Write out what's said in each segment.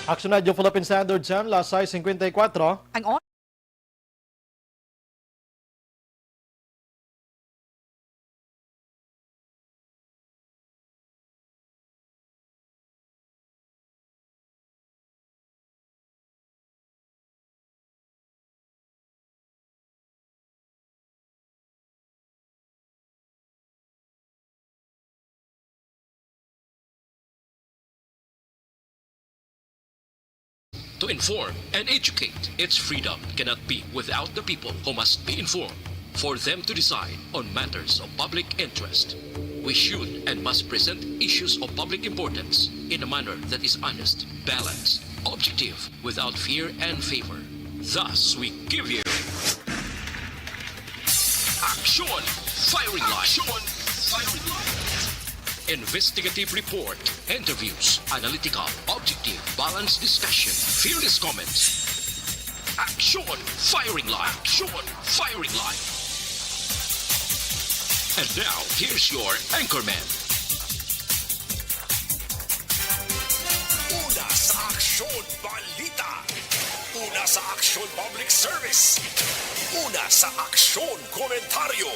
Aksyon na Philippine Standard Time, last size 54. Ang To inform and educate, its freedom cannot be without the people who must be informed for them to decide on matters of public interest. We should and must present issues of public importance in a manner that is honest, balanced, objective, without fear and favor. Thus, we give you Action Firing Line. Investigative report, interviews, analytical, objective, balanced discussion, fearless comments. Action Firing Line. And now, here's your anchorman. Una sa Aksyon Balita. Una sa Aksyon Public Service. Una sa Aksyon Komentaryo.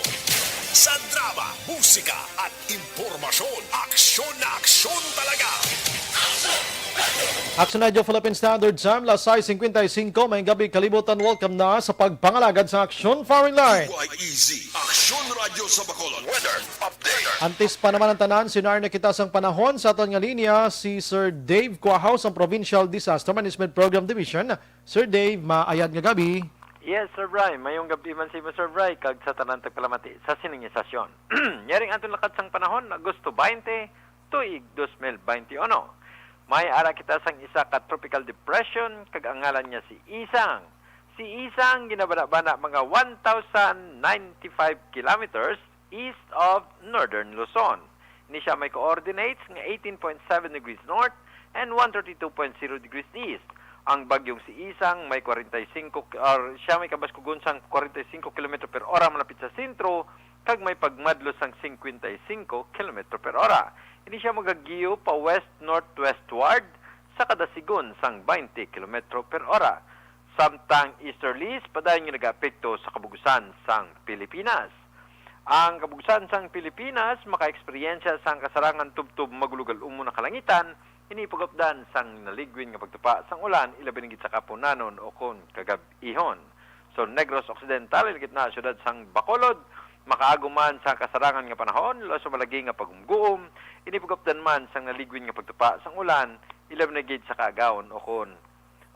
Sa drama, musika at impormasyon, aksyon na aksyon talaga. Aksyon na Philippine Standard Time, last size 55. May gabi kalibutan, welcome na sa pagpangalagad sa Aksyon Firing Line. Easy. Aksyon Radio sa Bacolod. Weather update. Antis pa naman ang tanan, sinar na kita sang panahon sa aton nga linya si Sir Dave Cuahaus ang Provincial Disaster Management Program Division. Sir Dave, maayad nga gabi. Yes, Sir Bry. Mayong gabi man si Sir Bry kag sa tanan tagpalamati sa siningisasyon. Yaring atong lakad sang panahon, Agosto 20, tuig 2021. May ara kita sang isa ka tropical depression kag ang ngalan niya si Isang. Si Isang ginabana-bana mga 1,095 kilometers east of northern Luzon. Ni siya may coordinates nga 18.7 degrees north and 132.0 degrees east. Ang bagyong si Isang may 45 or siya may kabaskugon sang 45 km per hora malapit sa sentro kag may pagmadlo sang 55 km per hora. Hindi siya magagiyo pa west-northwestward sa kada sigon sang 20 km per hora. Samtang easterlies padayon nga nag-apekto sa kabugusan sang Pilipinas. Ang kabugusan sang Pilipinas maka-eksperyensya sang kasarangan tubtub magulugal umo na kalangitan inipagupdan sang naligwin nga pagtupa sang ulan ilabi ng sa kapunanon o kon kagab-ihon. So Negros Occidental iligit na syudad sang Bacolod makaaguman sa kasarangan nga panahon lo sa malagi nga pagumguom inipagupdan man sang naligwin nga pagtupa sang ulan ilabi ng sa kaagahon o kon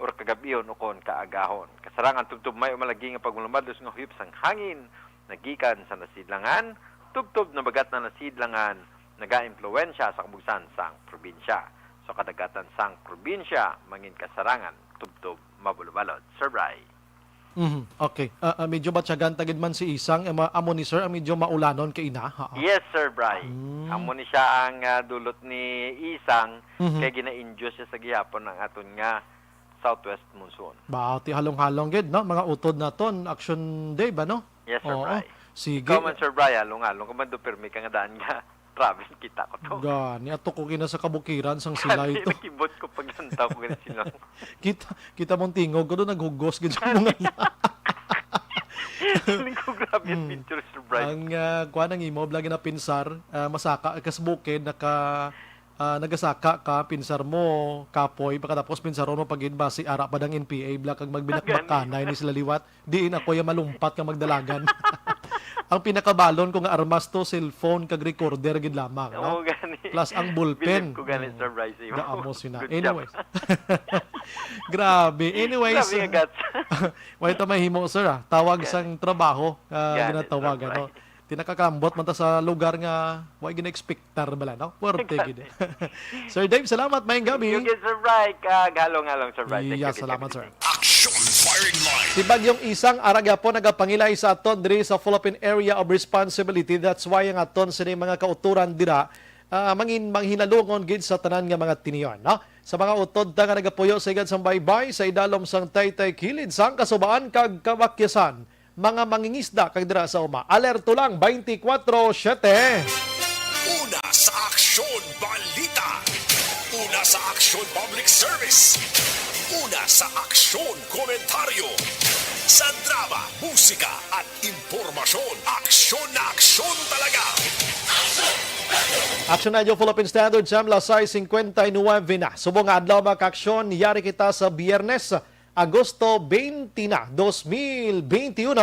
or kagab-ihon o kon kaagahon. Kasarangan tubtub may umalagi nga pagmulamadlos nga huyop sang hangin nagikan sa nasidlangan tubtub na bagat na nasidlangan naga-impluwensya sa kabugusan sang probinsya. So kadagatan sang probinsya, mangin kasarangan, tubtob, mabulubalod. Sir Bry. Okay. Medyo batsagan tagid man si Isang. Amo ni Sir, medyo maulanon kay ina. Yes, Sir Bry. Amo ni siya ang dulot ni Isang, kaya gina-induce siya sa gihapon ng aton nga southwest monsoon. Ti halong-halong gid, no? Mga utod na ton, Action Day ba, no? Yes, Sir Bry. Sige. Ikaw man, Sir Bry, halong-halong. Kumando permi ka nga daan nga. Travel kita ko to. Gani, ato ko kina sa kabukiran sang sila ito. Nakibot ko pag nantaw ko ganit sila. kita mong tingog, gano'n naghugos gid sa mga Feeling ko grabe yung picture, Sir Bry. Ang kuha ng imo, lagi na pinsar, masaka, kasbukid, nagasaka ka, pinsar mo, kapoy, pagkatapos pinsar mo pagin basi ara pa ng NPA, bla kag magbinakbakanay ni sila liwat, diin ako yung malumpat ka magdalagan. Ang pinakabalon ko nga armas to, cellphone kag recorder gid lamang, no? Oo, gani. Plus ang bullpen. Bilib ko gani, Sir Bry. Gaamos yun na. Good job. Anyways. Grabe. Anyways. Grabe nga, Gats. Wala ito mahimo, sir. Tawag sang trabaho. Yan, Ginatawag. Sir Bry. Ano? Tinakakambot man ta sa lugar nga wala gina-expectar bala, no? Puwerte gid. Sir Dave, salamat. Mayang gabi. You get Sir Bry. Halong-halong, Sir Bry. Thank Yeah, you. salamat, sir. Aksyon Firing Line. Si Bagyong Isang aragya po nagapangilay sa aton diri sa Philippine Area of Responsibility. That's why ang aton sa mga kauturan dira mangin manghinalungon gid sa tanan nga mga tiniyon, no? Sa mga utod nga nagapuyo sa igad sang baybay sa idalom sang Taytay Kilid sang kasubaan kag kabakyasan mga mangingisda kag dira sa uma. Alerto lang 24/7. Una sa Aksyon Balita. Una sa sa Aksyon Public Service. Una sa aksyon, komentaryo. Sa drama, musika at impormasyon. Aksyon na aksyon talaga. Action Radio Philippine Standard Time, lasay 59 na. Subong adlaw mga kaaksyon, yari kita sa Biyernes, Agosto 20 na, 2021.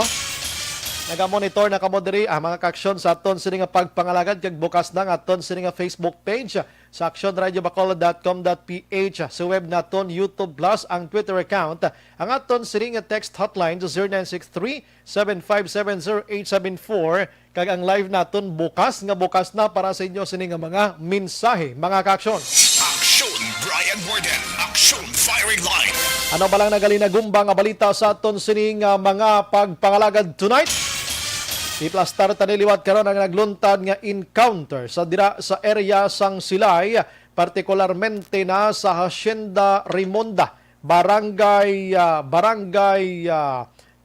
Nagamonitor na kamo diri ang mga kaaksyon sa aton sini nga pagpangalagad kag bukas na nga aton sini nga Facebook page sa actionradiobacolod.com.ph, sa web naton YouTube Plus, ang Twitter account, ang aton sini nga text hotline sa 0963-7570874 kag ang live naton bukas na para sa inyo sini nga mga mensahe mga kaaksyon. Aksyon Brian Warden. Aksyon Firing Line. Ano ba lang nagalinagumbang nga balita sa aton sini nga mga pagpangalagad tonight? Iplastar taniliwat karon ang nagluntad nga encounter sa dira sa area sang Silay, partikularmente na sa Hacienda Rimonda, Barangay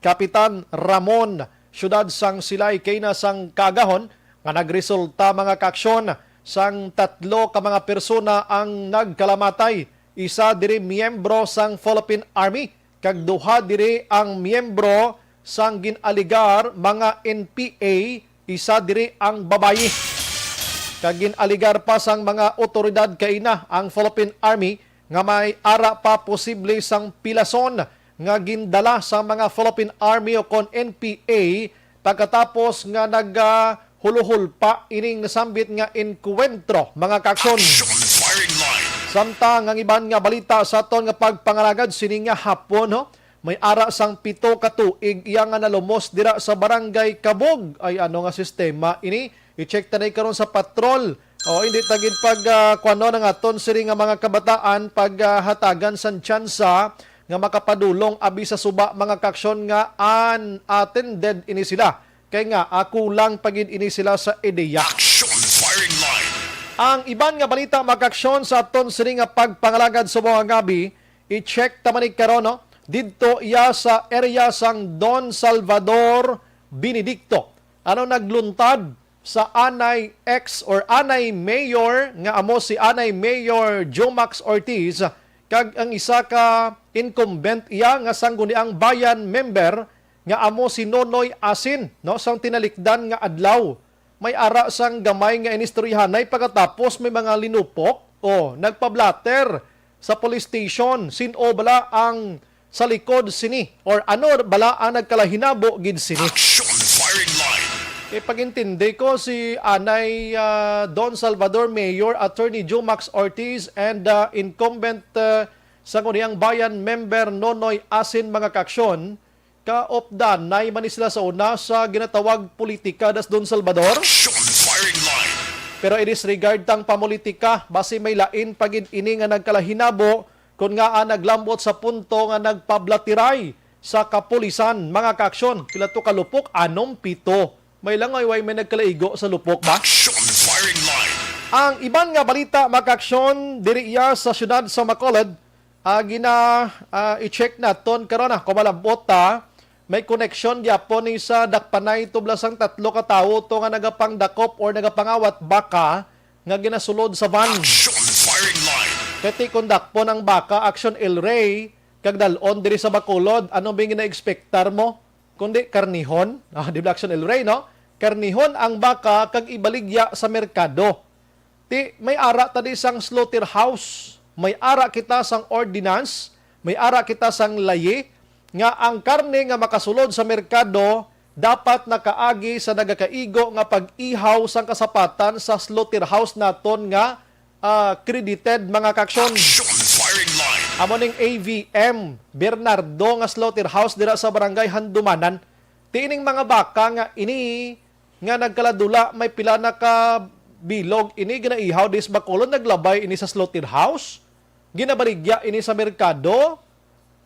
Kapitan Ramon, siyudad sang Silay, kay na sang Kagahon, nga nagresulta mga kaaksyon sang 3 ka mga persona ang nagkalamatay. Isa diri miyembro sang Philippine Army, kag duha diri ang miyembro sang ginaligar mga NPA, isa diri ang babayi. Kag ginaligar pa sang mga otoridad kaina ang Philippine Army nga may ara pa posible sang pilason nga gindala sa mga Philippine Army o kon NPA pagkatapos nga naghuluhol pa ining nasambit nga enkwentro mga kaaksyon. Aksyon Firing Line. Samtang ang iban nga balita sa aton nga pagpangalagad sini nga hapon, no? May ara sang 7 ka tuig iya nga nalumos dira sa Barangay Kabog. Ay ano nga sistema ini? I-check tanay karon sa patrol. O hindi tagid pag kuano nga aton sini nga mga kabataan pag hatagan san tsansa nga makapadulong abi sa suba mga kaaksyon nga unattended ini sila. Kay nga kulang pagid ini sila sa ideya. Aksyon Firing Line. Ang iban nga balita magkaksyon sa aton sini nga pagpangalagad sa mga gabi, i-check tamanig karon, no? Didto iya sa area sang Don Salvador Benedicto. Ano nagluntad sa Anay ex or Anay Mayor nga amo si Anay Mayor Jomax Ortiz kag ang isa ka incumbent iya nga sangguniang bayan member nga amo si Nonoy Asin, no, sang tinalikdan nga adlaw. May ara sang gamay nga inistoryahanay pagkatapos may mga linupok o nagpablatter sa police station. Sino bala ang sa likod sini or ano bala ang nagkalahinabo gid sini. Aksyon Firing Line. Pagintindi ko si Anay Don Salvador Mayor Attorney Jomax Ortiz and incumbent sa nguniyang bayan member Nonoy Asin mga kaaksyon, kaopdan na man sila sa una sa ginatawag politika das Don Salvador. Aksyon Firing Line. Pero i-disregard tang pamulitika basi may lain pagid ini nga nagkalahinabo kung nga naglambot sa punto nga nagpablatiray sa kapulisan mga kaaksyon. Pila to kalupok? 7. May langay way may nagkalaigo sa lupok ba? Aksyon Firing Line. Ang iban nga balita mga kaaksyon diri iya sa syudad sa Bacolod, i-check naton karon kung malambot ta. May connection gyapon ni sa dakpanay tublasang 3 ka tawo to nga nagapangdakop or nagapangawat baka nga ginasulod sa van. Aksyon Firing Line. Kati kondak po ng baka, Action El Rey, kag dalon diri sa Bacolod, ano ba yung na-expectar mo? Kundi karnihon, di ba Action El Rey, no? Karnihon ang baka, kag ibaligya sa merkado. May ara tadi sang slaughterhouse, may ara kita sang ordinance, may ara kita sang layi, nga ang karne nga makasulod sa merkado, dapat nakaagi sa nagakaigo nga pag-ihaw sang kasapatan sa slaughterhouse naton nga credited mga kaaksyon. Aksyon Firing Line. Amo ning AVM Bernardo nga slaughterhouse dira sa barangay Handumanan. Tiining mga baka nga ini nga nagkaladula may pila na ka bilog ini ginaihaw dis Bacolod, naglabay ini sa slaughterhouse, ginabaligya ini sa merkado,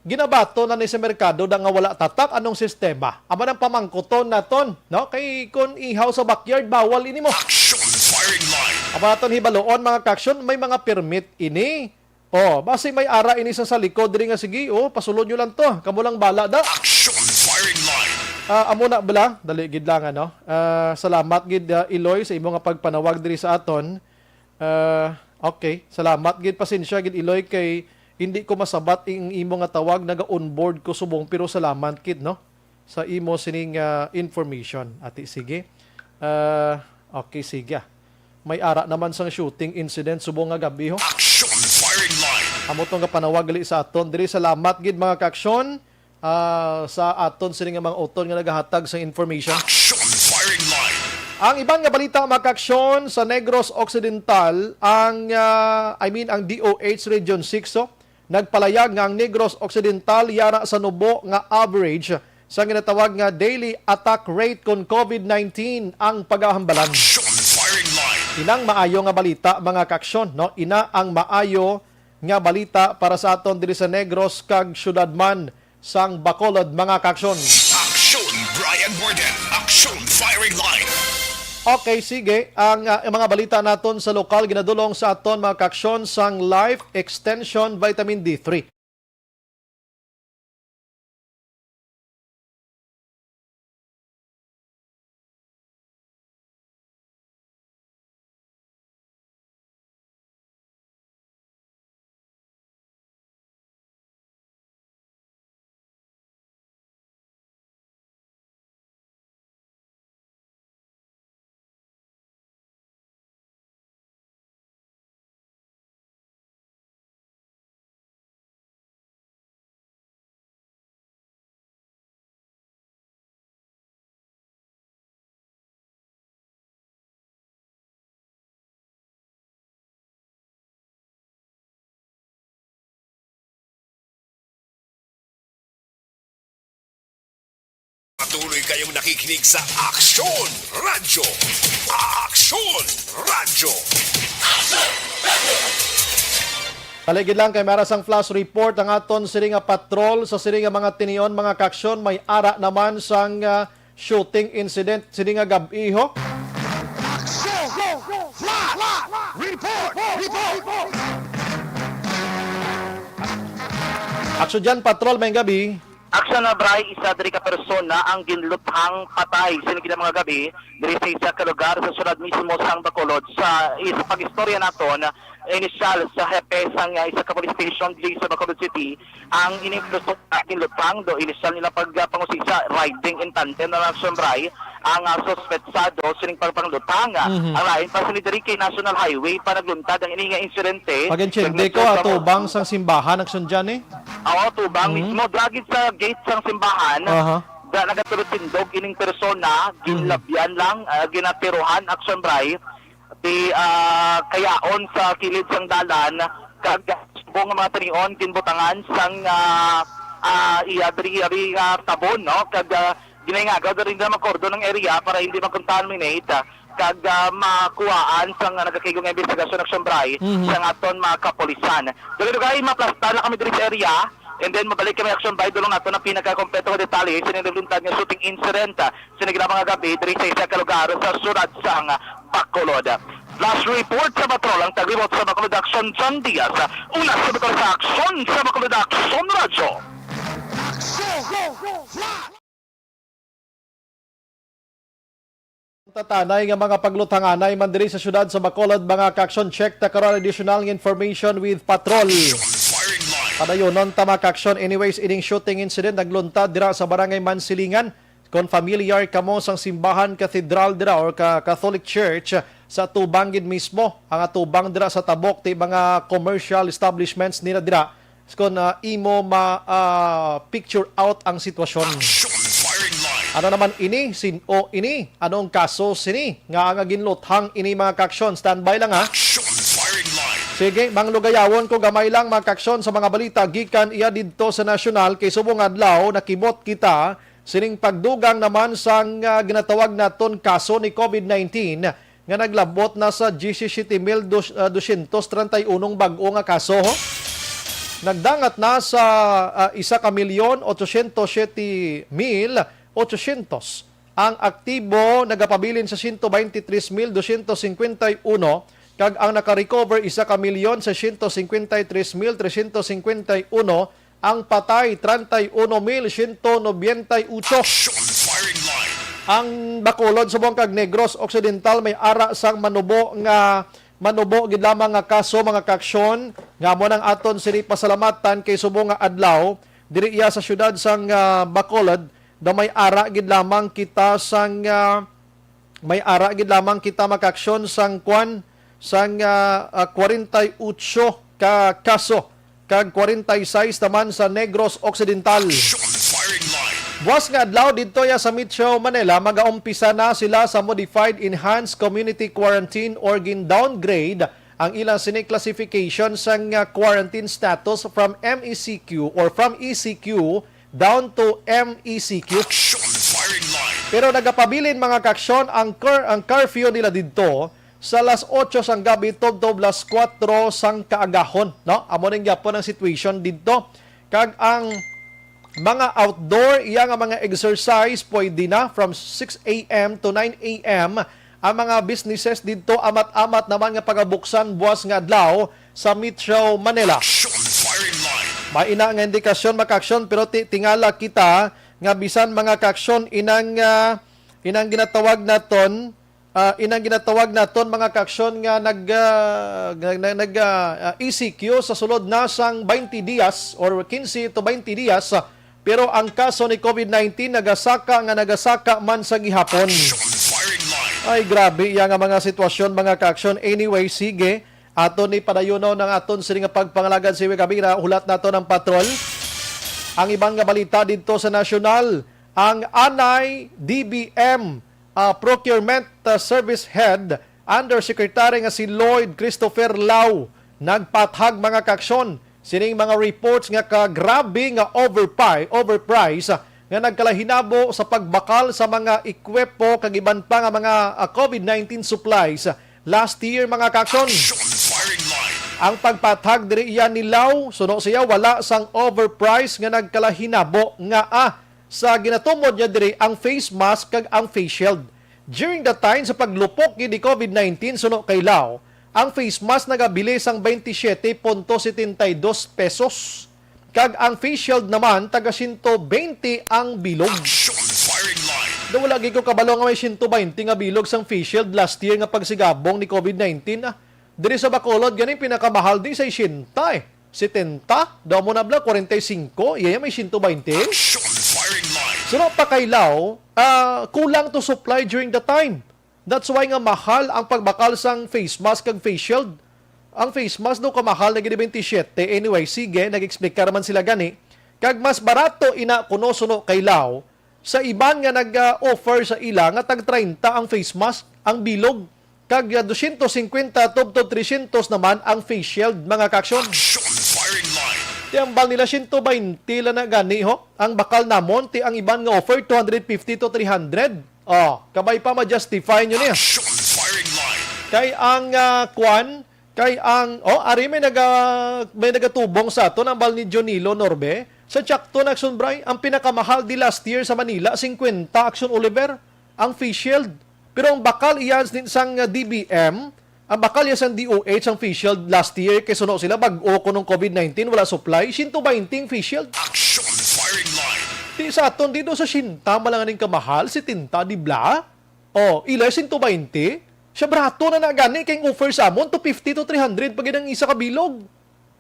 ginabato na ni sa merkado da nga wala tatak. Anong sistema? Amo nang pamangkoton naton, no? Kay kun ihaw sa backyard bawal ini mo. Aksyon Firing Line. Abaton hibaloon mga kaaksyon, may mga permit ini. Basi may ara ini sa likod diri nga sige, pasulod nyo lang to. Kamo lang bala da. Aksyon Firing Line. Amo na bala, dali gid lang ano. Salamat gid Iloy sa imo nga pagpanawag diri sa aton. Okay, salamat gid pasensya gid Iloy kay hindi ko masabat ang imo nga tawag naga-onboard ko subong pero salamat kid no sa imo sining information. Ati sige. Okay sige. May ara naman sang shooting incident subong nga gabi ho. Action firing line. Amo tong panawag gali sa aton diri salamat gid mga kaaksyon sa aton sining nga mga uton nga nagahatag sa information. Action firing line. Ang ibang nga balita mga kaaksyon sa Negros Occidental ang DOH Region 6 nagpalayag nga ang Negros Occidental yara sa nubo nga average sa ginatawag nga daily attack rate kon COVID-19 ang pagahambalan. Action firing line. Inang maayo nga balita mga kaaksyon no ina ang maayo nga balita para sa aton diri sa Negros kag syudad man sang Bacolod mga kaaksyon. Action Brian Borden. Action firing line. Okay, sige. Ang mga balita naton sa lokal ginadulong sa aton mga kaaksyon sang Life Extension Vitamin D3. Patuloy kayong nakikinig sa Action Radyo. Action Radyo. Paligid lang kay meron sang flash report ang aton siring nga patrol sa siring nga mga tinion mga kaaksyon may ara naman sang shooting incident siring nga gabi ho. Aksyon dyan, patrol, may gabi. Aksyon na Bray, isa dari ka persona ang ginluthang patay sinigid mga gabi diri sa isa ka lugar sa syudad mismo sang Bacolod. Sa pag-istorya naton, initial sa hepe sang isa ka police station diri sa Bacolod City, ang inilusot na ginluthang do initial nila pagpangusisa riding in tandem na Aksyon Bray ang suspetsado sining pagpanglutang. Ang lain pa sa diri kay National Highway para nagluntad ang ini nga insidente. Pag-enchende ko atubang sang simbahan aksyon dyan eh. Oo, tubang mismo. Dragit sa gate sang simbahan, nagatulot tindog ining persona, ginlabyan lang, ginatiruhan, Aksyon Bray, di kayaon sa kilid sang dalan, kag subong nga mga tanion, kinbutangan sang iadri tabon, no? Kag ginangagaw na rin na makordo ng area para hindi mag-contaminate, kag makuhaan sang nagakigong investigasyon ng Aksyon Bray sang aton mga kapolisan. Dugay maplasta na kami diri sa area, and then mabalik kami Aksyon Bray dulong nato na pinaka-kompleto nga detalye siniluluntad nga shooting incident sinigla mga gabi diri sa isa ka lugar sa syudad sang Bacolod. Last report sa patrol ang taglibot sa Bacolod Action John Diaz. Una sa Bacolod sa Action sa Bacolod Action Radyo. Tatanay nga mga paglutanganay man diri sa syudad sa Bacolod mga kaaksyon check ta karon additional information with patrol. Firing line. Padayonon ta mga kaaksyon anyways ining shooting incident nagluntad dira sa barangay Mansilingan kon familiar kamo sang simbahan cathedral dira or Catholic Church sa Tubanggid mismo ang atubang dira sa tabok ti mga commercial establishments nila dira kon imo picture out ang sitwasyon. Action firing line. Ano naman ini? Sino ini? Anong kaso sini? Nga ginluthang ini mga kaaksyon. Standby lang ha. Action firing line. Sige, manglugayawon ko gamay lang mga kaaksyon sa mga balita. Gikan iya didto sa nasyonal kay subong adlaw nakibot kita sining pagdugang naman sang ginatawag naton kaso ni COVID-19 nga naglabot na sa 17,231 bag-o nga kaso. Nagdangat na sa 1,807,800 ang aktibo nagapabilin sa 123,251 kag ang naka-recover 1,653,351 ang patay 31,198. Action firing line. Ang Bacolod subong kag Negros Occidental may ara sang manubo nga manubo gid lamang nga kaso mga kaaksyon nga mo nang aton sini pasalamatan kay subong nga adlaw diri iya sa syudad sang Bacolod da may ara gid lamang kita sang makaaksyon sang kwan sang 48 ka kaso kag 46 naman sa Negros Occidental. Firing line. Buwas nga adlaw dito ya sa Metro Manila magaumpisa na sila sa modified enhanced community quarantine or gin-downgrade ang ilang sini classification sang quarantine status from MECQ or from ECQ down to MECQ. Firing line. Pero nagapabilin mga kaaksyon ang curfew nila dito sa alas 8 sang gabi tubtob alas 4 sang kaagahon, no? Amo ning gyapon ang situation dito. Kag ang mga outdoor iya nga mga exercise pwede na from 6 a.m. to 9 a.m. Ang mga businesses dito amat-amat naman nga pagabuksan buwas nga adlaw sa Metro Manila. Firing line. Maina nga indikasyon makaaksyon pero tingala kita nga bisan mga kaaksyon inang ginatawag naton mga kaaksyon nga nag ECQ sa sulod na sang 20 dias or 15 to 20 dias pero ang kaso ni COVID-19 nagasaka man sa gihapon. Firing line. Ay grabe iya nga mga sitwasyon mga kaaksyon. Anyway, sige aton ni padayono ng aton sini nga pagpangalagad si Kabira hulat nato ng patrol. Ang ibang nga balita dito sa nasyonal, ang Anay DBM Procurement Service Head Undersecretary nga si Lloyd Christopher Lau nagpathag mga kaaksyon sining mga reports nga kagrabe nga overprice nga nagkalahinabo sa pagbakal sa mga ekwipo kag iban pa nga mga COVID-19 supplies last year mga kaaksyon. Firing line. Ang pagpathag diri iya ni Lau suno siya wala sang overprice nga nagkalahinabo nga sa ginatumod niya diri ang face mask kag ang face shield. During the time sa paglupok ni COVID-19 suno kay Lau, ang face mask nagabili sang 27.72 pesos. Kag ang face shield naman taga 120 ang bilog. Firing line. Do wala gyud ko kabalo nga may 120 nga bilog sang face shield last year nga pagsigabong ni COVID-19 Diri sa Bacolod ganing pinakamahal di sa 80 70 daw mo na bla 45 iya may 120. Firing line. Suno pa kay Lau, kulang to supply during the time. That's why nga mahal ang pagbakal sang face mask kag face shield. Ang face mask daw kamahal na gid 27. Anyway, sige, nag-explain ka naman sila gani. Kag mas barato ina kuno suno kay Lau sa iban nga nag-offer sa ila nga tag 30 ang face mask, ang bilog. Kag 250 tubtob 300 naman ang face shield mga kaaksyon. Firing line. Ti ang bal nila 120 lang na gani ho. Ang bakal namon ti ang iban nga offer 250 to 300. Kabay pa ma-justify nyo niya. Firing line. Kay ang ari may nagatubong sa aton ang bal ni Jonilo Norbe. Sa Chacton Action Bray, ang pinakamahal di last year sa Manila 50 Action Oliver ang face shield. Pero ang bakal iyan sang DBM, ang bakal iyan sang DOH ang face shield last year kay suno sila bag-o ko nung COVID-19 wala supply 120 face shield. Action. Firing line. Di sa aton dito sa Shinta malanganing kamahal si Tinta di bla. Ila 120. Siya brato na gani kay offer sa amon to 50 to 300 pag ang isa ka bilog.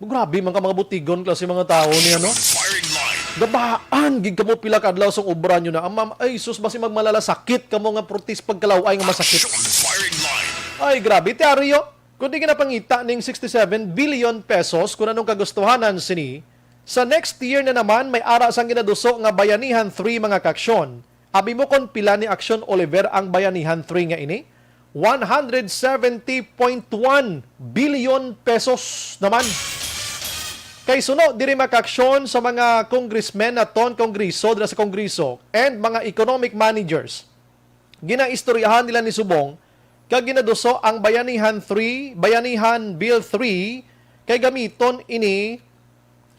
Grabe man ka mga butigon klase mga tao niya no. Firing line. Gabaan gid kamo pila ka adlaw sang obra nyo na. Ay sus basi magmalalasakit kamo nga protis pagkalaway nga masakit. Firing line. Ay grabe ti Aryo. Kundi ginapangita ning 67 billion pesos kung anong kagustuhanan sini. Sa next year na naman may ara sang ginaduso nga Bayanihan 3 mga kaaksyon. Abi mo kon pila ni Action Oliver ang Bayanihan 3 nga ini? 170.1 billion pesos naman. Kay suno diri makaaksyon sa mga congressmen naton kongreso dira sa kongreso and mga economic managers. Ginaistoryahan nila ni Subong kag ginaduso ang Bayanihan Bill 3 kay gamiton ini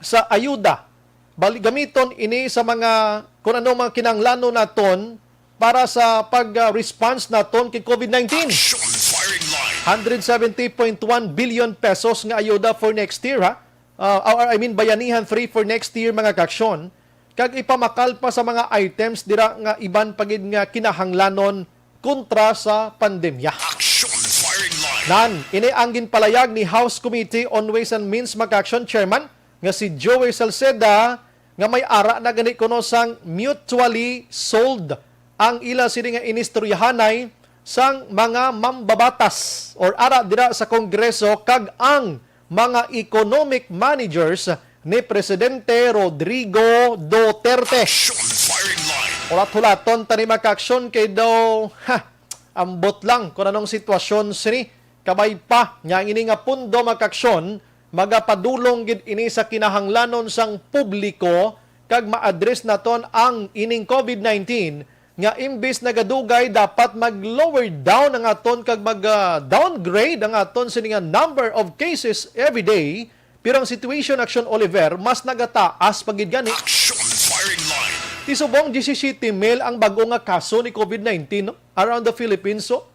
sa ayuda. Gamiton ini sa mga kung ano mga kinanglano naton para sa pag-response naton kay COVID-19. Firing line. 170.1 billion pesos nga ayuda for next year Bayanihan 3 for next year mga kaaksyon. Kag ipamakal pa sa mga items dira nga iban pagid nga kinahanglanon kontra sa pandemya. Action. Firing line. Nan, ini ang ginpalayag ni House Committee on Ways and Means Mag-Action Chairman nga si Joey Salceda nga may ara na gani kuno sang mutually sold ang ila sini nga inistoryahanay sang mga mambabatas or ara dira sa Kongreso kag ang mga economic managers ni Presidente Rodrigo Duterte. Action firing line. Ulat-hulaton tani maka-aksyon kay daw ambot lang kung anong sitwasyon sini. Kabay pa nga ini nga pundo makaksyon magapadulong gid ini sa kinahanglanon sang publiko kag ma-address naton ang ining COVID-19 nga imbis nagadugay dapat mag-lower down ang aton kag mag-downgrade ang aton sini nga number of cases every day pero ang situation action Oliver mas nagataas pagid gani. Action firing line. Tisubong 17,000 ang bago nga kaso ni COVID-19 no? Around the Philippines. So,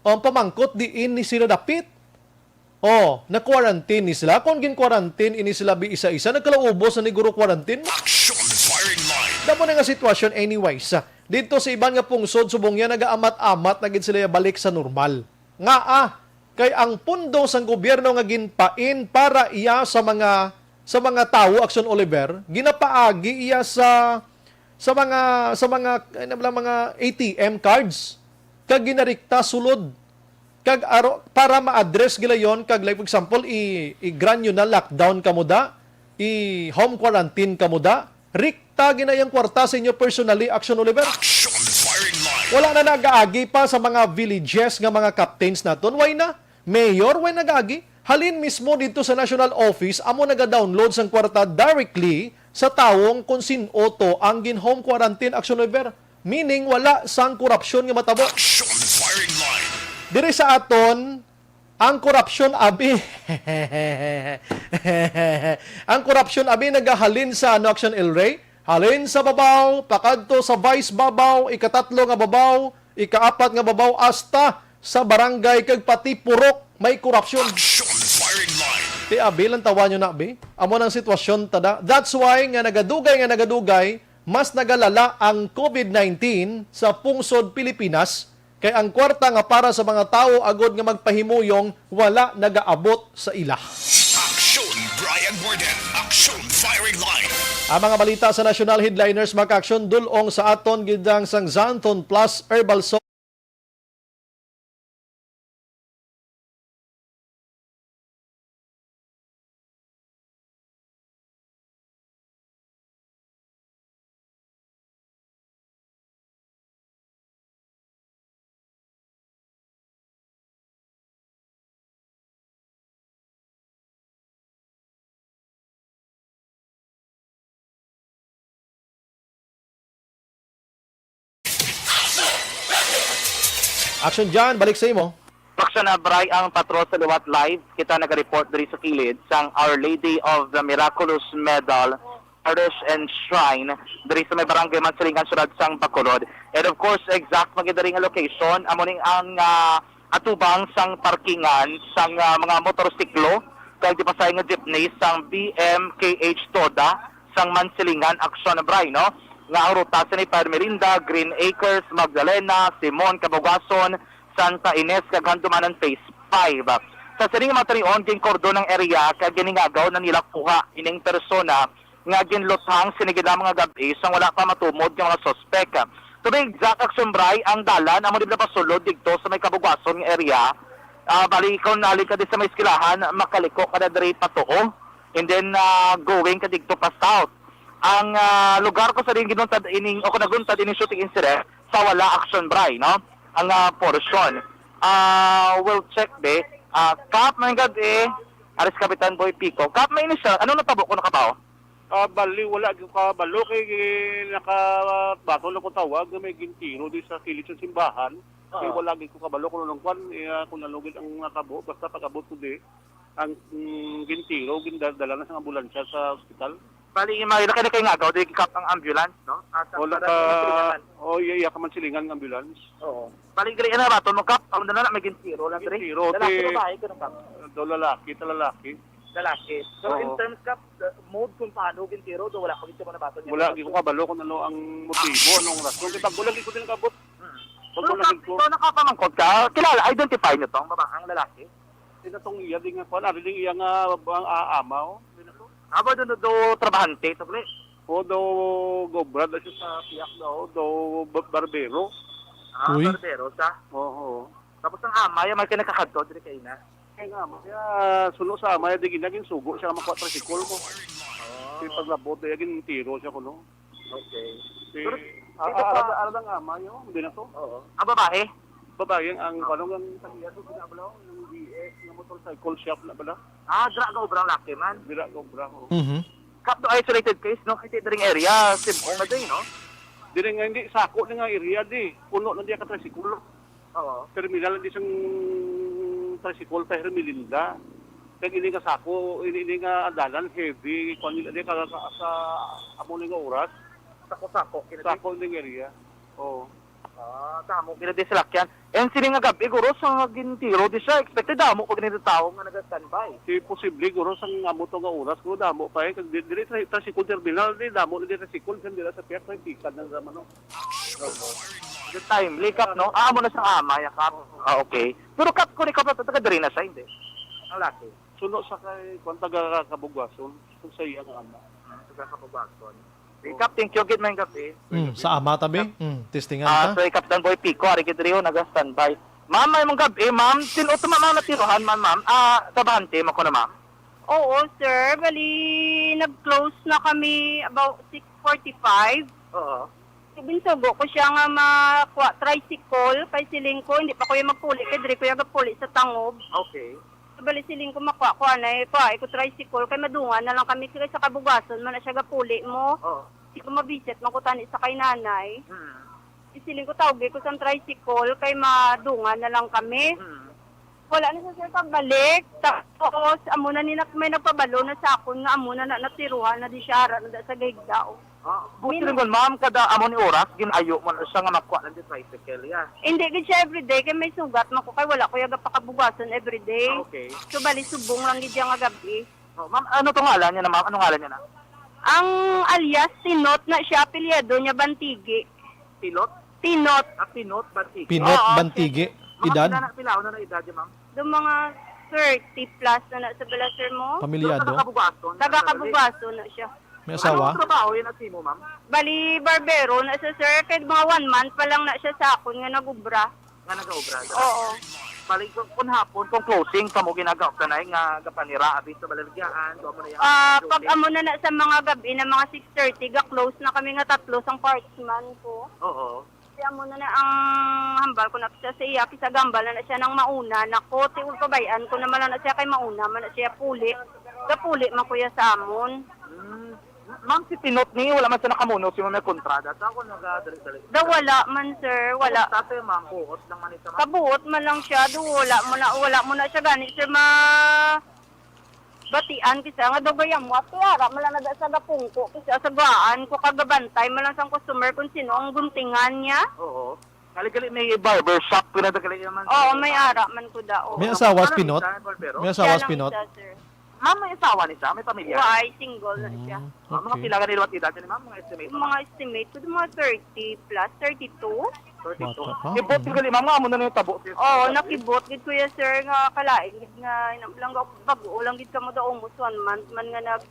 ang pamangkot diin ni sila dapit. Na-quarantine ni sila. Kung gin-quarantine, ini sila isa-isa. Nagkalaubos na ni Guru quarantine. Action firing line. Damo na nga sitwasyon anyways. Dito sa iban nga pungsod, subong yan, nag-aamat-amat na gid sila balik sa normal. Nga kay ang pundo sang gobyerno nga ginpain para iya sa mga tao, Action Oliver, ginapaagi iya sa mga ATM cards kag ginarikta sulod kag para ma-address gila yon kag like for example i-grant nyo na lockdown kamo da i-home quarantine kamo da rikta ginayang kwarta sa inyo personally Action Oliver. Action firing line. Wala na nagaagi pa sa mga villages nga mga captains naton. Why na? Mayor, why nagaagi? Halin mismo dito sa National Office, amo naga-download sang kwarta directly sa tawong kung sin-auto ang gin-home quarantine Action Oliver. Meaning, wala sang korupsyon nga matabo. Action firing line. Diri sa aton, ang korupsyon abi, ang korupsyon abi nagahalin sa Action El Rey, halin sa babaw, pakadto sa vice babaw, ikatatlo nga babaw, ikaapat nga babaw, hasta sa barangay kag pati purok may korupsyon. Action firing line. Ti abi lang tawa nyo na abi. Amo nang sitwasyon tada. That's why nga nagadugay mas nagalala ang COVID-19 sa pungsod Pilipinas kay ang kwarta nga para sa mga tao agod nga magpahimuyong wala nagaabot sa ila. Action Brian Borden. Action firing line. Ang mga balita sa National Headliners maka-action dulong sa aton gidang sang Zanton Plus Herbal Soap. Action dyan, balik sa imo. Action na Bray ang patrol sa Liwat Live. Kita nag-report diri sa kilid sang Our Lady of the Miraculous Medal Parish and Shrine diri sa may barangay Mansilingan syudad sang Bacolod. And of course, exact magidari nga location amo ning ang atubang sang parkingan sang mga motorsiklo kag di pasay nga jeepney sang BMKH Toda sang Mansilingan Action na Bray, no? Nga ang ruta sa ni Parmerinda, Green Acres, Magdalena, Simon, Cabugason, Santa Ines, kag Handumanan Phase 5. Sa sining matarion, ging kordon ng area, kag giningagaw na nila kuha ining persona, nga ginlutang sinigila mga gabi, sang wala pa matumod ng mga sospek. To be exact, Action Bray, ang dalan, amo din na pasulod dito sa may Cabugason ng area, bali ikaw nali ka din sa may skilahan, makaliko ka na diri patuo, and then going ka dito pa south. Ang lugar ko sa rin ginuntad ining o naguntad ining shooting incident sa wala Action Bray, no? Ang portion. We'll check de. Kap may gabi, Aris Kapitan Boy Pico. Kap may initial, ano natabo ko nakatao? Bali, wala yung kabalo kay nakabato na ko tawag may gintiro di sa kilid sa simbahan. Kaya wala ko kabalo kung anong kwan, kung nalugid ang natabo, basta pag-abot ko di, ang gintiro, gindadala na sa ambulansya sa ospital. Bali, may laki na kayo nga agaw, di kap ang ambulance, no? Wala ka, iya ka man silingan ng ambulance. Oo. Bali, gali na ba, mo kap, ang dala na may gintiro lang, diri? Gintiro, Lalaki babae, ganun kap? Lalaki, talalaki. Lalaki. So, Oo. in terms kap, mode kung paano gintiro, do wala ko dito mo na bato niya. Wala, ko kabalo kung ano ang motibo, anong rason. Kita ko lagi ko din kabot. Pero kap, ikaw nakapamangkot ka, kilala, identify nyo tong ang lalaki. Tinatong iya din nga po, ari din iya nga ang aamaw. Aba do trabahante, to ple. O do gobra da siya sa piyak daw, do barbero. Uy. Barbero sa. Oo. Tapos ang ama, yung may kinakakadto, dili kayo na. Kaya nga, kaya sulo sa amay, di ginagin sugo siya makuha tricycle mo. Kasi paglabot, di agin tiro siya kuno. Okay. Si, Dito pa- alam ng ama yun, hindi na to. Oo. Ang babae? Babae, ang kanong ang tagiya to, pinabalaw, yung GS, yung motorcycle shop na bala. Dra go brang laki man. Dila gobra ko. Mhm. Kap to isolated case, no? Kasi ito ring area, simple na din, no? Di nga hindi, sako na nga area di. Puno na di ka tricycle. Oo. Terminal di siyang tricycle sa Hermelinda. Kaya hindi nga sako, hindi nga adalan, heavy. Kung hindi ka sa amo nga oras, Sako-sako. sako ng area. Oo. Damo, pinadi sila kyan. And sila nga gabi, guro sa gintiro, di siya expected damo pag ganito tao nga nag-standby. Si posible, guro sa amo to nga oras, guro damo pa eh. Kag dili tricycle terminal, di damo, di tricycle, hindi sa piyak, may pikad ng zaman. The timely, Kap, no? Amo na siyang ama, ya, Kap. Okay. Pero Kap, kung ikaw pa, taga-dari na siya, hindi. Ang laki. Suno sa kay, kung taga-kabugwason, kung sa iya nga ama. Taga-kapabason. Kap, thank you, good man, Kap, eh. Sa ama tabi. Testingan ka. So, Captain Boy Pico, Arikidrio, nag-standby. Ma'am, may mong gabi, ma'am. Sinuto ma'am natiruhan, ma'am. Tabahante, mo ko na, ma'am. Oo, sir. Bali, nag-close na kami about 6:45. Oo. Binsugo ko siya nga makuha tricycle kay siling ko. Hindi pa ko yung magpuli. Kay Dre ko yung magpuli sa tangob. Okay. So, bali siling ko makuha ko anay. Kuha ko tricycle. Kay madungan na lang kami kay sa kabugason. Man na siya gapuli mo. Oo. Hindi ko mabisit. Makutani sa kay nanay. Hmm. Isiling ko tawag ko sa tricycle. Kay madungan na lang kami. Wala na sa sir pagbalik. Tapos, amo na ni may nagpabalo na sa akon nga amo na natiruhan na di siya ara na sa gaigdao. Buti rin nun, ma'am, kada amo ni oras, ginayo mo na siya nga makuha ng tricycle, ya. Hindi gid siya everyday kay may sugat man ko kay wala ko yaga pakabugason everyday. Okay. So bali subong lang gid yang nga gabi. Ma'am, ano tong ngalan niya na, ma'am? Anong ngalan niya na? Ang alias Tinot na siya apelyido niya Bantigi. Pilot? Tinot. Pinot, Bantigi. Pinot Oo, Bantigi. Mga Edad. pilaw na edad niya, ma'am? Do mga 30 plus na sa bala sir mo. Pamilyado. Taga-kabugason. Taga-kabugason na siya. May asawa. Anong trabaho yan at mo, ma'am? Bali barbero na siya sir kay mga 1 month pa lang na siya sa akon nga nagubra. Nga nag-aobra. Oo. Bali, kung hapon, kung closing, kamo ginagawa ka na nga kapanira, abis sa balalagyan, doon mo na yan. Pag amo na sa mga gabi na mga 6:30 ga close na kami nga tatlo sang partsman ko. Oo. Kaya mo na ang hambal ko na siya sa iya, kisa gambal na siya ng mauna. Nako, tiul pabayan ko naman na siya kay mauna, man na siya puli. Kapuli man kuya sa amon. Ma'am, si Pinot ni, wala man siya nakamuno, si Ma'am kontrada. Sa ako nag-dali-dali. Da wala man sir, wala. Tatay, ma'am, buot lang man ito, ma'am. Kabuot man lang siya, do wala mo na siya gani sir batian kisa nga dogayan mo at ara man lang nada sa gapungko kisa sa gaan ko kagabantay man lang sang customer kung sino ang guntingan niya. Oo. Kali-kali may barber shop, pinadagali naman. Oo, may ara man ko dao. May asawa Ano Pinot. isa, barbero? May asawa Siya lang Pinot. isa, sir. Ma'am, may asawa ni siya, may pamilya. Why, single na siya. Mga Okay. pilagan nila at edad niya, ma'am, mga estimate. Yung mga estimate ko, mga 30 plus, 32. 32. Bata pa. Ibot yung gali, ma'am, nga mo na yung tabo. Oo, nakibot gid kuya sir nga kalain gid nga lang bago lang gid kamo daw almost 1 month man nga nag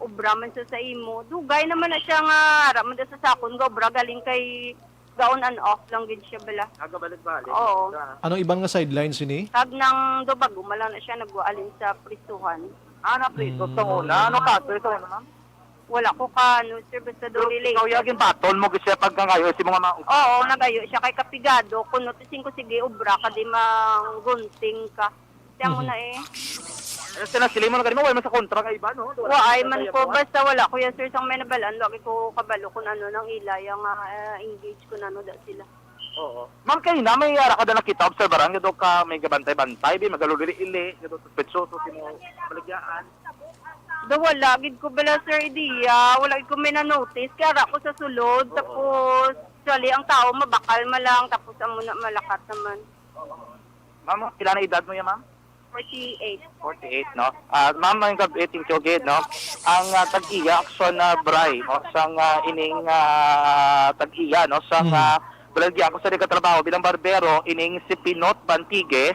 obra man siya sa imo. Dugay naman na siya nga ara man sa sakon ga obra galing kay gaon and off lang gid siya bala. Nagabalik-balik. Oo. Anong ibang nga sidelines ini? Tag nang do bago malang na siya nagwaalin sa pristuhan. Na-prito sa una. Ano ka? Ito, ma'am? Wala ko ka no sir basta do relate. Ikaw yagin patol mo kasi pag ngayon si mga mga Oo, nagayo siya kay kapigado kuno tising ko sige obra ka di manggunting ka. Tiyan mo na eh. Sinasili mo na ganun mo, wala man sa kontra ka iba, no? Waay man ko basta wala kuya sir sang may nabalaan lagi ko kabalo kun ano nang ilay ang engage ko na no da sila. Oo. Ma'am, kayo na, may ara ka na nakita, observaran, gado ka, may gabantay-bantay, may magalulili-ili, gado suspetsoso, sino maligyan. Da wala gid ko bala sir idea, wala gid ko may na-notice kaya ako sa sulod tapos actually ang tao mabakal ma lang tapos amo na malakat naman. Ma'am, ilan na edad mo yan, ma'am? 48. 48, no? Ma'am, may kabiting kiyogid, no? Ang tag-iya, aksyon na bray, no? Sang ining tag-iya, no? Sang Balagya ako sa nagkatrabaho bilang barbero, ining si Pinot Bantigue,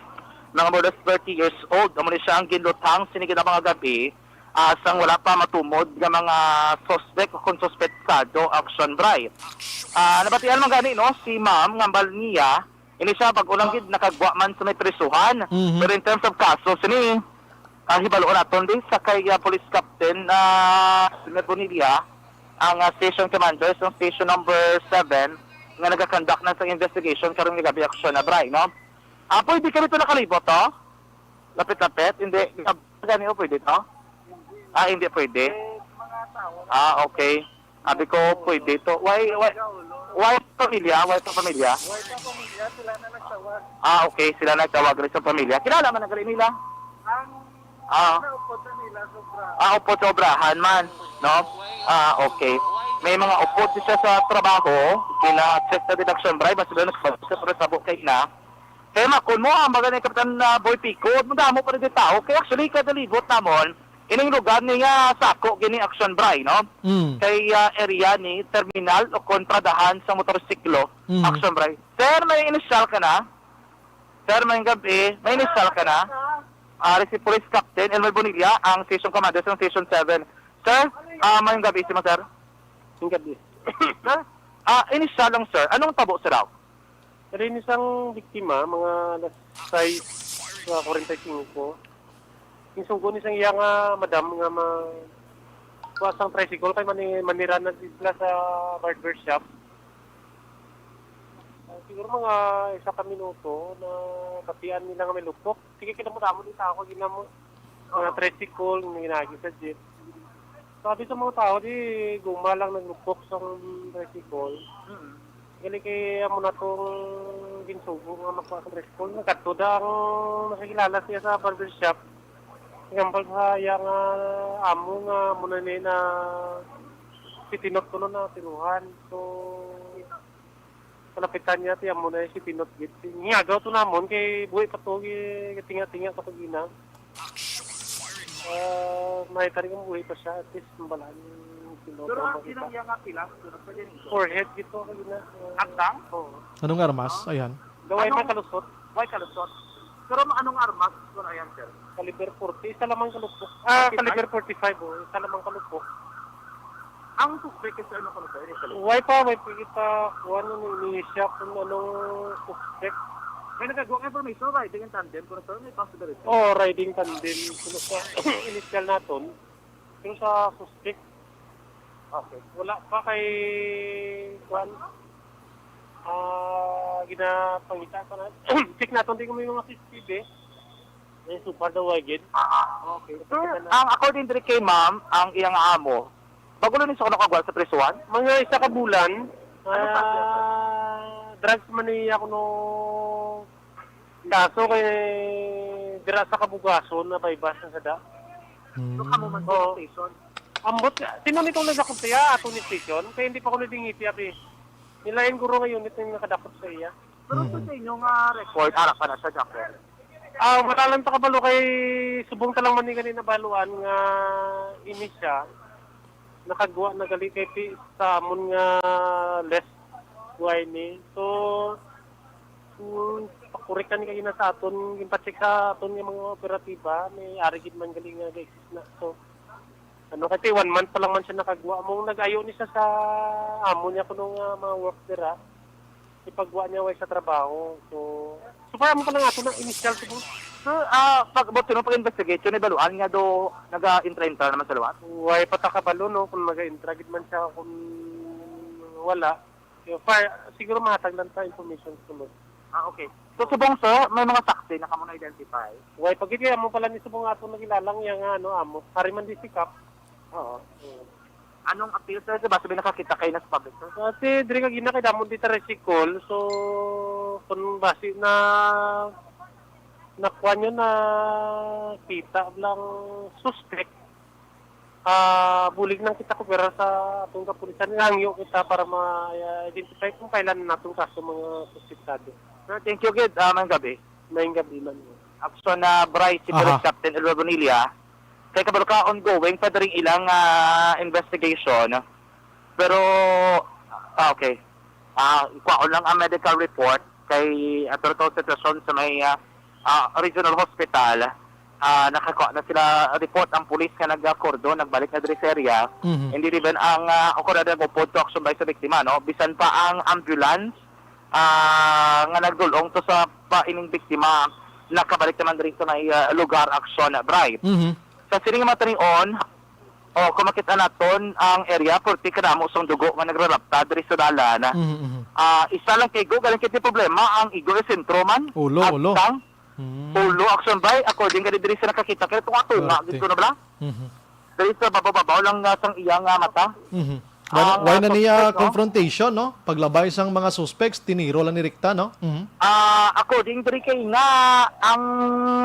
mga more than 30 years old. Amo ni siya ang ginlutang sinigid na mga gabi, asang wala pa matumod ng mga suspect o kung suspetsado action bray. Nabatian man gani no si ma'am nga niya, ini siya pag-ulang gid nakagwa man sa may prisuhan. Pero in terms of kaso, sini hibaloon naton din sa kay police captain si Bonilla, ang station commander sa station number 7 nga nagakandak na sa investigation karong gabi aksyon na bray, no? Pwede kami ito nakalibot, to? Lapit-lapit? Hindi. Gani o pwede to? Hindi pwede. Okay. Sabi ko, pwede to. Why pamilya? Why pa pamilya? Sila na nagtawag. Okay. Sila nagtawag rin sa pamilya. Kilala man ang nila? Naupot na nila sobra. Upot sa obrahan man. No? Okay. May mga upot siya sa trabaho. Kina-check na deduction bribe. Mas sila nagsabot sa sabok kay na. Kaya makon mo, ang mga ni Kapitan Boy Pico, madamo pa rin yung tao. Kaya actually, kadalibot namon, ining lugar niya sako, gini action bray, no? Kay area ni terminal o kontradahan sa motorsiklo, action bray. Sir, may initial ka na? Sir, may gabi, may initial ka na? Si Police Captain Elmer Bonilla, ang station commander sa station 7. Sir, may gabi si sir? Yung gabi. Sir, initial lang sir. Anong tabo sir daw? Pero yung isang biktima, mga alas 6, 45. Yung sungko ni isang iya nga, madam, nga kuwasang tricycle, kay manira na sila sa barber shop. Siguro mga 1 minuto na kapian nila nga may lupok. Sige, kinamutamo din tao, ginamo. Mga tricycle, ginagi sa jeep. Sabi sa mga tao, di guma lang naglupok sa tricycle. Gali kay amo na tong ginsugo nga makuha sa tricycle. Nagkatod ang nakikilala siya sa barber shop. Ngampal sa yang amo nga muna ni na sitinot ko na tinuhan. So, palapitan niya, tiyan mo na si Pinot Git. Ngagaw to namon, kay buhay pa to, tinga-tinga kapag ina. May taring buhay pa siya, at least mabalaan yung Pinot. Pero ang ilang yang pila, Forehead dito, kagina. Akdang? Oo. Anong armas? Ayan. Gaway pa kalusot. Why kalusot? Pero anong armas? Kung ayan sir? Caliber 40, isa lamang kalupok. Caliber 45, isa lamang kalupok. Ang suspect is ano kung sir? Way pa kita kuha nung ini-shop kung anong suspect. May nagagawa information, riding in tandem, kung sir may possibility. Riding tandem. Pero sa initial naton, pero sa suspect, Okay. wala pa kay Juan. Ginapangita pa na. Check natin din kung may mga CCTV. May super daw agad. Okay. Sir, ang according to kay ma'am, ang iyang amo, bagulo ni sa kono kagwal sa presuan? Mga 1 ka bulan, Ano pa, drugs man niya ako no kaso kay dira sa kabugason na paibas sa sada. So, kamo man Oo. sa station. Ambot, sino nitong nagkakumpiya ato ni station? Kaya hindi pa ko nadingiti abi. Nilayan guro ngayon ito yung nakadakot sa iya. Pero sa inyong record, harap pa na sa Jacker. Matalang ta kabalo kay subong talang man ni kanina baluan nga ini siya. Nakagwa na gali kay sa amon nga less guay ni. So pakurik ka ni kanina sa aton, gimpacheck sa aton nga mga operatiba, may arigid man gali nga exist na. So kasi 1 month pa lang man siya nakagwa. Mong nag-ayo ni siya sa amon niya kuno nga mga work dira. Ipagwa niya way sa trabaho. So para mo pa lang ato na initial subong. So, pag-aboto ng pag-investigation, baluan nga do nag-intra-intra naman sa luwan? Way patakabalo no kung mag-intragid man siya kung wala. Siguro mahatag lang ta information sunod. Okay. So, subong sir, may mga saksi na kamo na-identify? Way pagigya mo pala ni subong ato nagilalang yang amo. Hariman di sikap. Oo. Anong appeal sir? Diba sabi nakakita kayo na sa public sir? Kasi diri ka gina kay damon di tricycle. So kung basi na nakuha nyo na kita lang suspect, bulig nang kita ko pero sa atong kapulisan hangyo kita para ma-identify kung kailan natong kaso mga suspektado. Sir, thank you gid. Mayang gabi. Mayang gabi man. Action na Bryce, si Police Aha. Captain Elmer Bonilla. Kaya kabalo ka ongoing pa rin ilang investigation. Pero, okay. ikuha lang ang medical report kay ato sitwasyon sa may regional hospital. Nakakuha na sila report ang pulis nga nagkordo, nagbalik na diri sa area. Hindi rin ang okurado ng upod to action by sa biktima, no? Bisan pa ang ambulance nga nagdulong to sa paining biktima, nakabalik naman diri sa may lugar action bribe. Sa sining matanion, kung makita naton ang area, purti ka na mo sang dugo nga nagrarapta diri sa dalan. Isa lang kay Igo, galing kiti problema, ang Igo is sentro man. Ulo. Ulo, action by, according ka diri sa nakakita, kaya itong atunga, dito na bala? Diri sa babaw lang sang iyang mata. Why na niya suspect, no? confrontation, no? Paglabay sang mga suspects, tiniro lang ni Rikta, no? According diri kay nga, ang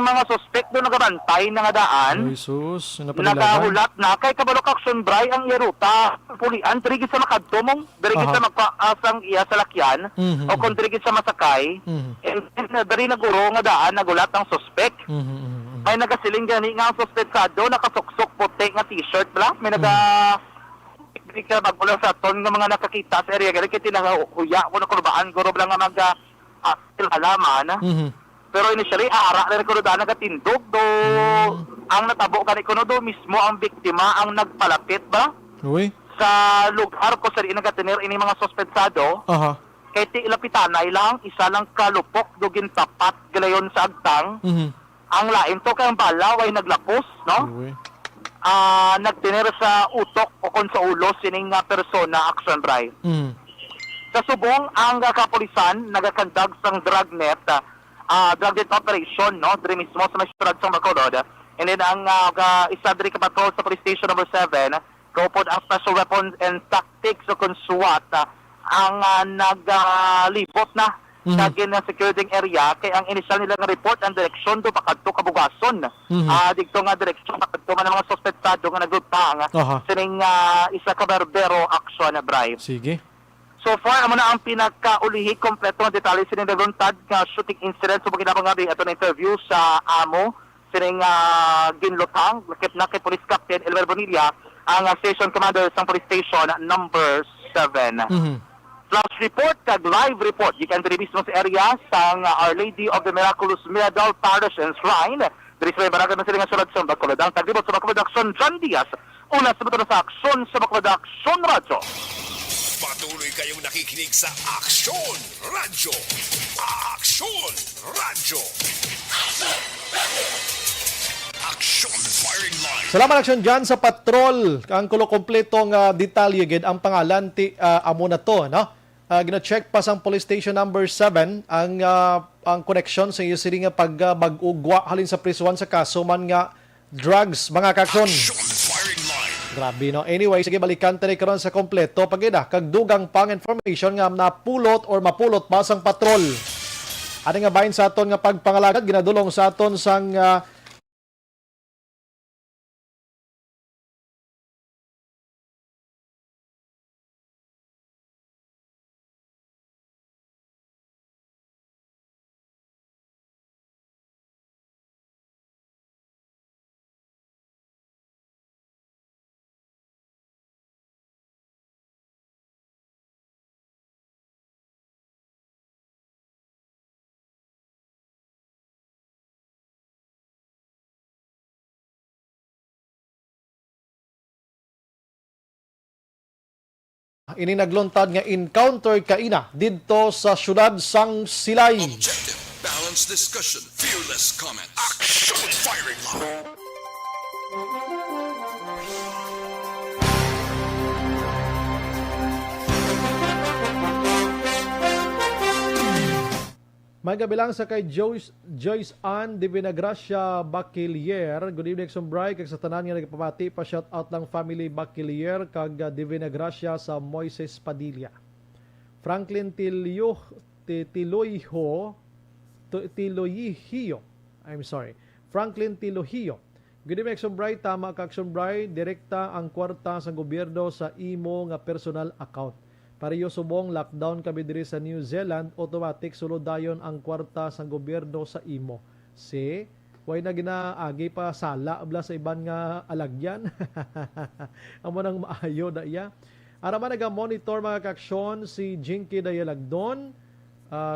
mga suspect doon nagabantay na nga daan, Jesus, napanilagan. nagahulat na kay kabalok action bray ang iruta pulian diri gid sa makadtumong diri gid sa magpaasang iya sa lakyan o kung diri gid sa masakay and diri naguro nga daan nagulat ang suspect ay nagasiling gani nga ang suspetsado nakasuksok puti nga t-shirt bla may diri ka magmula sa ton nga mga nakakita sa area gani kay tinahuya ko na kurbaan guro lang nga mag halaman pero initially, ara na ko na nagatindog do. Ang natabo ka ko do mismo ang biktima ang nagpalapit ba? Uy. Sa lugar ko sa nagatinir ini mga suspensado. Kay ti ilapitanay lang, isa lang kalupok dugin tapat galayon sa agtang. Ang lain to kay ang bala way naglapos, no? Uy. Nagtinir sa utok o kon sa ulo sining nga persona action drive. Sa subong ang kapulisan nagakandag sang dragnet drug net operation, no? Diri mismo sa may syudad sa Bacolod. And then ang isa diri ka patrol sa police station number 7, kaupod ang special weapons and tactics o SWAT ang naglibot na sa security area kay ang initial nilang report ang direksyon do pakadto kabugason. Dito nga direksyon pakadto man ang mga suspetsado nga naglutang sining isa ka barbero action bribe. Sige. So far, amo na ang pinakaulihi kompleto ng detalye sining nagluntad nga shooting incident sa paginabang nga ato na interview sa amo sining ginlutang lakip na kay Police Captain Elmer Bonilla ang station commander sa police station number 7. Flash report kag live report gikan diri mismo sa area sang Our Lady of the Miraculous Mirador Parish and Shrine diri sa barangay ng silingan sulod sa Bacolod. Ang taglibot sa Bacolod Action John Diaz una sa na sa aksyon sa Bacolod Action Radio. Patuloy kayong nakikinig sa Aksyon Radyo. Aksyon Radyo. Aksyon Firing Line. Salamat action dyan sa patrol. Ang kulo kompletong detalye gid ang pangalan ti amo na to, no? Gina-check pa sa police station number 7 ang connection sa iyo sila nga pag-ugwa halin sa prisuan sa kaso man nga drugs mga kaksyon. Aksyon Firing Line. Grabe, no? Anyway, sige, balikan tayo karon sa kompleto. Pagida, kagdugang pang information nga napulot or mapulot pa sang patrol. Ano nga bahin sa aton nga pagpangalagat, ginadulong sa aton sang ini nagluntad nga encounter kaina didto sa syudad sang Silay. Objective, balanced discussion, fearless comments. Aksyon Firing Line. May gabilang sa kay Joyce Ann de Vinagracia Bachelier. Good evening, Sombray. Kag sa tanan nga nagpapati pa shout out lang family Bachelier kag de Vinagracia sa Moises Padilla. Franklin Tiloyhio. Franklin Tilohio. Good evening, Sombray. Tama kag Sombray. Direkta ang kwarta sa gobyerno sa imo nga personal account. Pareho subong lockdown kami diri sa New Zealand, automatic sulod dayon ang kwarta sa gobyerno sa imo. Way na ginaagi pa sala abla sa iban nga alagyan. Amo nang maayo da iya. Araman naga-monitor mga kaksyon si Jinky Dayalagdon.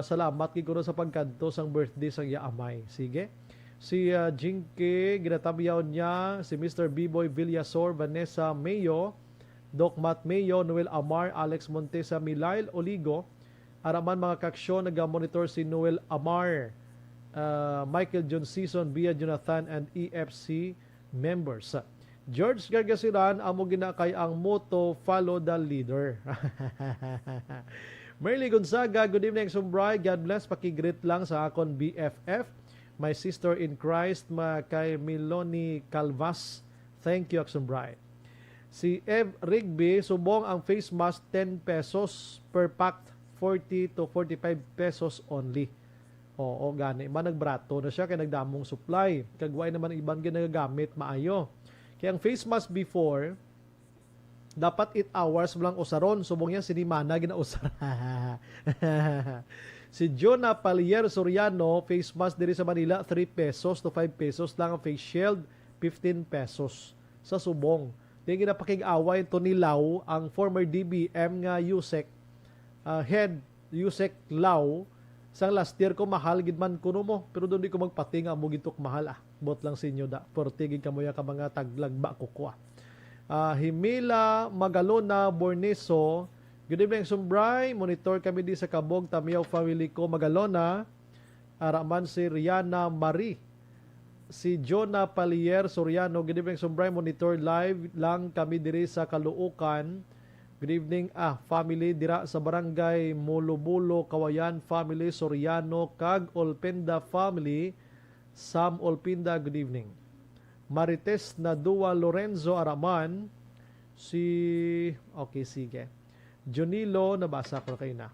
Salamat giguro sa pagkanto sang birthday sang yaamay. Sige. Si Jinky, ginatabiyaw niya si Mr. B-Boy Villasor, Vanessa Mayo, Doc Matt Mayo, Noel Amar, Alex Montesa, Milail Oligo. Araman mga kaksyon, naga-monitor si Noel Amar, Michael John Season, Bia Jonathan, and EFC members. George Gargasiran, amo ginakay ang motto, follow the leader. Merly Gonzaga, good evening, Sumbray. God bless, pakigreet lang sa akon BFF. My sister in Christ, kay Miloni Calvas. Thank you, Sumbray. Si Ev Rigby, subong ang face mask 10 pesos per pack, 40 to 45 pesos only. Oo, gani. Managbrato na siya kay nagdamong supply. Kagway naman ibang ginagamit maayo. Kaya ang face mask before, dapat 8 hours lang usaron. Subong yan, sinimana, ginausar. Si Jonah Palier Soriano, face mask diri sa Manila, 3 pesos to 5 pesos lang. Ang face shield, 15 pesos sa subong. Tingin na pakig-away ito nilaw ang former DBM nga Yusek, head Yusek Lau. Sang last year ko mahal gid man kuno mo, pero doon di ko magpating amo gitok mahal bot lang sa inyo da. Portigig kamoya ka mga taglagba ko ko. Himila Magalona Borneso, good evening Sumbray, monitor kami di sa Kabog Tamiyaw family ko Magalona. Araman si Riana Marie, si Jonah Palier Soriano, good evening Sumbray, monitor live lang kami diri sa Kaluukan. Good evening, family dira sa barangay Mulubulo, Kawayan family, Soriano, Kag Olpenda family, Sam Olpinda, good evening. Marites Nadua Lorenzo Araman, okay, sige. Junilo, nabasa ko kayo na.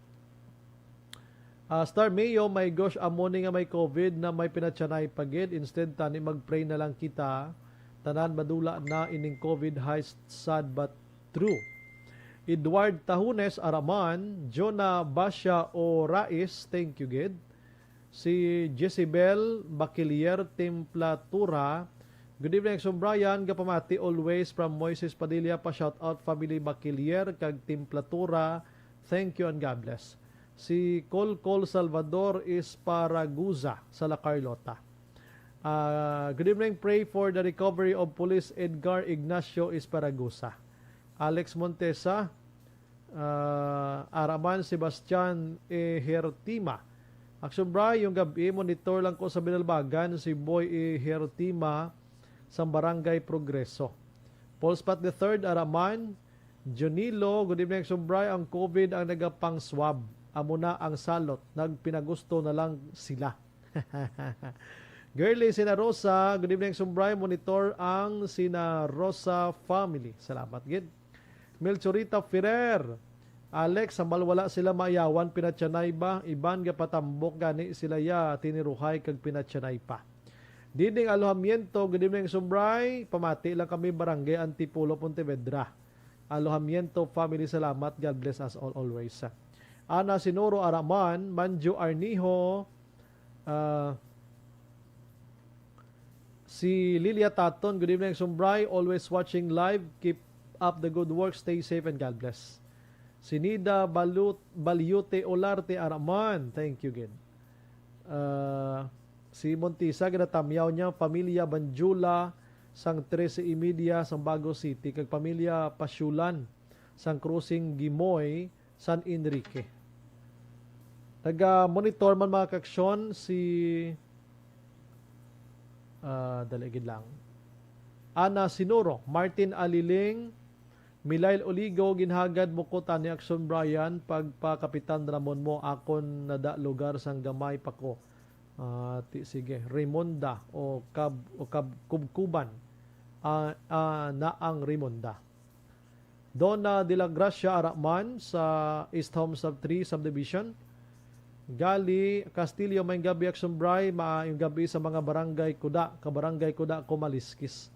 Star Mayo, my gosh, amoni nga may COVID na may pinatsanay pagid. Instead, tani mag-pray na lang kita. Tanan madula na ining COVID, high sad but true. Edward Tahunes Araman, Jonah Basya o Rais, thank you, Gid. Si Jezebel Bakilier Templatura, good evening, Sumbrayan, kapamati always from Moises Padilla, pa shout out family Bakilier, kag Templatura, thank you and God bless. Si Colcol Salvador is Paraguza sa La Carlota. Good evening, pray for the recovery of Police Edgar Ignacio Esparagusa. Alex Montesa, Araman Sebastian Hertima. Aksumbra, yung gabi, monitor lang ko sa Binalbagan, si Boy Hertima sa Barangay Progreso. Paul Spat III, Araman, Junilo, good evening, Aksumbra, ang COVID ang nagapang swab. Amo na ang salot, nagpinagusto na lang sila. Girly Sina Rosa, good evening, Sumbray, monitor ang Sina Rosa family. Salamat, Gid. Melchorita Ferrer, Alex, sambal wala sila mayawan, pinatsanay ba? Iban ga patambok gani sila ya, tiniruhay kag pinatsanay pa. Diding Alohamiento, good evening, Sumbray, pamati lang kami Barangay Antipulo, Pontevedra. Alohamiento family, salamat, God bless us all always. Ana Sinoro Araman, Manjo Arniho, si Lilia Taton, good evening, Sumbray, always watching live, keep up the good work, stay safe and God bless. Si Nida Balyute Olarte Araman, thank you again. Si Montisa, ginatamyaw niya, Pamilya Banjula, sang 13:30 sang Bago City, kag Pamilya Pasyulan, sang Cruising Gimoy, San Enrique. Taga-monitor man mga kaksyon, si daligid lang. Ana Sinuro, Martin Aliling, Milail Oligo, ginhagad mo ko tani Action Brian, pagpakapitan Ramon mo, akon nada lugar sang gamay pa ko. Sige, Raimonda o Kubkuban, na ang Raimonda. Donna de la Gracia Araman sa East Home Sub 3 Subdivision. Gali Castillo, may gabi Action Bray, yung gabi sa mga barangay Kuda, kabarangay Kuda, Kumaliskis.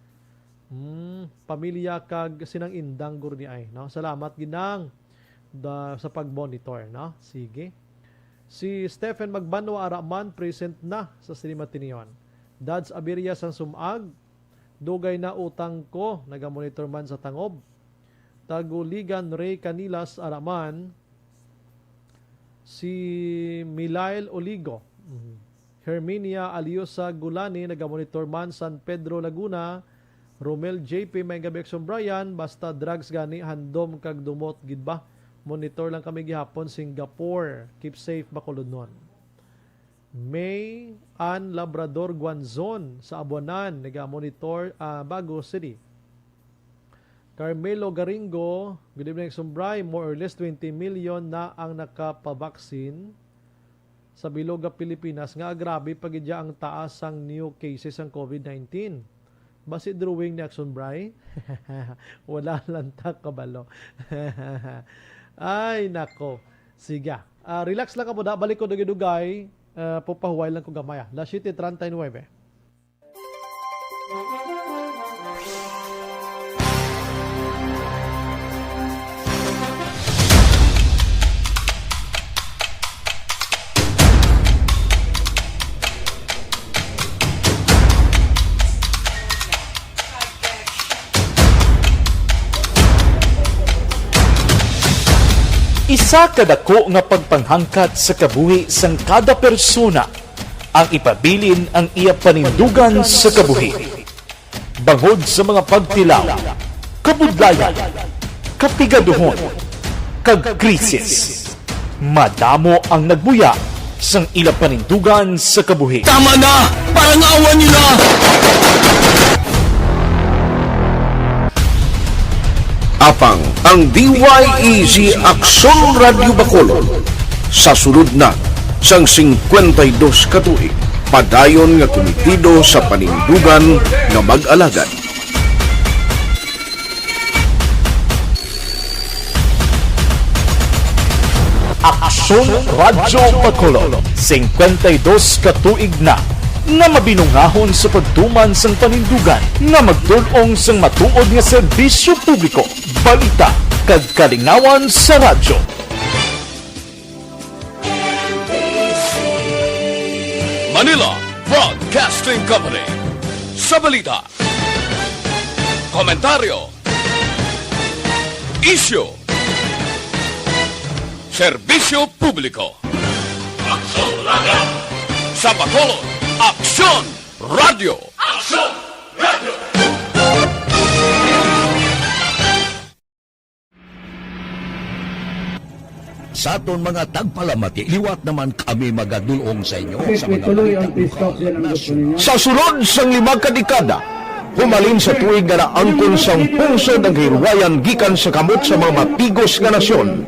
Pamilya kag sinang indang gurni ay, no? Salamat ginang sa pag-monitor, no? Sige. Si Stephen Magbano Araman, present na sa Cinema Tinion. Dads Abiria sang Sumag, dugay na utang ko, nagamonitor man sa Tangob. Taguligan Ray Canilas Araman, si Milael Oligo, Herminia Aliosa Gulani, nagamonitor man San Pedro Laguna, Romel JP may gabi Action Brian, basta drugs gani handom kag dumot gid ba. Monitor lang kami gihapon Singapore. Keep safe Bacolodon. May Ann Labrador Guanzon sa Abuanan, naga-monitor Bago City. Carmelo Garingo, good evening Sumbray, more or less 20 million na ang nakapabaksin sa Biloga, Pilipinas. Nga grabe pagidya ang taas ang new cases ng COVID-19. Basi drawing ni Action Bray? Wala lang kabalo. Ay, nako. Sige. Relax lang ka po da. Balik ko dugay-dugay. Pupahuway lang ko gamaya. La 7:39. Isa kadako nga pagpanghangkat sa kabuhi sang kada persona ang ipabilin ang iya panindugan sa kabuhi. Bangod sa mga pagtilaw, kabudlayan, kapigaduhon, kag krisis. Madamo ang nagbuya sang ila panindugan sa kabuhi. Tama na! Parang awan nyo na! Apang ang DYEZ Aksyon Radio Bacolod sa sulod na sang 52 katuig padayon nga komitido sa panindugan nga mag-alagad. Aksyon Radio Bacolod, 52 katuig na nga mabinungahon sa pagtuman sang panindugan nga magtulong sang matuod nga serbisyo publiko, balita kag kalingawan sa radyo. Manila Broadcasting Company sa balita, komentaryo, isyu, serbisyo publiko. Aksyon Radio sa Bacolod. Aksyon Radio! Aksyon Radio! Sa aton mga tagpalamati, liwat naman kami magadulong sa inyo sa mga Sa sulod sang 5 kadekada, humalin sa tuig nga naangkon sang pungsod ang hirwayan gikan sa kamot sa mga mapigos nga nasyon.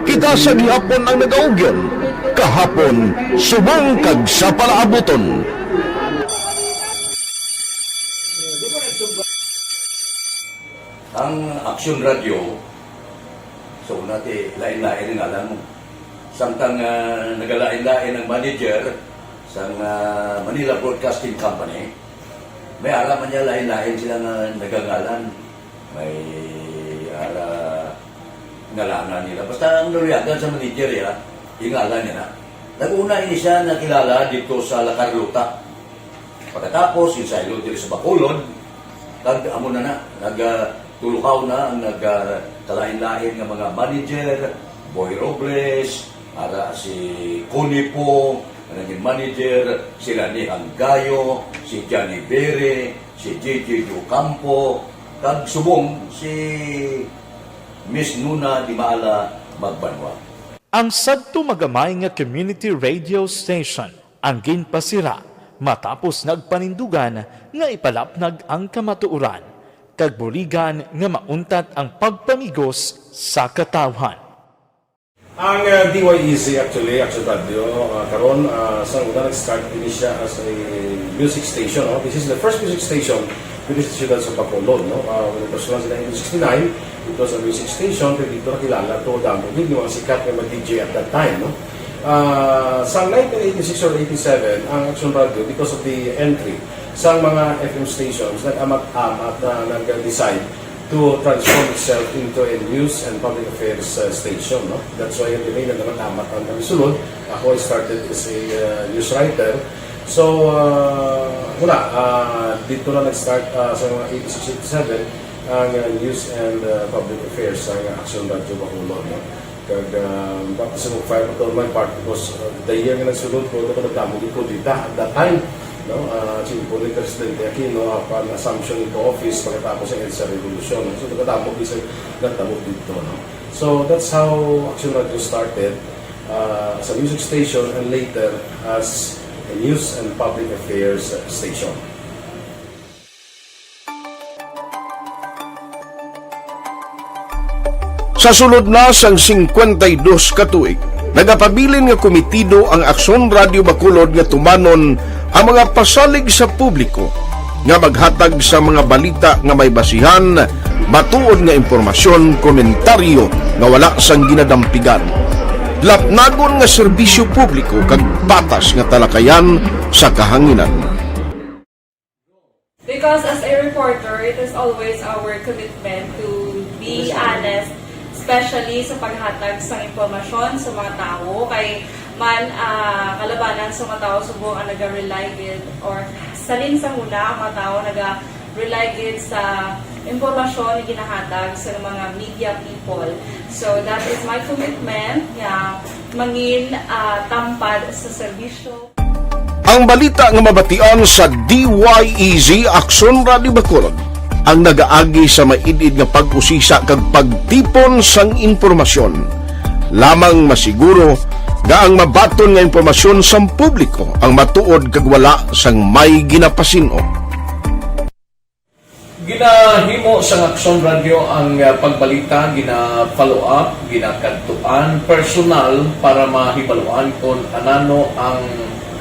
Kita sa gihapon ang nagaugyon, kahapon subong kag sa palaabuton. ang Aksyon Radio. So nati lain-lain ang alam mo. Samtang nagalain-lain ang manager sa Manila Broadcasting Company, may alaman niya lain-lain sila nagangalan. May ngalanan nila. Basta ang naluyagan sa manager ya, ingalan niya na. Nag-una ini siya nakilala dito sa La Carlota. Pagkatapos, yung sa dito sa Bacolod, amo na nagtulukaw na ang nagkalain-lain ng mga manager, Boy Robles, si Connie po, naging manager, sila ni Hanggayo, si Johnny Bere, si JJ Ducampo, kag subong si Miss Nuna Di Maala Magbanwa. Ang sadto magamay nga community radio station ang ginpasira matapos nagpanindugan nga ipalapnag ang kamatuoran kag buligan nga mauntat ang pagpamigos sa katawhan. Ang DYEZ actually, Action Radio, karon sa una nag-start din siya as a music station. No? This is the first music station with the ciudad sa Bacolod. No? When it was launched in 1969, it was a music station, pero dito nakilala to damo din yung mga sikat na DJ at that time. No? Sa 1986 or 87, ang Action Radio, because of the entry sa mga FM stations, nag-amat-amat na nag-decide to transform itself into a news and public affairs station. No? That's why yung dinay na naman-amat ang kami sulod. Ako I started as a news writer. So, dito na nag-start sa mga 86-87. ang News and Public Affairs sa Action Radio Bacolod. No? Kag tapos sa mag-file ko my part because the year nga nagsulod ko, ito nagdamo ko dito at that time. No, siyempre ni Presidente Aquino upon assumption into office pagkatapos ng EDSA Revolution. So nagdamo isa nagdamo dito. No? So that's how Action Radio started as a music station and later as a news and public affairs station. Sa sulod na sang 52 ka tuig, nagapabilin nga komitido ang Aksyon Radio Bacolod nga tumanon ang mga pasalig sa publiko nga maghatag sa mga balita nga may basihan, matuod nga impormasyon, komentaryo nga wala sang ginadampigan. Lapnagon nga serbisyo publiko kag patas nga talakayan sa kahanginan. Because as a reporter, it is always our commitment to be honest, especially sa paghatag sa impormasyon sa mga tao, kay man kalabanan sa mga tao subong ang naga-rely gid or salin sa muna ang mga tao naga-rely gid sa impormasyon na ginahatag sa mga media people. So that is my commitment nga mangin tampad sa serbisyo. Ang balita nga mabatian sa DYEZ Aksyon Radio Bacolod ang nagaagi sa maidid nga pag-usisa kag pagtipon sang impormasyon. Lamang masiguro nga ang mabaton nga impormasyon sang publiko ang matuod kag wala sang may ginapasino. Ginahimo sa Aksyon Radio ang pagbalita, gina-follow up, ginakadtuan personal para mahibaluan kung anano ang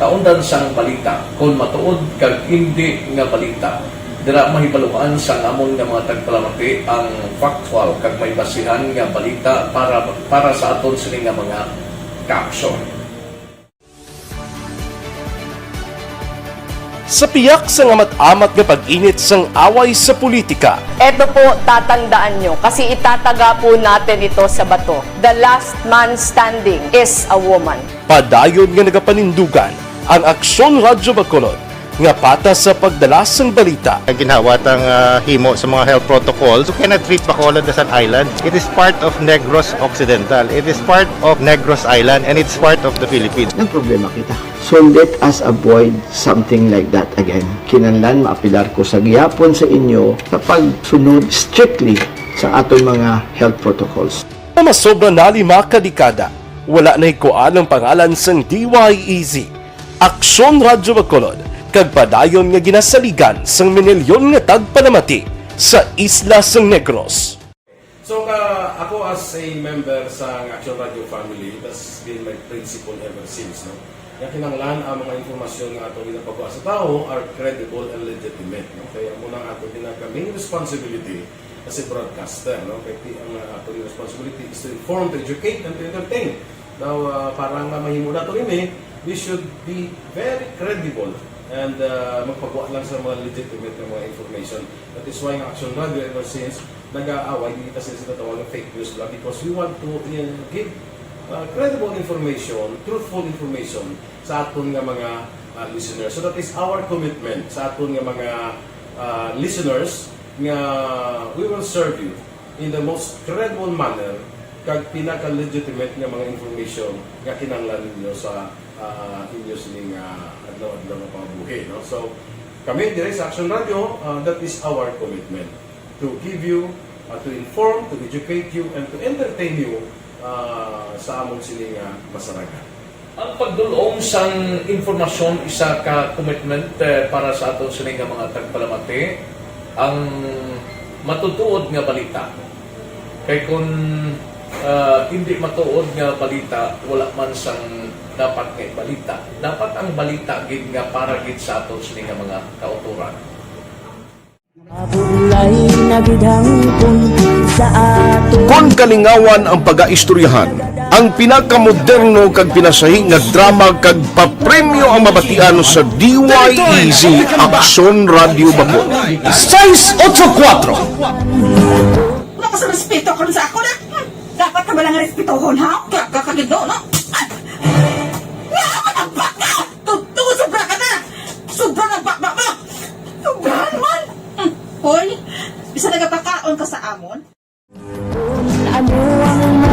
kaundan sang balita, kung matuod kag hindi nga balita. Dira mahibaluan sang amon nga mga tagpalamati ang factual kag may basihan nga balita para sa aton sini nga mga ka-aksyon. Sa piyak sa amat-amat nga pag-init sang away sa politika. Ito po, tatandaan nyo, kasi itataga po natin ito sa bato. The last man standing is a woman. Padayon nga nagapanindugan ang Aksyon Radio Bacolod nga patas sa pagdalas ng balita. Ginhawat ang himo sa mga health protocols. You cannot treat Bacolod as an island. It is part of Negros Occidental. It is part of Negros Island and it's part of the Philippines. Ang problema kita. So let us avoid something like that again. Kinahanglan maapilar ko sa gihapon sa inyo sa pagsunod strictly sa aton mga health protocols. Masobra na 5 kadekada, wala na ikuan ang pangalan sang DYEZ, Aksyon Radio Bacolod, kag padayon nga ginasaligan sang minilyon nga tagpanamati sa isla sang Negros. So ako as a member sa Action Radio family, that's been my principle ever since. No? Nga kinanglan ang mga informasyon nga ato ginapagawa sa tao are credible and legitimate. No? Kaya muna ato main responsibility as a broadcaster. No? Kaya ang ato responsibility is to inform, to educate, and to entertain. Now, parang mahimo na ito rin we should be very credible and magpagawa lang sa mga legitimate na mga information. That is why ang Action Radio ever since nag-aaway, hindi kasi sila tawag ng fake news lang because we want to give credible information, truthful information sa aton nga mga listeners. So that is our commitment sa aton nga mga listeners nga we will serve you in the most credible manner kag pinaka-legitimate nga mga information nga kinahanglan ninyo sa inyo sining adlaw-adlaw nga pambuhi. No? So kami dire sa Action Radio, that is our commitment to give you, to inform, to educate you, and to entertain you sa among sining masaragan. Ang pagdulong sang informasyon isa ka commitment para sa aton sining mga tagpalamati ang matutuod nga balita. Kay kung hindi matuod nga balita, wala man sang dapat nga balita. Dapat ang balita gid nga para gid sa aton sining mga kauturan. Kon kalingawan ang pag-aistoryahan, ang pinakamoderno kag pinasahi nga drama kag papremyo ang mabatian sa DYEZ Aksyon Radio Bacolod. 684. Wala ka sa respeto ko sa ako na. Dapat ka ba lang respetohon, ha? Kakagido, no? Yaman ang baka! Sobra ka na! Sobra ng baka mo! Sobrahan man! Hoy, Bisa nagapakaon ka sa amon?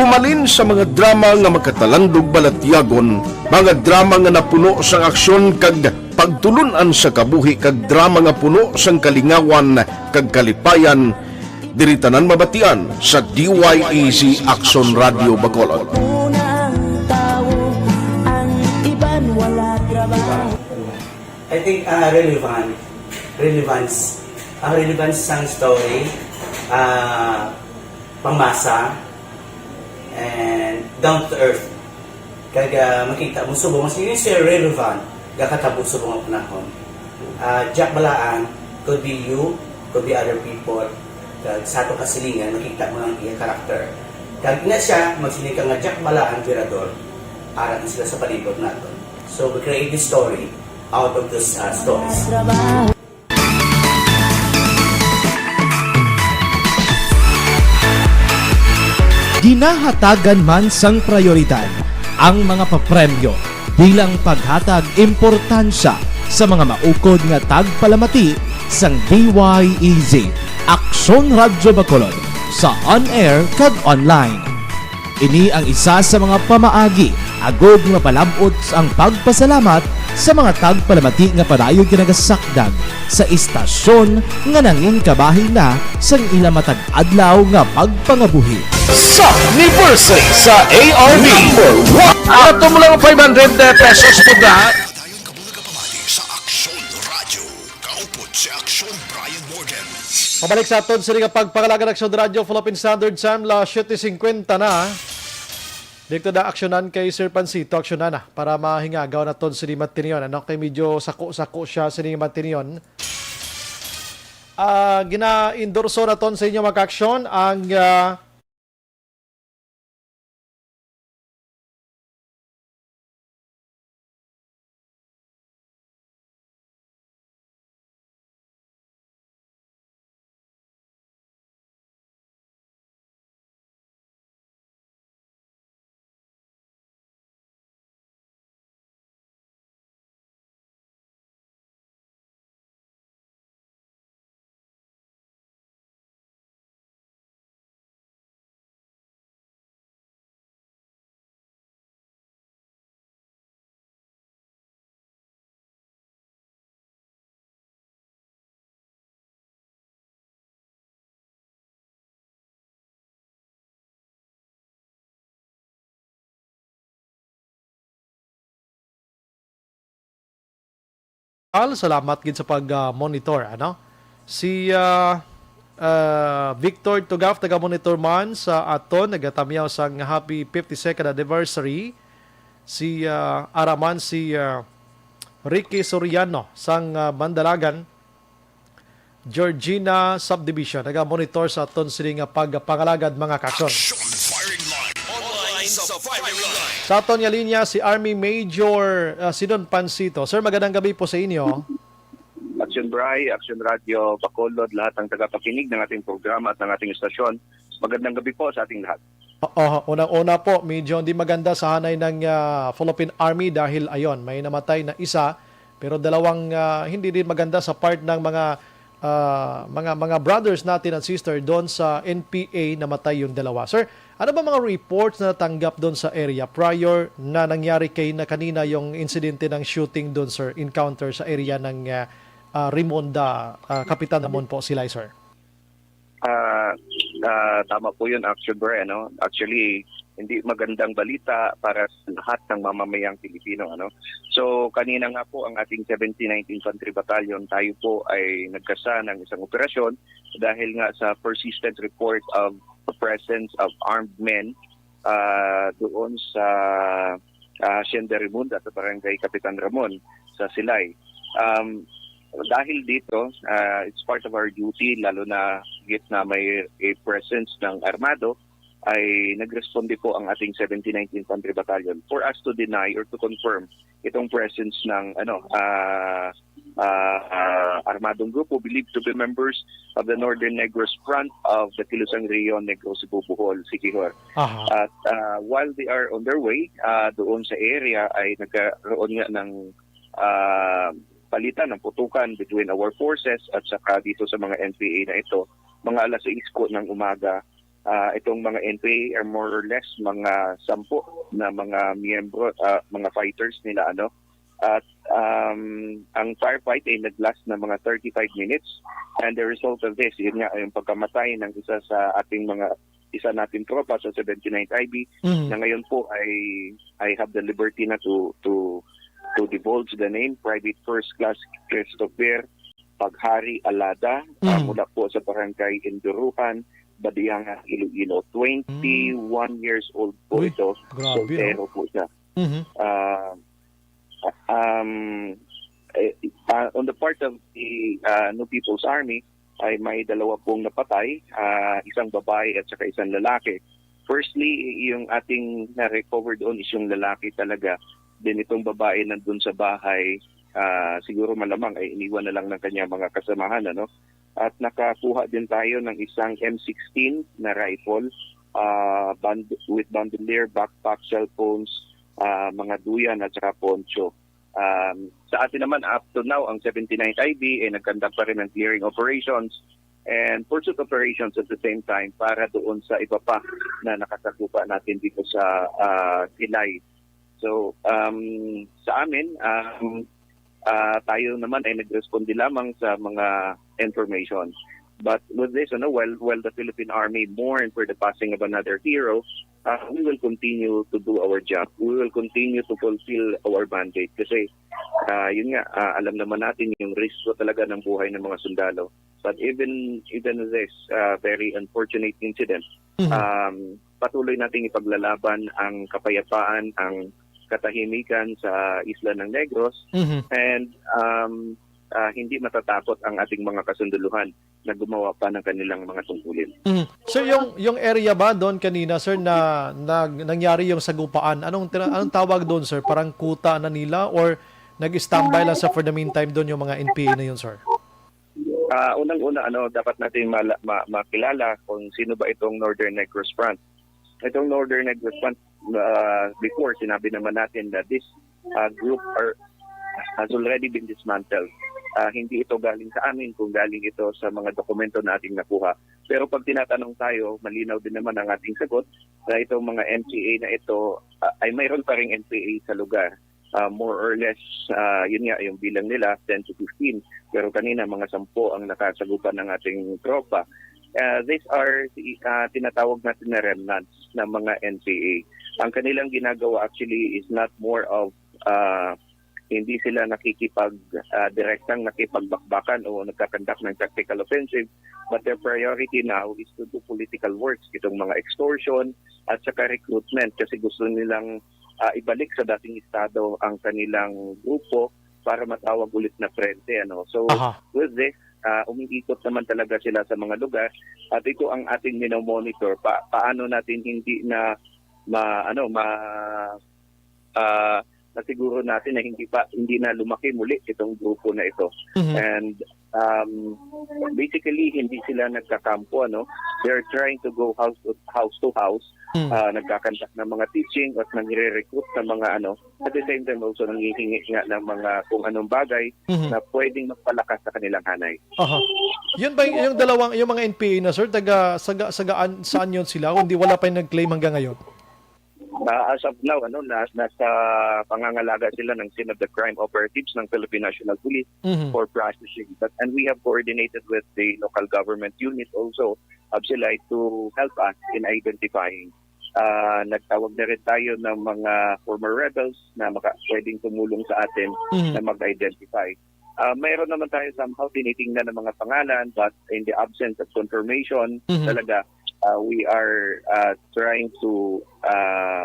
Humalin sa mga drama nga makatalandog balatyagon, mga drama nga napuno sang aksyon kag pagtulunan sa kabuhi kag drama nga puno sang kalingawan kag kalipayan, diritanan mabatian sa DYAZ Action Radio Bacolod. I think relevance. Ang relevance sang story, pangmasa, and down to earth. Kaya makita mo subong, mas yun siya relevant, kakatapos subong ang panahon. Jack Balaan, could be you, could be other people. Kag sa ato kasilingan, makita mo ang iya karakter. Kag ina siya, magsiling ka nga Jack Balaan, Virador, aral sila sa palibot natin. So we create this story out of those stories. Ginahatagan man sang prioridad ang mga papremyo bilang paghatag importansya sa mga maukod nga tagpalamati sang DYAZ Aksyon Radyo Bacolod sa on-air kag online. Ini ang isa sa mga pamaagi agod nga palabot ang pagpasalamat sa mga tagpalamati nga padayon kinagasakdag sa istasyon nga nangin kabahin na sang ila matag adlaw nga pagpangabuhi. Sa anniversary sa ARV number 1 ato mo lang 500 pesos po na Sa Aksyon Radio, kaupod si Aksyon Brian Morgan. Pabalik sa aton sa pagpangalaga ng Aksyon Radio Philippine Standard Time, la 7:50 na. Dito na aksyonan kay Sir Pancito, aksyonan na para mahingagaw na ton sa Matinyon. Ano, kay medyo sako-sako siya sa Matinyon. Gina-endorso na ton sa inyo mag-aksyon ang salamat gid sa pag-monitor, ano? Si Victor Tugaf, taga-monitor man sa aton, nagatamiyaw sang happy 52nd anniversary. Si Araman, si Ricky Soriano sang Mandalagan, Georgina Subdivision, naga-monitor sa aton sining pagpangalagad mga kaksyon. Sa aton nga linya, si Army Major Sidon Pancito. Sir, magandang gabi po sa inyo. Aksyon Bray, Aksyon Radio, Bacolod, lahat ng tagapakinig ng ating programa at ng ating istasyon. Magandang gabi po sa ating lahat. Unang-una po, medyo hindi maganda sa hanay ng Philippine Army dahil ayon, may namatay na isa, pero dalawang hindi din maganda sa part ng mga brothers natin at sister doon sa NPA, namatay yung dalawa. Sir, ano ba mga reports na natanggap doon sa area prior na nangyari kay na kanina yung insidente ng shooting doon, sir, encounter sa area ng Rimonda, Kapitan Ramon po sila, sir? Tama po yun, Action Bray, ano? Actually, hindi magandang balita para sa lahat ng mamamayang Pilipino, ano? So, kanina nga po ang ating 1719 Infantry Battalion, tayo po ay nagkasa ng isang operasyon dahil nga sa persistent report of the presence of armed men doon sa Hacienda Rimonda at Barangay Kapitan Ramon sa Silay. Dahil dito, it's part of our duty, lalo na higit na may a presence ng armado, ay nagresponde po ang ating 1719 Infantry Battalion for us to deny or to confirm itong presence ng armadong grupo believed to be members of the Northern Negros Front of the Kilusang Region, Negros, Cebu, Bohol, Siquijor. At while they are on their way doon sa area ay nagkaroon nga ng palitan ng putukan between our forces at saka dito sa mga NPA na ito mga alas 6 po ng umaga. Itong mga NPA are more or less mga 10 na mga miyembro, mga fighters nila at ang firefight ay nag-last na mga 35 minutes, and the result of this, yun nga yung pagkamatay ng isa nating tropa sa 79th IB na ngayon po I have the liberty na to divulge the name, Private First Class Christopher Paghari Alada, mula po sa Barangay Induruhan, Badianga, Iloilo. 21 years old po ito. Soltero po siya. On the part of the New People's Army, ay may 2 pong napatay, isang babae at saka isang lalaki. Firstly, yung ating na-recover doon is yung lalaki talaga. Then itong babae nandun sa bahay, siguro malamang ay iniwan na lang ng kanyang mga kasamahan, At nakakuha din tayo ng isang M16 na rifle with bandolier, backpack, cellphones, mga duyan at saka poncho. Sa atin naman, up to now, ang 79th IB ay nagkandak pa rin ng clearing operations and pursuit operations at the same time para doon sa iba pa na nakasakupa natin dito sa Silay. So, sa amin, tayo naman ay nag-responde lamang sa mga information. But with this, while the Philippine Army mourn for the passing of another hero, we will continue to do our job. We will continue to fulfill our mandate. Kasi, yun nga, alam naman natin yung risko talaga ng buhay ng mga sundalo. But even this very unfortunate incident, patuloy nating ipaglalaban ang kapayapaan, ang katahimikan sa isla ng Negros, and hindi matatakot ang ating mga kasunduluhan na gumawa pa ng kanilang mga tungkulin. Sir, yung area ba doon kanina, sir, na nangyari yung sagupaan, anong tawag doon, sir? Parang kuta na nila or nag-standby lang sa for the meantime doon yung mga NPA na yun, sir? Unang-una, dapat natin makilala kung sino ba itong Northern Negros Front. Itong Northern Negros Front, before, sinabi naman natin that this group has already been dismantled. Hindi ito galing sa amin, kung galing ito sa mga dokumento na ating nakuha. Pero pag tinatanong tayo, malinaw din naman ang ating sagot na itong mga NPA na ito ay mayroon pa ring NPA sa lugar. More or less, yun nga, yung bilang nila, 10 to 15. Pero kanina, mga 10 ang nakasagupan ng ating tropa. These are tinatawag natin na remnants ng mga NPA. Ang kanilang ginagawa actually is not more of hindi sila direktang nakipagbakbakan o nagkakandak ng tactical offensive, but their priority now is to do political works, itong mga extortion at saka recruitment, kasi gusto nilang ibalik sa dating estado ang kanilang grupo para matawag ulit na frente. So with this, umiikot naman talaga sila sa mga lugar at ito ang ating minomonitor, paano natin hindi na nasiguro natin na hindi na lumaki muli itong grupo na ito. And basically hindi sila nagkakampo, they're trying to go house to house, nagkakandak ng mga teaching at nagre-recruit ng mga at the same time also nanghihingi nga ng mga kung anong bagay na pwedeng magpalakas sa kanilang hanay. Yun ba yung mga NPA na, sir, saan yun sila? Hindi wala pa yung nag-claim hanggang ngayon? As of now, nasa pangangalaga sila ng Scene of the Crime Operatives ng Philippine National Police for processing. And we have coordinated with the local government unit also of Silay to help us in identifying. Nagtawag na rin tayo ng mga former rebels na pwedeng tumulong sa atin na mag-identify. Mayroon naman tayo somehow tinitingnan ng mga pangalan, but in the absence of confirmation, talaga, we are trying to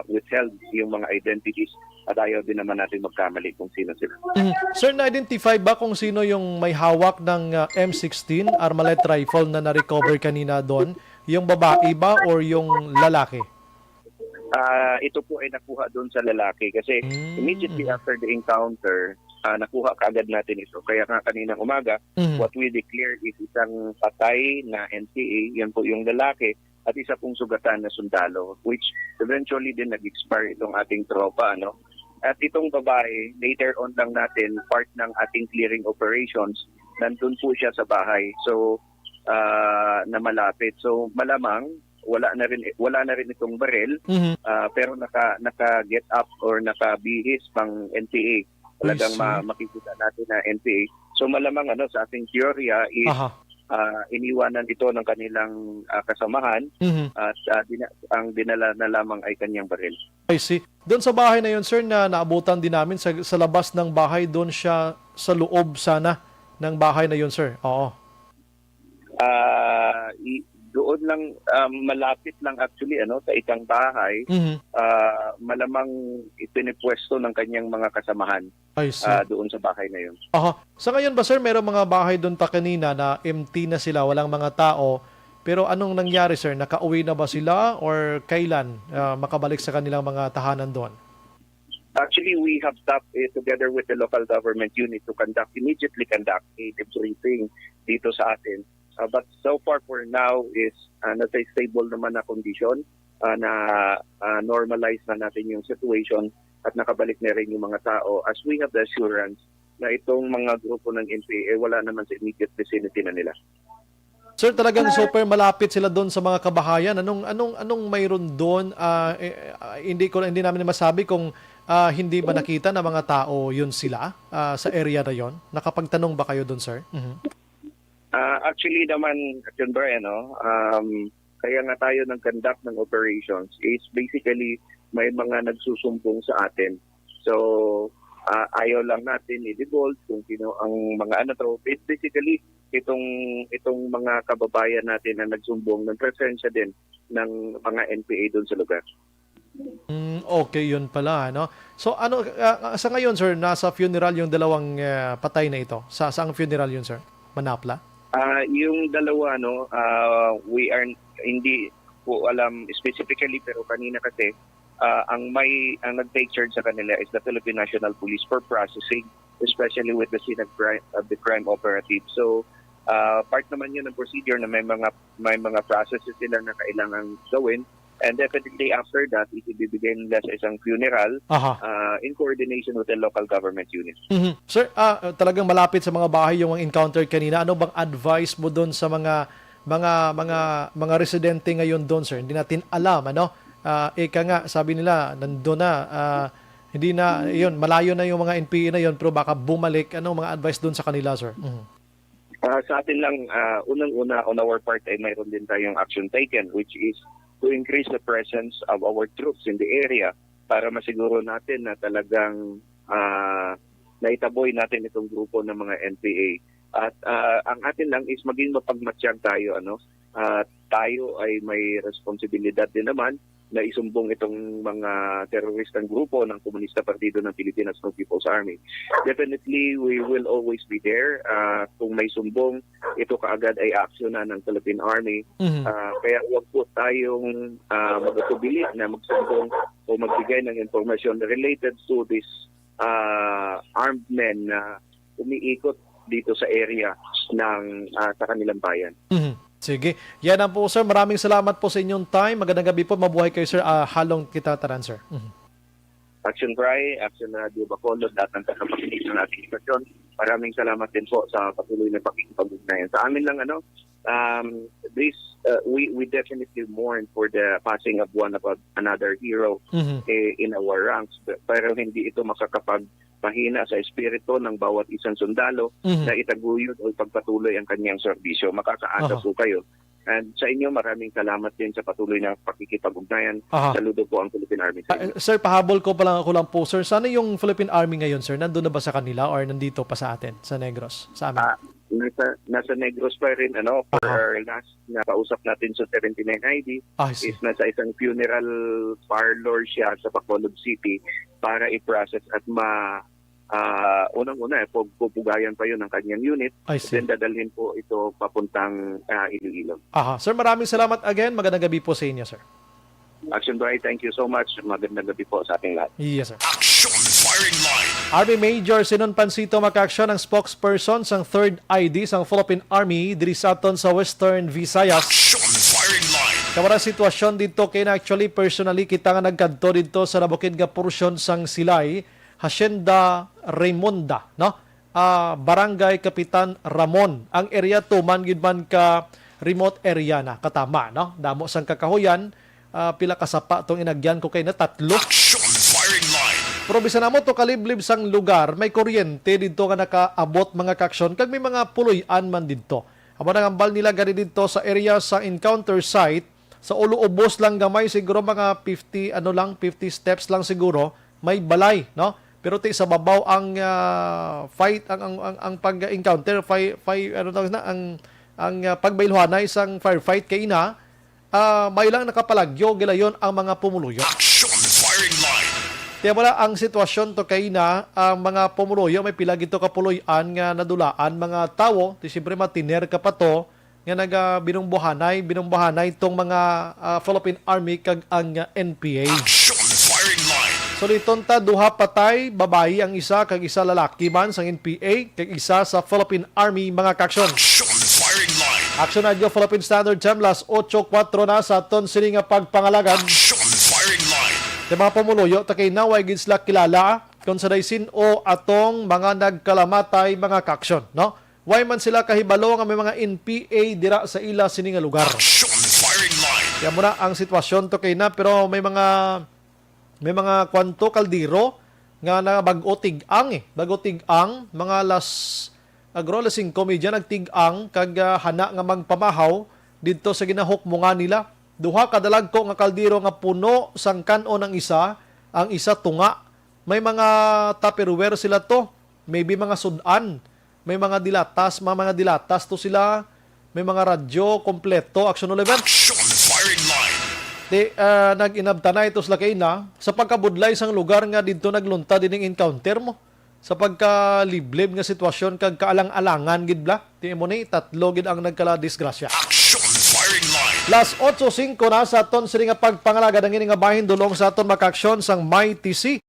withhold yung mga identities at ayaw din naman natin magkamali kung sino sila. Sir, na-identify ba kung sino yung may hawak ng M16 Armalite rifle na na-recover kanina doon? Yung babae ba or yung lalaki? Ito po ay nakuha doon sa lalaki kasi immediately after the encounter, nakuha kaagad natin ito. Kaya nga kaninang umaga, what we declared is isang patay na NPA, yan po yung lalaki, at isa pong sugatan na sundalo, which eventually din nag-expire itong ating tropa. At itong babae, later on lang natin, part ng ating clearing operations, nandun po siya sa bahay. So, na malapit. So malamang wala na rin itong baril, pero naka get up or nakabihis pang NPA. Talagang makikita natin na NPA. So malamang sa ating teorya is iniwanan ito ng kanilang kasamahan at ang dinala na lamang ay kanyang baril. I see. Doon sa bahay na yun, sir, na naabutan din namin sa labas ng bahay, doon siya sa loob sana ng bahay na yun, sir. Oo. Doon lang, malapit lang actually sa isang bahay, malamang ipinipwesto ng kanyang mga kasamahan doon sa bahay na yun. Sa ngayon ba, sir, mayroong mga bahay doon pa kanina na empty na sila, walang mga tao, pero anong nangyari, sir? Nakauwi na ba sila or kailan makabalik sa kanilang mga tahanan doon? Actually, we have stopped together with the local government unit to immediately conduct a debriefing dito sa atin. But so far for now is nasa stable naman na kondisyon na normalize na natin yung situation at nakabalik na rin yung mga tao as we have the assurance na itong mga grupo ng NPA wala naman sa immediate vicinity na nila. Sir, talagang super malapit sila doon sa mga kabahayan. Anong mayroon doon? Hindi namin masabi kung hindi ba nakita na mga tao yun sila sa area na yon. Nakapagtanong ba kayo doon, sir? Actually naman, John Brian, kaya nga tayo conduct ng operations is basically may mga nagsusumbong sa atin. So, ayaw lang natin i-divulge kung sino ang mga basically, itong mga kababayan natin na nagsumbong ng presensya din ng mga NPA doon sa lugar. Okay, yun pala, no? So, sa ngayon, sir, nasa funeral yung dalawang patay na ito. Saang funeral yun, sir? Manapla? Yung dalawa, we are hindi po alam specifically, pero kanina kasi ang nag-take charge sa kanila is the Philippine National Police for processing, especially with the scene of the crime operative. So part naman yun ng procedure na may mga processes sila na kailangan gawin. And definitely after that, ibibigay nila sa isang funeral in coordination with the local government unit. Sir, talagang malapit sa mga bahay yung encounter kanina. Ano bang advice mo doon sa mga residente ngayon doon, sir? Hindi natin alam, ika nga, sabi nila, nandoon na, hindi na, yun, malayo na yung mga NPA na yun, pero baka bumalik. Anong mga advice doon sa kanila, sir? Sa atin lang, unang-una on our part ay mayroon din tayong action taken, which is to increase the presence of our troops in the area para masiguro natin na talagang naitaboy natin itong grupo ng mga NPA. At ang atin lang is maging mapagmatsyag tayo. Tayo ay may responsibilidad din naman na isumbong itong mga teroristang grupo ng Komunista Partido ng Pilipinas ng People's Army. Definitely, we will always be there. Kung may sumbong, ito kaagad ay aksyonan ng Philippine Army. Kaya huwag po tayong magatubilit na magsumbong o magbigay ng informasyon related to this armed men na umiikot dito sa area ng sa kanilang bayan. Sige. Yan ang po, sir. Maraming salamat po sa inyong time. Magandang gabi po. Mabuhay kayo, sir. Halong kita taran, sir. Action Bri, Action Radio Bacolod, lahat ng tagapakinig ng ating istasyon. Maraming salamat din po sa patuloy na pakikipag-ugnayan. Sa amin lang, we definitely mourn for the passing of another hero in our ranks. Pero hindi ito makakapagpahina sa espiritu ng bawat isang sundalo na itaguyod o ipagpatuloy ang kanyang serbisyo. Makakaasa po kayo. And sa inyo, maraming salamat din sa patuloy na pakikipag-ugnayan. Saludo po ang Philippine Army sa inyo. Sir, pahabol ko lang po, sir. Sana yung Philippine Army ngayon, sir, nandun na ba sa kanila or nandito pa sa atin, sa Negros, sa amin? Nasa Negros pa rin, for our last na kausap natin sa 79 ID, is nasa isang funeral parlor siya sa Bacolod City para i-process at unang-una, pupugayan pa yun ng kanyang unit. Then dadalhin po ito papuntang Iloilo. Sir, maraming salamat again. Magandang gabi po sa inyo, sir. Action Bright, thank you so much. Magandang gabi po sa ating lahat. Yes, sir. Action Firing Line. Army Major Sinon Pansito Makaksyon ang spokesperson sang 3rd ID sang Philippine Army diri sa aton sa Western Visayas. Action Firing Line. Kamara sitwasyon dito kay na actually personally kita nga nagkadto dito sa nabukid nga porsyon sang Silay, Hacienda Raimonda, Barangay Kapitan Ramon. Ang area to man gid man ka remote area na katama, no? Damo sang kakahuyan, pila kasapa tong inagyan ko kay na 3. Action Firing Line. Pero bisan namo to kaliblib sang lugar, may kuryente dito nga nakaabot mga kaksyon kag may mga puloy-an man dito. Amo nang ambal nila gani dito sa area sa encounter site, sa ulo ubos lang gamay siguro mga 50 steps lang siguro, may balay, no? Pero ti sa babaw ang fight ang pag-encounter ang pagbailhanay isang firefight kay ina may lang nakapalagyo gilayon ang mga pumuluyo. Action Firing Line. Kaya wala ang sitwasyon to kay ina ang mga pumuluyo may pila gito kapuloy-an nga nadulaan mga tawo ti siyempre matiner ka pa to nga binungbuhanay tong mga Philippine Army kag ang NPA. Action Firing Line. So dito ta duha patay, babayi ang isa kag isa lalaki man sa NPA kag isa sa Philippine Army mga kaksyon. Action Firing Line. Action Radio Philippine Standard Time las 8:04 na sa aton sini nga pagpangalagan. Action Firing Line. Sa mga pamuluyo ta kay naway gid sila kilala kung sa daysin o atong mga nagkalamatay mga kaksyon, no? Why man sila kahibalo nga may mga NPA dira sa ila sini nga lugar. Action Firing Line. Kaya muna ang sitwasyon to kay na pero may mga kwanto kaldero nga na bago tig-ang mga lasing komedya nagtig-ang kag hana nga magpamahaw didto sa ginahukmonga nila. Duha ka dalagko nga kaldero nga puno sang kanon ang isa tunga. May mga tupperware sila to, maybe mga sudan, may mga dilatas to sila, may mga radyo kompleto, action 11. Action Firing Line. Nag-inabta na ito sila kay na sa pagkabudlay sang lugar nga dito naglunta din encounter mo sa pagkaliblib nga sitwasyon kag kaalang-alangan gid bla ti mo ni 3 gid ang nagkala disgrasya. Action Firing Line. Las 8:05 na sa aton sini nga pagpangalagad ang ini nga bahin dulong sa aton makaksyon sang May TC.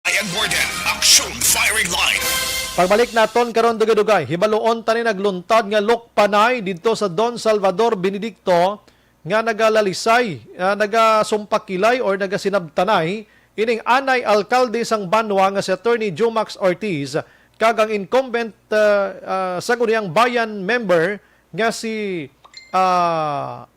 Ryan Borden, Action Firing Line. Pagbalik naton karon dugay-dugay, hibaluon tani nagluntad nga lokpanay didto sa Don Salvador Benedicto nga nagalalisay, nagasumpakilay or nagasinabtanay ining anay alkalde sang Banwa nga si Attorney Jomax Ortiz kag ang incumbent Sangguniang Bayan member nga si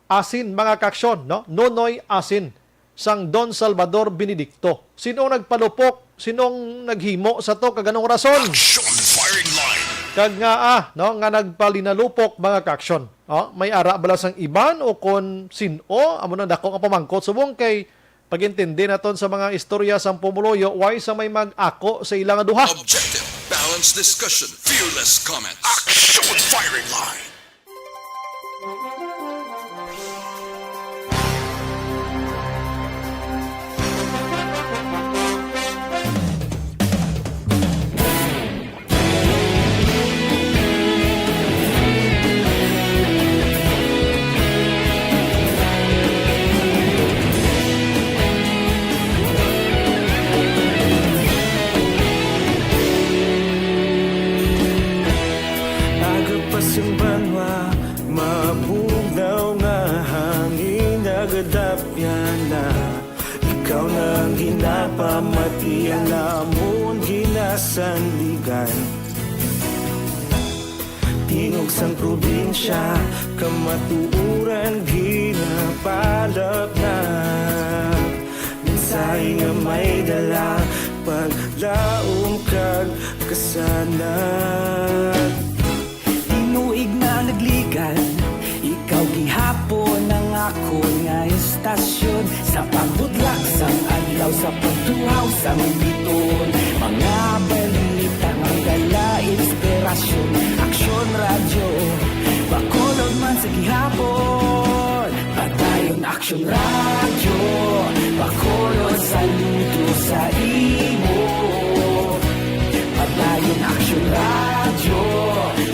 Asin mga kaksyon, no? Nonoy Asin sang Don Salvador Benedicto. Sino nagpalupok? Sinong naghimo sa to kaganong rason? Action Firing Line. Kag nga nga nagpalinalupok mga kaksyon. May ara bala sang iban o kon sino amo nang dako nga pamangkot subong kay pagintindi naton sa mga istorya sang pumuloyo why sa may mag-ako sa ilang duha. Objective, balanced discussion, fearless comments. Action Firing Line. Agapasang banwa, mabugnaw nga hangin nagadapyan na. Ikaw nang ginapamatian namon ginasandigan. Tingog sang probinsya, kamatuuran ginapalap na. Minsay nga may dala, paglaom kag kasanat. Tinuig na nagligan, ikaw gihapon ang ako nga istasyon. Sa pagbudlak sang adlaw, sa pagtuhaw sang biton. Mga balita ang dala inspirasyon. Aksyon radyo, bakolod man sa gihapon. Padayon aksyon radyo, bakolod sa luto sa imo. Padayon aksyon radyo,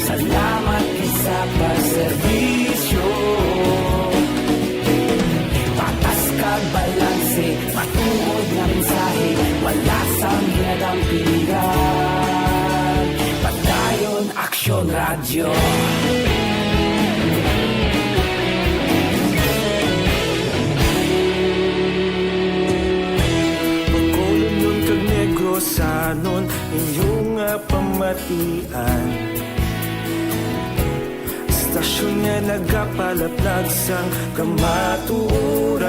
salamat isa pa sa nagapalaplag sang kamatuuran.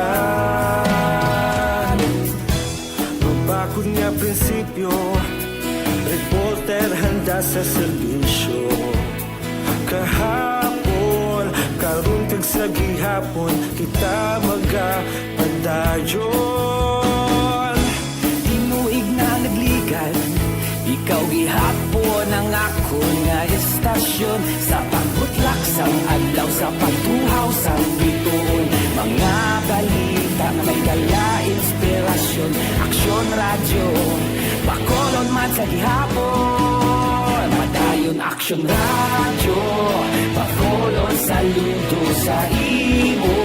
Mabakod nga prinsipyo, reporter handa sa serbisyo. Kahapon, karon kag sa gihapon, kita magapadayon. Tinuig na nagligan, ikaw gihapon ang ako nga estasyon. Sa pagbutlak sang adlaw, sa pagtuhaw sang bituon, mga balita na may dala inspirasyon. Aksyon radyo, Bacolod man sa gihapon. Padayon Aksyon radyo, Bacolod saludo sa imo.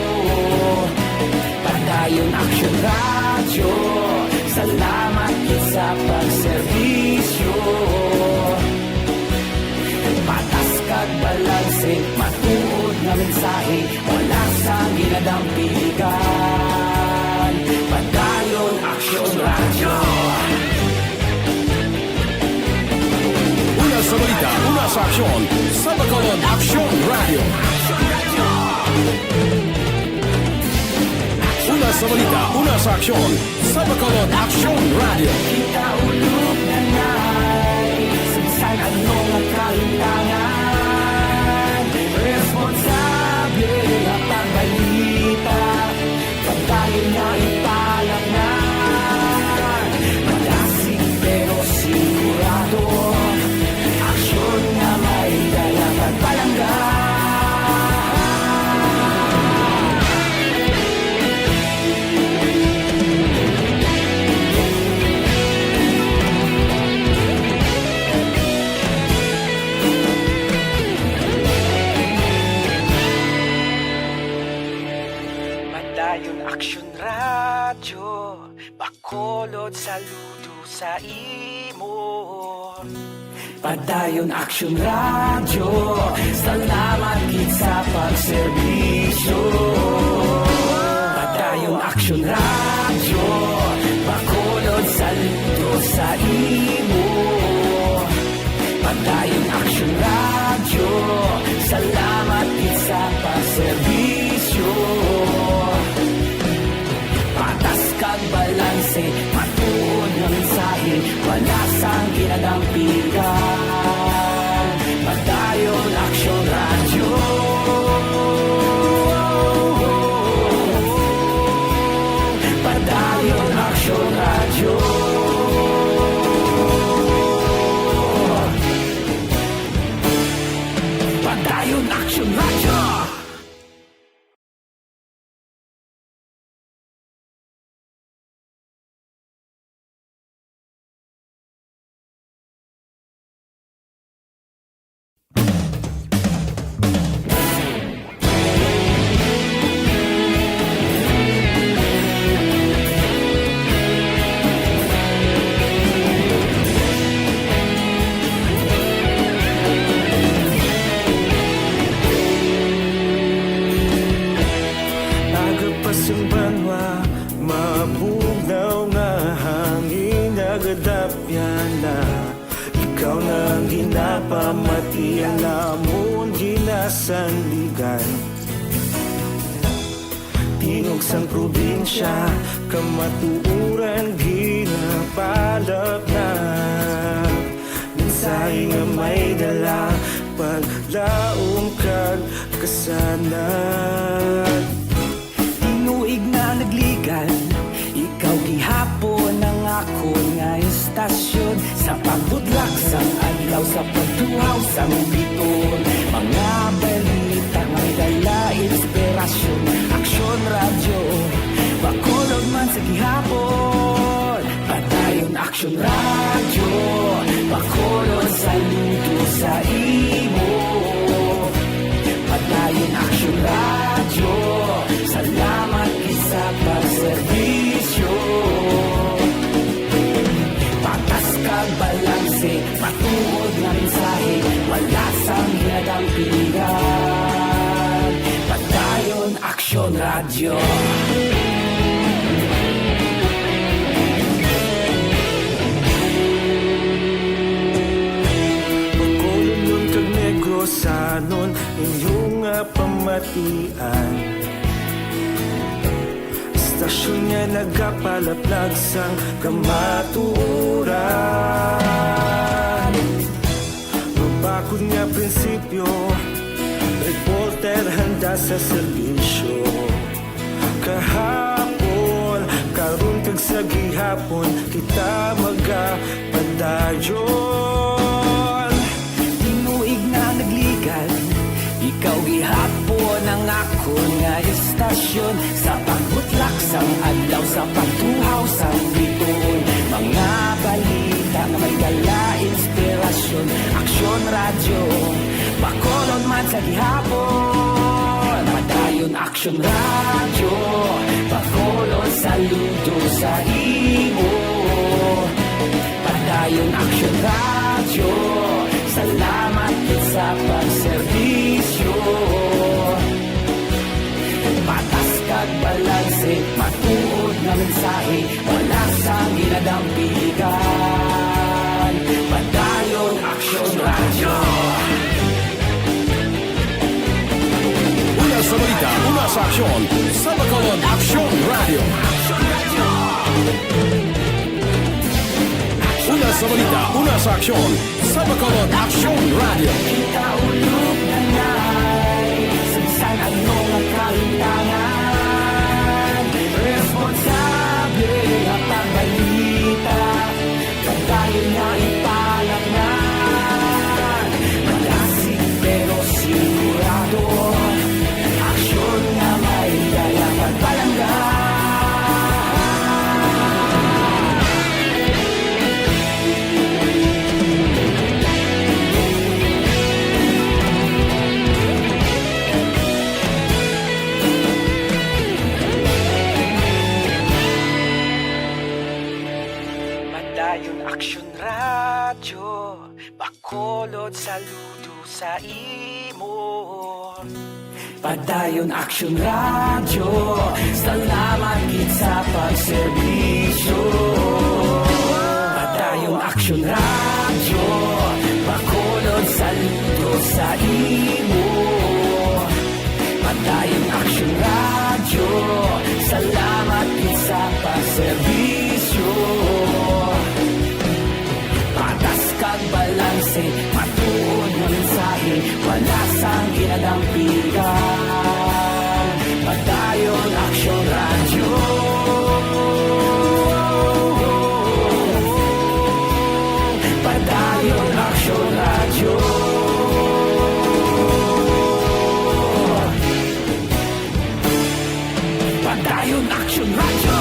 Padayon Aksyon radyo, salamat sa pagserbisyo. Patas kag balanse, matuod na mensahe, wala sa ginadampigan. Padayon Aksyon radyo. Una sa balita, una sa aksyon, sa Bacolod Aksyon Radio. Una sa balita, una sa aksyon, sa Bacolod Aksyon Radio. Kita ulog na na'y sinsan anong ang kalintangan. Responsable at ang balita, pagkain na ipalang na. Malasig pero sigurado, aksyon na may dalang at palanggan. Padayon Aksyon radyo, Bacolod saludo sa imo. Padayon Aksyon radyo, salamat gid sa pagserbisyo. Padayon Aksyon radyo, Bacolod saludo sa imo. Padayon Aksyon radyo, salamat gid sa pagserbisyo. Patas kag balanse, matuod na mensahe, wala sang ginadampigan. Padayon Aksyon radyo. Padayon Aksyon radyo. Padayon Aksyon radyo. Agapasang banwa, mabugnaw nga hangin nagadapyan na. Ikaw na ang ginapamati, ang lamon ginasandigan. Tingog sang probinsya, kamatuuran ginapalap na. Mensahe nga may dala, paglaom kag kasanan. Tinuig na nagligan, ikaw gihapon ang ako nga estasyon. Sa pagbudlak sang adlaw, sa pagtuhaw sang biton, mga balita may dala inspirasyon. Aksyon radyo, Bacolod man sa gihapon. Padayon Aksyon radyo, Bacolod saludo sa imo. Padayon Aksyon radyo, salamat sa pagserbisyo. Patas kag balanse, matuod na mensahe, wala sang ginadampigan. Padayon Aksyon radyo. Bacolod nun kag Negros sa danon inyong pamatian. Istasyon nga nagapalaplag sang kamaturan. Mabakod nga prinsipyo, reporter handa sa serbisyo. Kahapon, karon kag sa gihapon, kita magapadayon. Tinuig na nagligan, ikaw gihapon ang ako nga istasyon. Sa pagbutlak sang adlaw, sa pagtuhaw sang bituon, mga balita nga may dala inspirasyon. Aksyon radyo, Bacolod man sa gihapon. Padayon Aksyon radyo, Bacolod saludo sa imo. Padayon Aksyon radyo, salamat sa pagserbisyo. Patas kag balanse, matuod na mensahe, wala sang ginadampigan. Padayon Aksyon radyo. Una sa balita, una sa aksyon, sa Bacolod Aksyon Radio. Una sa balita, una sa aksyon, sa Bacolod Aksyon Radio. Kita ulog na nai, sinsan ano nga kalintangan. Responsable at ang balita, pagkain na ipalaknan. Malasig pero sigurado, aksyon na may dala pagpalanggan. Padayon Aksyon radyo, Bacolod saludo sa imo. Padayon Aksyon radyo, salamat gid sa pagserbisyo. Padayon Aksyon radyo, Bacolod saludo sa imo. Padayon Aksyon radyo, salamat gid sa pagserbisyo. Patas kag balanse, matuod na mensahe, wala sang ginadampigan. Padayon Aksyon radyo. Padayon Aksyon radyo. Padayon Aksyon radyo.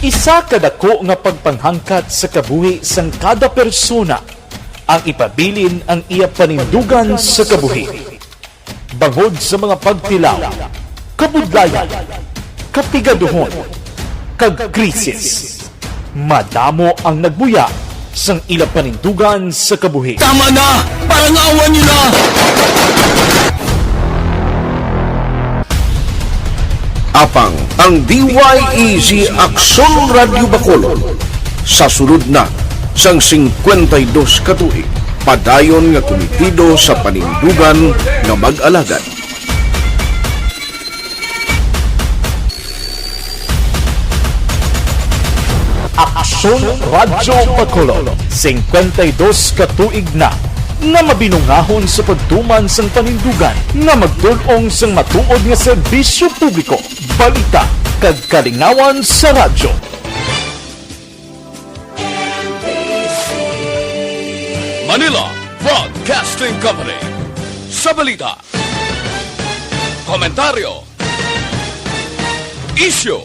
Isa kadako nga pagpanghangkat sa kabuhi sang kada persona ang ipabilin ang iya panindugan sa kabuhi. Bangod sa mga pagtilaw, kabudlayan, kapigaduhon, kag krisis. Madamo ang nagbuya sang ila panindugan sa kabuhi. Tama na! Parang awan niyo na! Apang ang DYEZ Aksyon Radio Bacolod sa sulod na sang 52 katuig, padayon nga komitido sa panindugan nga mag-alagad. Aksyon Radio Bacolod, 52 katuig na nga mabinungahon sa pagtuman sang panindugan nga magdulong sang matuod nga serbisyo publiko, balita kag kalingawan sa radyo. Manila Broadcasting Company. Sa balita, komentaryo, isyu,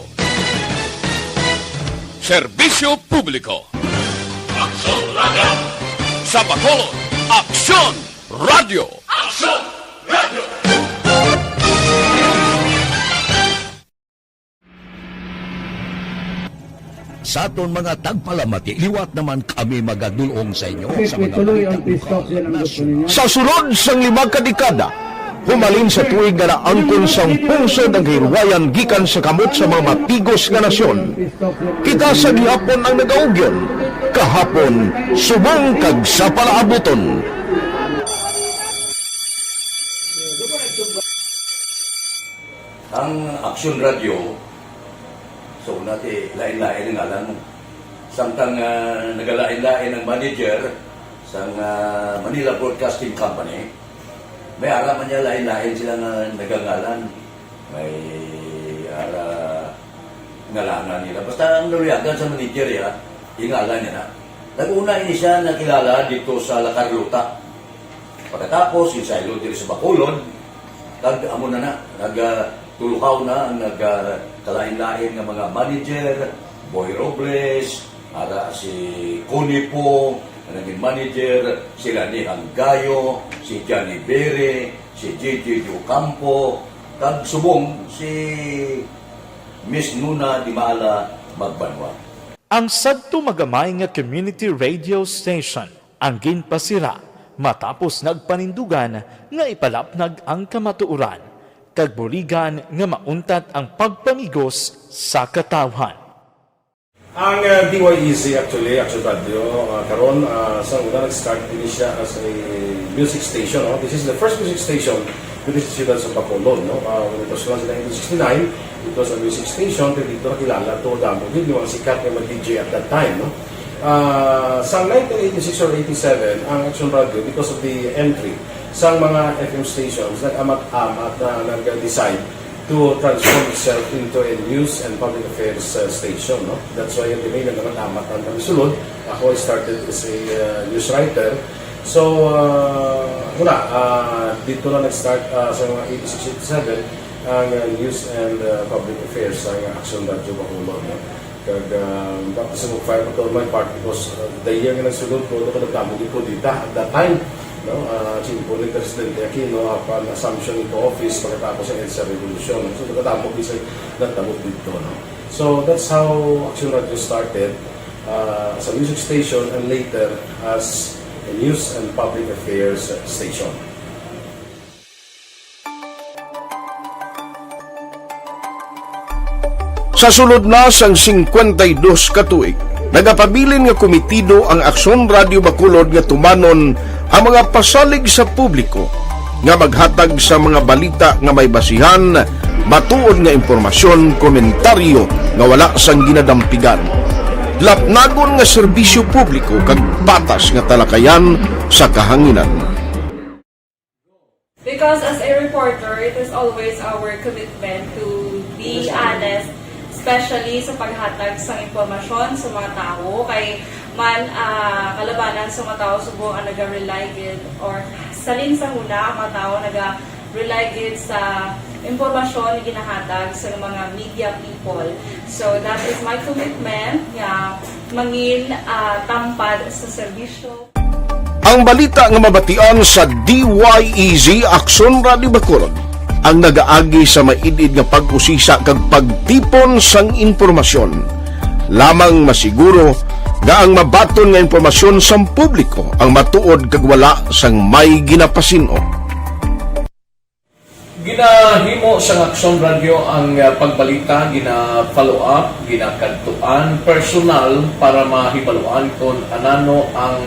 serbisyo publiko. Sa Bacolod, Aksyon Radio! Aksyon Radio! Sa aton mga tagpalamati, liwat naman kami magadulong sa inyo sa mga sa sulod sang 5 kadekada, humalin sa tuig nga naangkon sang pungsod ang hirwayan gikan sa kamot sa mga mapigos nga nasyon. Kita sa gihapon ang nagaugyon, kahapon subong kag sa palaabuton. Ang Aksyon Radio, so nati lain-lain ang alam mo. Samtang nagalain-lain ang manager sa Manila Broadcasting Company, may araman niya lain-lain sila na nagangalan. May ngalanan nila. Basta ang naluyagan sa manager ya, ingalan niya na. Nag-una ini siya nakilala dito sa La Carlota. Pagkatapos, insaylo dito sa Bacolod, amo na nagtulukaw na ang nagkalain-lain ng mga manager, Boy Robles, ara si Connie po, naging manager, sila ni Hanggayo, si Johnny Bere, si Gigi Ocampo, kag subong si Miss Nuna Di Maala Magbanwa. Ang sadto magamay nga community radio station ang ginpasira matapos nagpanindugan nga ipalapnag ang kamatuoran kag buligan nga mauntat ang pagpamigos sa katawhan. Ang DYEZ actually, Action Radio, karon sa una nag-start din siya as a music station. No? This is the first music station with this ciudad sa Bacolod. No? When it was launched in 1969, it was a music station. Pero dito nakilala to damo din yung mga sikat na mag-DJ at that time. No? Sa 1986 or 87, ang Action Radio, because of the entry sa mga FM stations, nag-amat-amat na nag-decide to transform itself into a news and public affairs station. No? That's why yung dinay na naman-amat ang kami sulod. Ako I started as a news writer. So, dito na nag-start sa mga 86-87 ang news and public affairs sa Action Radio Bacolod. No? Kag tapos sa mag-fire ko to my part because the year nga nagsulod ko, ito ko nagkamuli ko dito at that time. No, Chimpo ni Presidente Aquino upon assumption into office pagkatapos ng EDSA Revolution. So, nagkatapos isa nagtabot dito. No? So, that's how Action Radio started as a music station and later as a news and public affairs station. Sa sulod na sang 52 ka tuig, nagapabilin nga komitido ang Aksyon Radio Bacolod nga tumanon ang mga pasalig sa publiko nga maghatag sa mga balita nga may basihan, matuod nga impormasyon, komentaryo nga wala sang ginadampigan. Lapnagon nga serbisyo publiko kag patas nga talakayan sa kahanginan. Because as a reporter, it is always our commitment to be honest, especially sa paghatag sa impormasyon sa mga tao kay man kalabanan sa mga tao subong ang naga-rely gid or salin sa huna ang mga tao naga-rely gid sa impormasyon na ginahatag sa mga media people. So that is my commitment nga mangin tampad sa serbisyo. Ang balita nga mabatian sa DYEZ Aksyon Radio Bacolod ang nagaagi sa maidid nga pag-usisa kag pagtipon sang impormasyon. Lamang masiguro nga ang mabaton nga impormasyon sa publiko ang matuod kag wala sang may ginapasino. Ginahimo sa Aksyon Radio ang pagbalita, gina-follow up, ginakadtuan personal para mahibaluan kung anano ang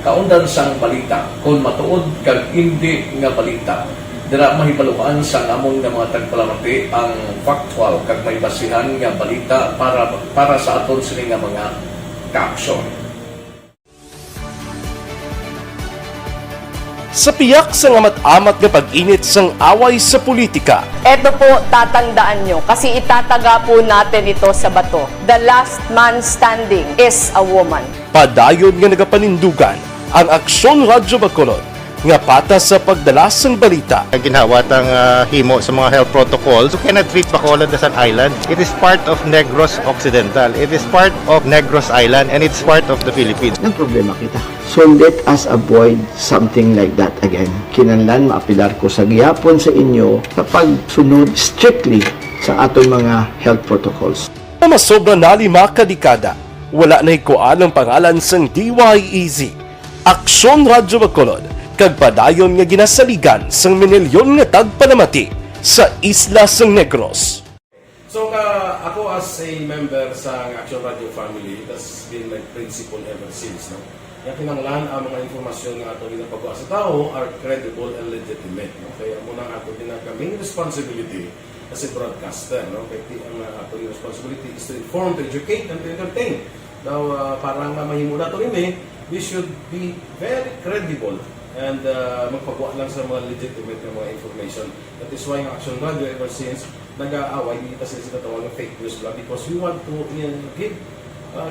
kaundan sang balita, kung matuod kag hindi nga balita. Dira mahibaluan sa among nga mga tagpalamati ang factual kag may basihan nga balita para sa aton sini nga mga ka-aksyon. Sa piyak sa amat-amat nga pag-init sang away sa politika. Ito po, tatandaan nyo, kasi itataga po natin ito sa bato. The last man standing is a woman. Padayon nga nagapanindugan ang Aksyon Radio Bacolod nga patas sa pagdalas ng balita. Ginhawat ang himo sa mga health protocols. You cannot treat Bacolod as an island. It is part of Negros Occidental. It is part of Negros Island and it's part of the Philippines. Ang problema kita. So let us avoid something like that again. Kinahanglan maapilar ko sa gihapon sa inyo sa pagsunod strictly sa aton mga health protocols. Masobra na 5 kadekada, wala na ikuan ang pangalan sang DYEZ, Aksyon Radyo Bacolod, kag padayon nga ginasaligan sang minilyon nga tagpanamati sa isla sang Negros. So, ako as a member sa Action Radio family, that's been my principle ever since. No? Yung kinanglan ang mga informasyon nga ato ginapagawa sa tao are credible and legitimate. No? Kaya muna ato ginagawing responsibility as a broadcaster. No? Kaya ang ato responsibility is to inform, to educate, and to entertain. Now, parang mahimo na ito rin we should be very credible and magpagawa lang sa mga legitimate na mga information. That is why ang Action Radio ever since nag-aaway, hindi kasi sila tawag ng fake news lang because we want to give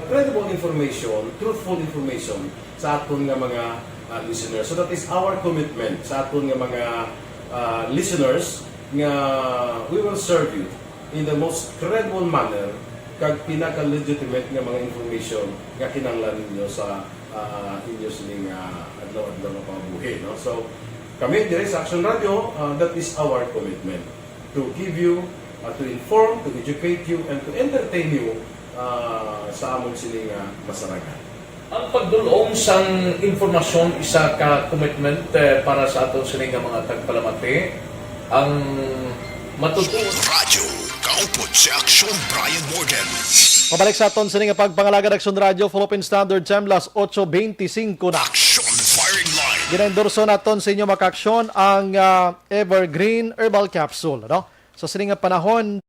credible information, truthful information sa aton nga mga listeners. So that is our commitment sa aton nga mga listeners nga we will serve you in the most credible manner kag pinaka-legitimate nga mga information nga kinahanglan ninyo sa inyo sining adlaw-adlaw nga pamumuhay. No? So, kami dire sa Action Radio, that is our commitment to give you, to inform, to educate you, and to entertain you sa amon sining masaragan. Ang pagdulong sang informasyon isa ka commitment para sa aton sining mga tagpalamati ang matutuon. Radyo, kaupod si Aksyon Brian Morgan. Pabalik sa aton sining pagpangalaga ng Action Radio, Philippine Standard Time, las 8:25 na. Action Firing Line. Ginaendorso naton sa inyo maka-aksyon ang Evergreen Herbal Capsule. No? Sa sining panahon,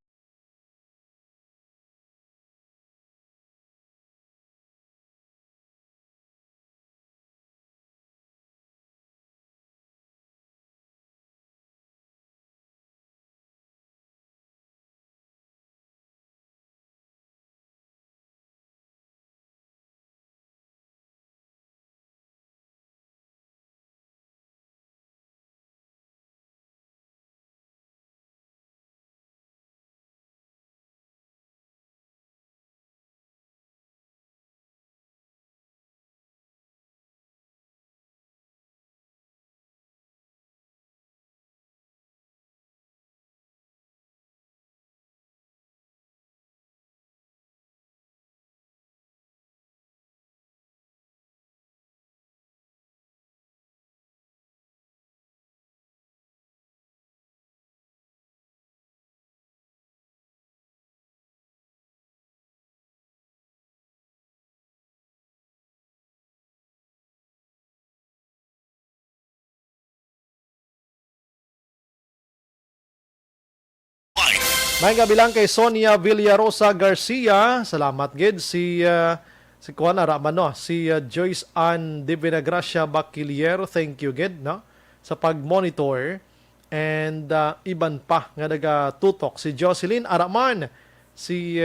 may gabilang kay Sonia Villarosa Garcia. Salamat gid si Kuan Araman, no? Si Joyce Ann de Vinagracia Bacilier. Thank you gid, no? Sa pag-monitor and iban pa nga nagatutok si Jocelyn Araman, si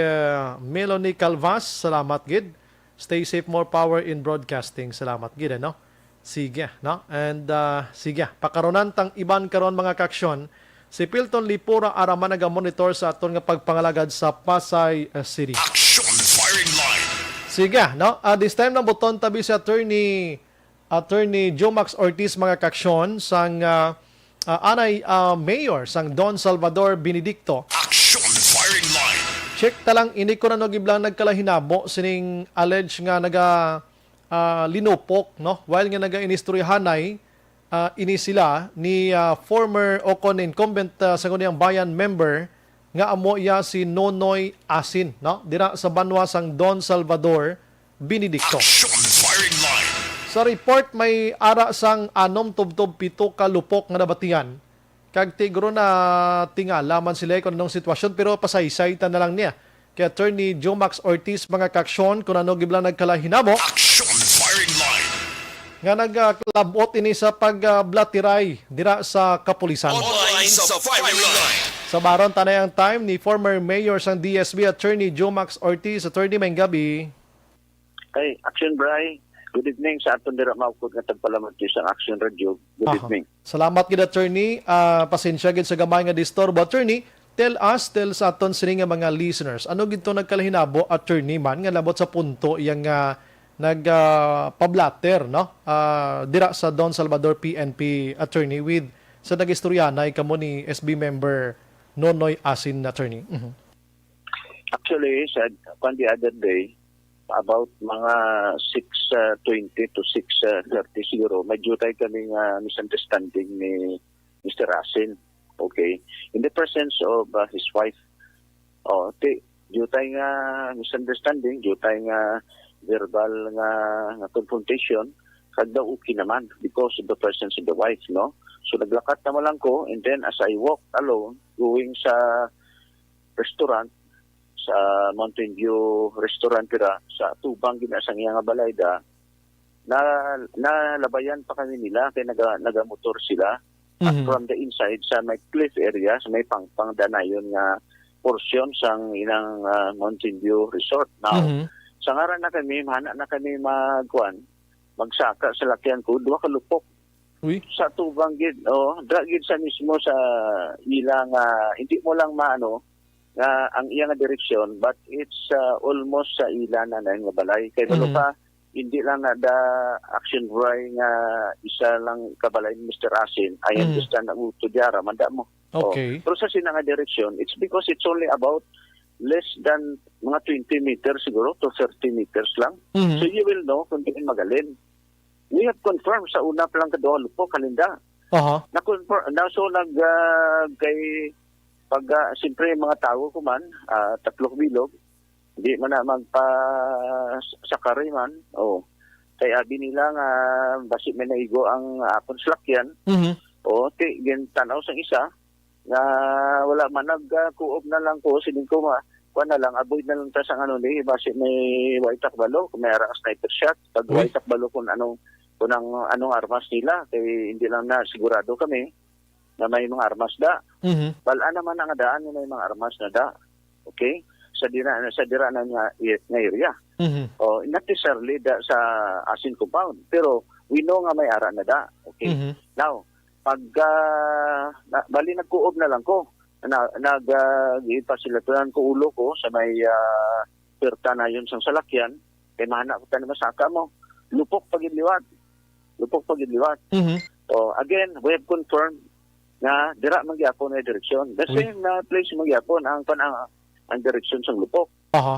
Melanie Calvas. Salamat gid. Stay safe, more power in broadcasting. Salamat gid, no? Sige, no? And sige, pakaronan tang iban karon mga kaksyon. Si Pilton Lipura Araman naga-monitor sa aton nga pagpangalagad sa Pasay City. Action Firing Line. Sige, no? This time na buton tabi si Attorney Jomax Ortiz mga kaksyon sang anay Mayor sang Don Salvador Benedicto. Action Firing Line. Check talang ini ko na no giblang nagkalahinabo sining alleged nga naga linupok, no? While nga naga-inistoryahanay ini sila ni former Ocon incumbent sa kaniyang bayan member nga amo iya si Nonoy Asin, no? Dira sa banwa sang Don Salvador Benedicto. Action Firing Line. Sa report may ara sang 6-7 ka lupok nga nabatian. Kag tigro na tingala man sila kung anong sitwasyon pero pasaysaytan na lang niya. Kay Attorney Jomax Ortiz mga kaksyon kung ano giblang nagkalahinamo. Action Firing Line. Nga nagklabot ini sa pagblatiray dira sa kapulisan. Online sa Firing Line. Sa baron tanay ang time ni former Mayor sang DSB Attorney Jomax Ortiz. Attorney, may gabi. Hey, Action Bri, Good evening sa aton dira maukod nga tagpalamat sa Action Radio. Good evening. Salamat gid attorney. Pasensya gid sa gamay nga disturbo. Attorney, tell sa aton sini nga mga listeners, ano gid to nagkalahinabo attorney man nga labot sa punto yang nagpablatter no? Dira sa Don Salvador PNP attorney with sa nagistoryanay kamo ni SB member Nonoy Asin attorney. Actually, said on the other day, about mga 6:20 to 6:30 siguro, medyo tayo kaming misunderstanding ni Mr. Asin. Okay? In the presence of his wife. Dito tayo nga misunderstanding, dito tayo nga verbal nga confrontation, kagda okay naman because of the presence of the wife, no? So naglakat naman lang ko, and then as I walked alone, going sa restaurant, sa Mountain View restaurant pira, sa tubang ginasang nga balayda, nalabayan pa kami nila, kaya nagamotor sila. At from the inside, sa may cliff area, sa may pangpang danayon nga portion sang inang Mountain View Resort. Now, sa ngaran na kami, mahana na kami magsaka sa lakyan ko, 2 kalupok. Uy. Sa tubang gid, dragid sa mismo sa ilang, hindi mo lang maano, ang iyang direksyon, but it's almost sa ilan na nga balay. Kaya pa, hindi lang na da action buhay nga isa lang kabalay ni Mr. Asin. I understand na utudyara, manda mo. Okay. Pero sa sinanga direction, it's because it's only about less than mga 20 meters siguro to 30 meters lang. So you will know kung tingin magalin. We have confirmed sa una pa lang kadua po kalinda. Na-confirm na so kay pag siyempre mga tao ko man 3 bilog di man na magpa-sakari man. Kay abi nila nga basi may naigo ang apon slakyan. Gen tanaw sang isa nga wala man nagkuob na lang ko sining ko kuan na lang avoid na lang ta sang ni basi may white takbalo kung may arang sniper shot pag white takbalo kung anong armas nila kay hindi lang na sigurado kami na may mga armas da. Balaan naman ang daan may mga armas na da. Okay? Sa dira na nga area. Not necessarily da sa Asin compound, pero we know nga may ara na da. Okay? Now, pag bali nagkuob na lang ko, nag-pasilatunan ko ulo ko sa may perta na yun sa salakyan, kay mahana ko tayo masaka mo. Lupok pagidliwat. Again, we have confirmed na dira magyapon na direksyon. The same place magyapon ang direksyon sa lupok.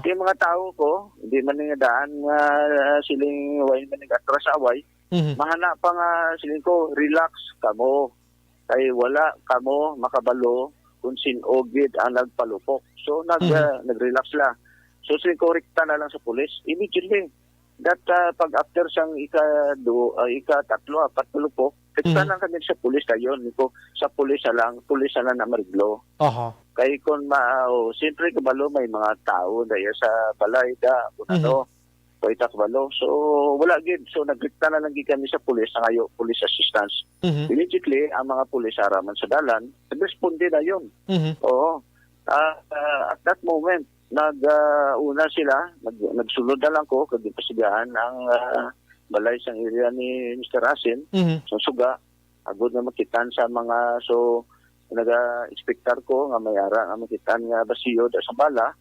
Yung mga tao ko, hindi man nga daan nga siling way man nag-atras away, mahana pa nga siling ko, relax kamo. Kay wala kamo makabalo kung sinogid ang nagpalupok. So nag-relax la. So siling ko rekta na lang sa pulis. Immediately, that pag after sang ika-3, 4 lupok, rekta lang kami sa pulis dayon. Sa pulis na lang na mariglo. Kay kung siyempre kabalo may mga tao daya sa balay da kung kabalo. So wala gid. So nagrekta na lang gid kami sa pulis sa ngayo police assistance. Immediately ang mga pulis araman sa dalan nagresponde na yun. At that moment una sila nagsulod na lang ko kag pasigaan ang balay sang area ni Mr. Asin sa suga agud na makitan sa mga naga-expectar ko nga may ara nga makitan nga basiyo sa bala.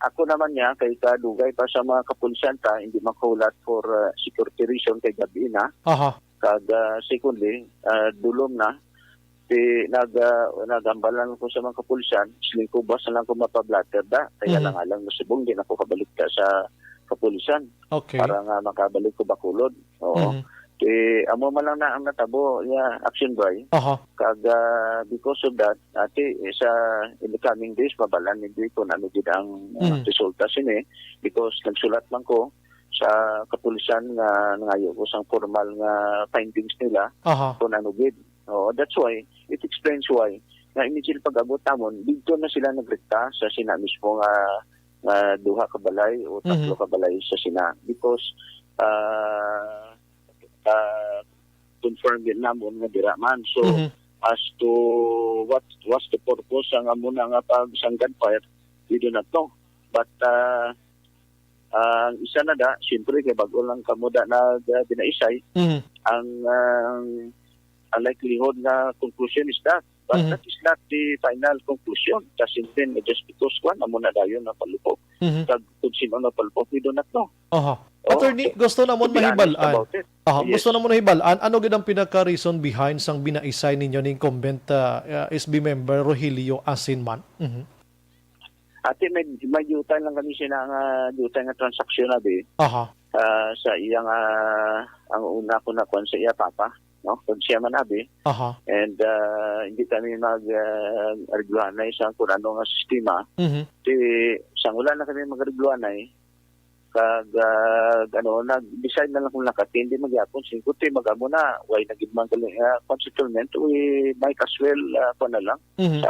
Ako naman niya kay kadugay pa sa mga kapulisan ta hindi makulat for security reason kay gabi na. Kag secondly dulom na nagambalan ko sa mga kapulisan siling ko basta lang ko mapablatter da kaya lang masibong din ako kabalik ka sa kapulisan para nga makabalik ko bakulod. Amo man lang na ang natabo action by. Kag because of that in the coming days mabalan hindi ko na gid ang resulta sini because nagsulat man ko sa kapulisan nga nangayo ko sang formal nga findings nila kung ano gid. That's why it explains why na immediately pag-abot namon dito na sila nagrekta sa sina mismo nga 2 ka balay o 3 ka balay sa sina because confirm din namon nga dira man. So as to what was the purpose ang amuna nga pag sang gunfire we do not know, but Ang isa na da, siyempre kay bago lang kamo da na binaisay, Mhm. ang likelihood na conclusion is that. But Mhm. that is not the final conclusion. Kasi then, just because one, amo na dayon na palupok. Mhm. Kung sino na palupok, we do not know. Aha. Attorney, gusto na mo To be honest mahibalaan. about it. Aha, Yes. gusto na mo nahibalaan. Ano gid ang pinaka-reason behind sang binaisay ninyo ning incumbent SB member Rogelio Asinman? Mhm. Ate, may jutay lang kami siya nga jutay nga transaksyon na di. Aha. Sa iyang, ang una ko na kung sa iya papa. No? Kung siya manabi. Aha. And hindi kami mag-regluanay sa kung ano nga sistema. Mhm. Sa ulan na kami mag-regluanay, kag nag-decide na lang kung nakati, hindi magyapon, singkuti, magamo na, why nagigmang galing constitument, we might as well, na lang, Mhm.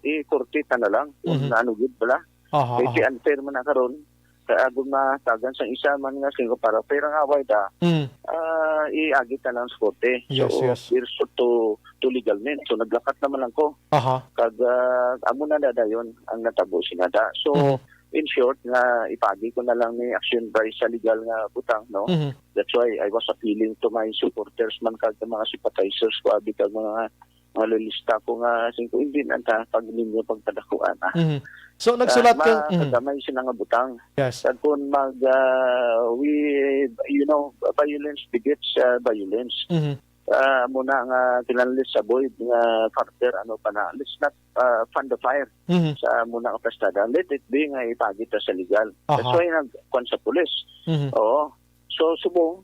ikortita na lang, kung Mhm. naanugid pala. Aha. Kaya unfair man na karon kaya agad matagan sa isa man nga singko para pero nga away da, Mhm. iagit na lang sa korte. Yes, So, yes. here's to legalment. So, naglakat naman lang ko. Aha. Kag amo na dayon ang natabo sinada. So, Mhm. in short, nga ipagi ko na lang ni Action Bryce sa legal nga butang, no? Mhm. That's why I was appealing to my supporters man kag mga sympathizers ko abi kag mga lista ko nga singko hindi na ta pag ninyo pagtadakuan. Mhm. So nagsulat ka Kadamay sila nga butang. Yes. Kag kung violence begets violence. Mhm. Muna nga kinanlis sa void nga further let's not fund the fire Mhm. sa muna nga prestada. Let it be nga ipagit sa legal. Aha. That's why nagkwan sa pulis. Mhm. Oo. So subong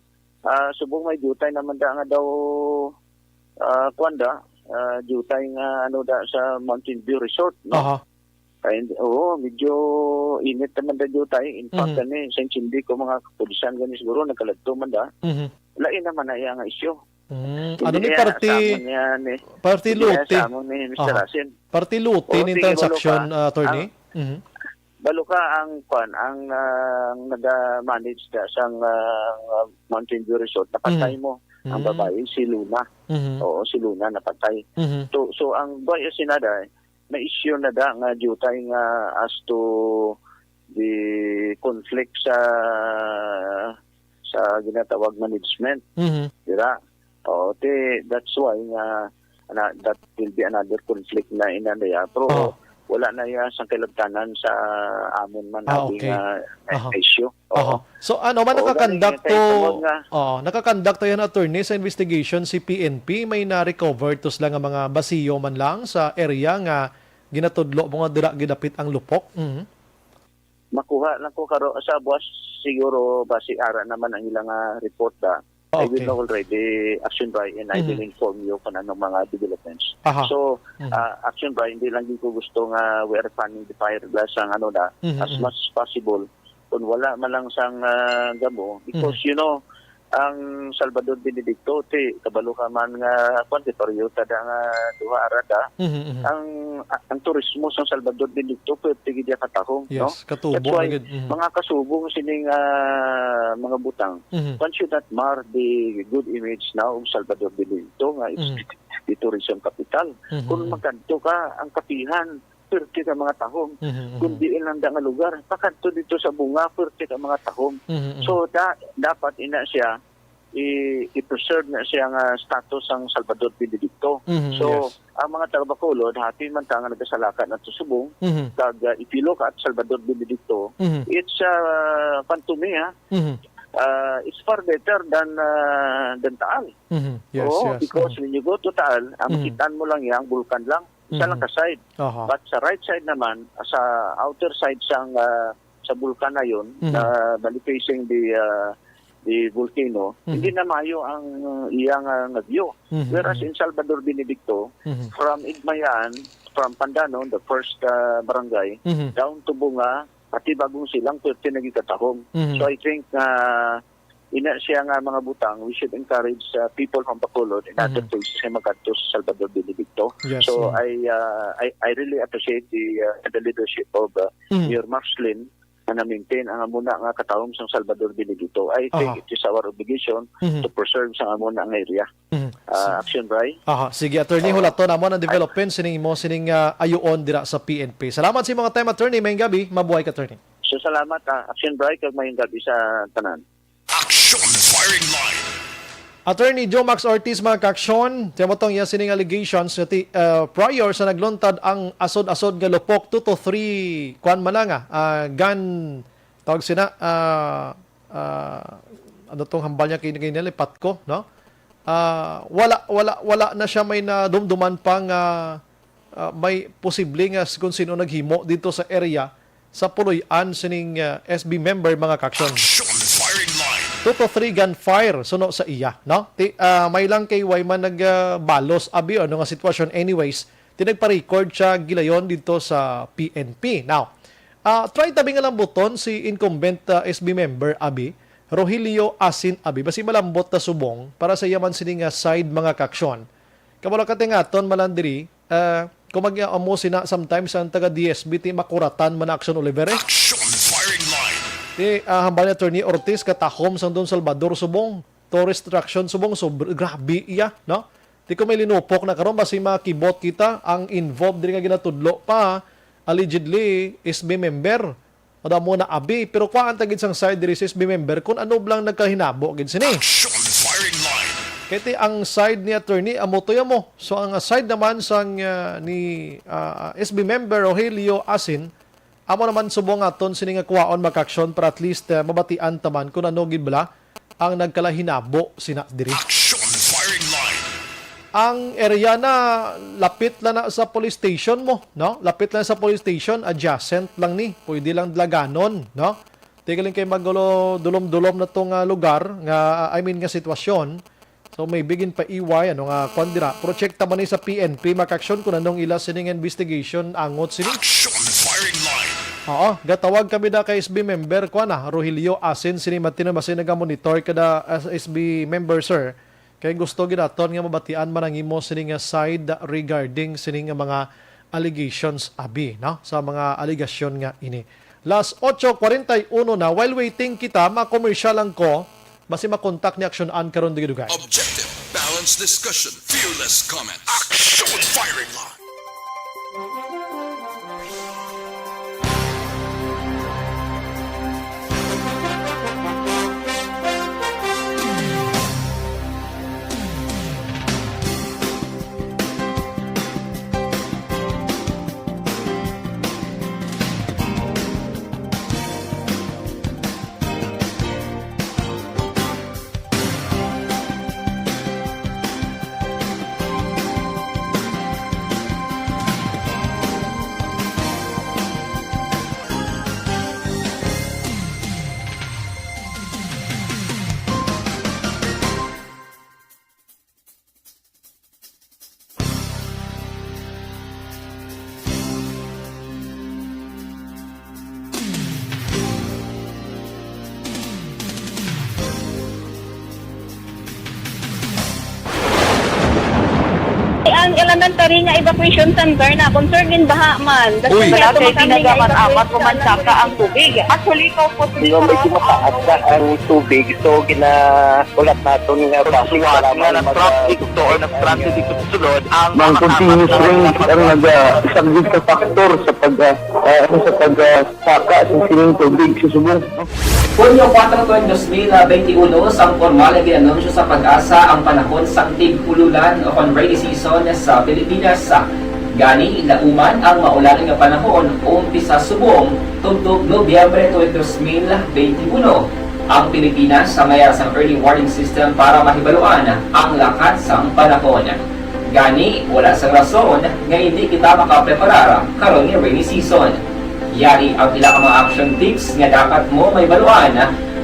may jutay naman da nga daw jutay nga sa Mountain View Resort, no? Aha. And medyo init naman da jutay. In fact, Mhm. hindi ko mga kapulisan gani siguro nagkaladto man da. Mhm. Lain naman na iya nga isyu. Ano ni party luti? Mr. Aha. Rasin. Party luti Oo, ning sige, transaction, balo ka. attorney? Mhm. Balo ka ang nag-manage da sa Mountain View Resort. Napatay mo ang babae, si Luna. Mhm. Oo, si Luna napatay. Mhm. So ang boy sinada, may issue na da nga jutay nga as to the conflict sa ginatawag management. Mhm. Dira. That's why that will be another conflict na inandaya. Pero wala na yan sa kilabtanan sa amon man Okay. issue. Aha. So man Oo, nakakandak ganun, tungod nga. nakakandak to yan attorney sa investigation si PNP may na-recover to sila nga mga basiyo man lang sa area nga ginatudlo mga dira gidapit ang lupok. Mhm. Makuha lang ko karo sa buwas siguro basi ara naman ang ilang report da. I will Okay. know already Action Bry and I will inform you kung anong mga developments. Aha. So, Action Bry, hindi lang din ko gusto nga we are fanning the fire sang as much as possible. Kung wala man lang sang gamo, because ang Salvador Benedicto, kabalo ka man nga territoryo tada nga duha arada. Mhm. Ang turismo sa Salvador Benedicto pwede gid katahong, no? Yes, katubo That's why na gid. Mhm. mga kasubong sining mga butang, Mhm. one should not mar the good image now of Salvador Benedicto nga it's the tourism capital. Mhm. Kung magkanto ka ang kapihan, pwede ka mga tahong. Mhm. Kung diin lang nga lugar, pakanto dito sa bunga, pwede ka mga tahong. Mhm. So dapat ina siya i-preserve na siya nga status ang Salvador Benedicto. Mhm, So yes. ang mga taga-Bacolod hati man ta nga nagasalakad at subong Mhm. kag if you look at Salvador Benedicto, Mhm. it's pantumi Mhm. it's far better than Taal. Mhm. Yes, Oo, yes. because when you go to Taal, ang Mhm. kitaan mo lang yang bulkan lang, isa lang ka side. Aha. But sa right side naman, sa outer side sang sa bulkan na yun, Mhm. bali facing the volcano, hindi na mayo ang iyang view. Mhm. Whereas in Salvador Benedicto, Mhm. from Igmayan, from Pandanon, the first barangay, Mhm. down to Bunga, pati bagong silang pwede nagikatahong. Mhm. So I think ina siya nga mga butang, we should encourage people from Bacolod in other places na magkanto sa Salvador Benedicto. Yes, So mhm. I really appreciate the leadership of Mayor Marcelin na maintain ang muna nga katawong sa Salvador Benedicto. I think it is our obligation to preserve sa muna nga area. Action, Bray. Aha, sige attorney hulaton amo ang development sining ayoon dira sa PNP. Salamat sa mga time attorney, may gabi, mabuhay ka attorney. So salamat Action Bri kag mayong gabi sa tanan. Action Firing Line. Attorney Joe Max Ortiz, mga kaksyon, tiyamotong yan sining allegations na prior sa nagluntad ang asod-asod nga lupok 2 to 3 kuan man nga gun tawag sina ano tong hambal niya kinilipat ko, no? Wala na siya may nadumduman pang may posible nga kung sino naghimo dito sa area sa puloy-an sining SB member, mga kaksyon. 2 to 3 gunfire suno sa iya, no? May lang kay Wayman nagbalos abi ano nga sitwasyon. Anyways, tinagpa-record siya gilayon dito sa PNP. Now, try tabi nga lang buton si incumbent SB member abi Rogelio Asin abi basi malambot na subong para sa yaman sining side, mga kaksyon. Kabalo katingaton malandiri kung mag-amo sina sometimes ang taga DSB ti makuratan man Action Oliver. Hambal ni Attorney Ortiz katahom sang Don Salvador subong tourist attraction subong, so grabe iya, no? Di ko may linupok na karon basi makibot kita ang involved diri nga ginatudlo pa allegedly SB member o da mo na abi, pero kuan tagid sang side diri sa SB member kung ano blang nagkahinabo gid sini. Kaya ang side ni attorney amo to mo, so ang side naman sang ni SB member Rogelio Asin amo naman subong aton sini nga kuwaon makaksyon para at least mabatian taman kung ano gid bala ang nagkalahinabo sina diri. Ang area na lapit lang na sa police station mo, no? Lapit lang sa police station, adjacent lang ni. Pwede lang dlaganon, no? Tigaling kay magulo dulom-dulom na tong lugar nga nga sitwasyon. So may bigin pa iway ano nga kwandira. Project man ni sa PNP makaksyon kung anong ila sining investigation angot sini. Oo, gatawag kami da kay SB member ko na Rogelio Asin sini matino basi naga-monitor kada SB member sir. Kay gusto ginaton nga mabatian man ang imo sini nga side regarding sini nga mga allegations abi, no? Sa mga allegation nga ini. Last 8:41 na while waiting kita ma-commercial lang ko basi makontak ni Action An karon digidugay. Objective, balanced discussion, fearless comments. Action Firing Line. Ang elementary nga evacuation center na concern din baha man. Uy, dati tinagaman apat kumansaka ang tubig. Actually, ikaw po Medyo mataas na ang tubig. So, ulat nato nga basiwat nga nag-traffic to or nag-transit dito sa sulod. Ang continuous rain ang nag-subject sa factor sa pagsaka sa sining tubig sa subong. Hunyo 4, 2021, sang formal na ginanunsyo sa Pag-asa ang panahon sa tig-ululan o rainy season sa Pilipinas. Gani, lauman ang maulan nga panahon umpisa subong tugtog Nobyembre 2021. Ang Pilipinas sa mayroon sang early warning system para mahibaluan ang lakas sang panahon. Gani, wala sang rason nga hindi kita makapreparar karon nga rainy season. Yari ang ilang mga action tips nga dapat mo may baluan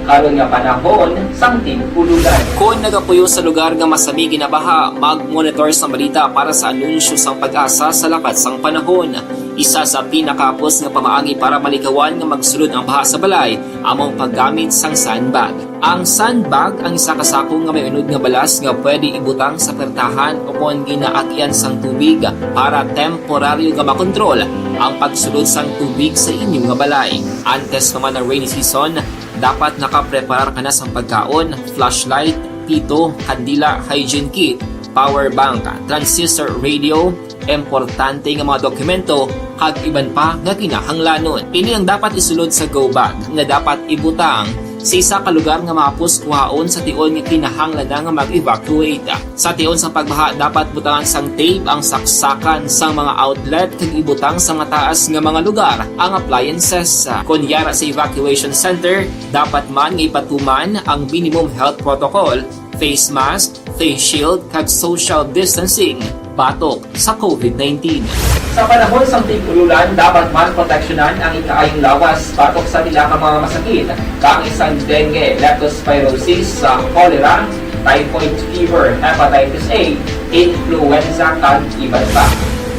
karon nga panahon sang tig-ululan. Kung nagapuyo sa lugar nga masami ginabaha, mag-monitor sa balita para sa anunsyo sang Pag-asa sa lakas sang panahon. Isa sa pinakapos nga pamaagi para malikawan nga magsulod ang baha sa balay, among paggamit sang sandbag. Ang sandbag ang isa kasako nga may unod nga balas nga pwede ibutang sa pertahan upon ginaagyan sang tubig para temporaryo nga makontrol ang pagsulod sang tubig sa inyong nga balay. Antes naman ng rainy season, dapat nakapreparar ka na sa pagkaon, flashlight, pito, kandila, hygiene kit, power bank, transistor radio, importante nga mga dokumento kag iban pa nga kinahanglanon. Ini ang dapat isulod sa go bag nga dapat ibutang sa isa ka lugar nga mapus kuhaon sa tion nga kinahanglan nga mag-evacuate. Sa tion sa pagbaha dapat butangan sang tape ang saksakan sang mga outlet kag ibutang sa mga taas nga mga lugar ang appliances. Kunyara sa evacuation center, dapat man nga ipatuman ang minimum health protocol, face mask, face shield kag social distancing batok sa COVID-19. Sa panahon sa tig-ululan, dapat man proteksyonan ang ikaayong lawas batok sa nila ka mga masakit, kang isang dengue, leptospirosis, cholera, typhoid fever, hepatitis A, influenza, kag iban pa.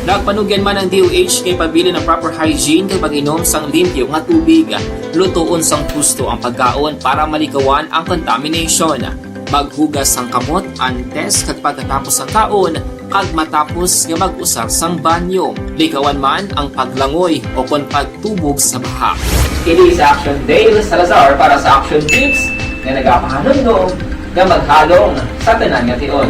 Nagpanugyan man ang DOH kay pabili ng proper hygiene kay pag-inom sang limpyo nga tubig, lutuon sang gusto ang pagkaon para malikawan ang contamination. Maghugas sang kamot antes kag pagkatapos ang kaon, kag matapos nga mag-usar sang banyo. Likawan man ang paglangoy o kon pagtubog sa baha. Kini sa Action Dale Salazar para sa Action Tips nga nagapahanundong nga maghalong sa tanan nga tion.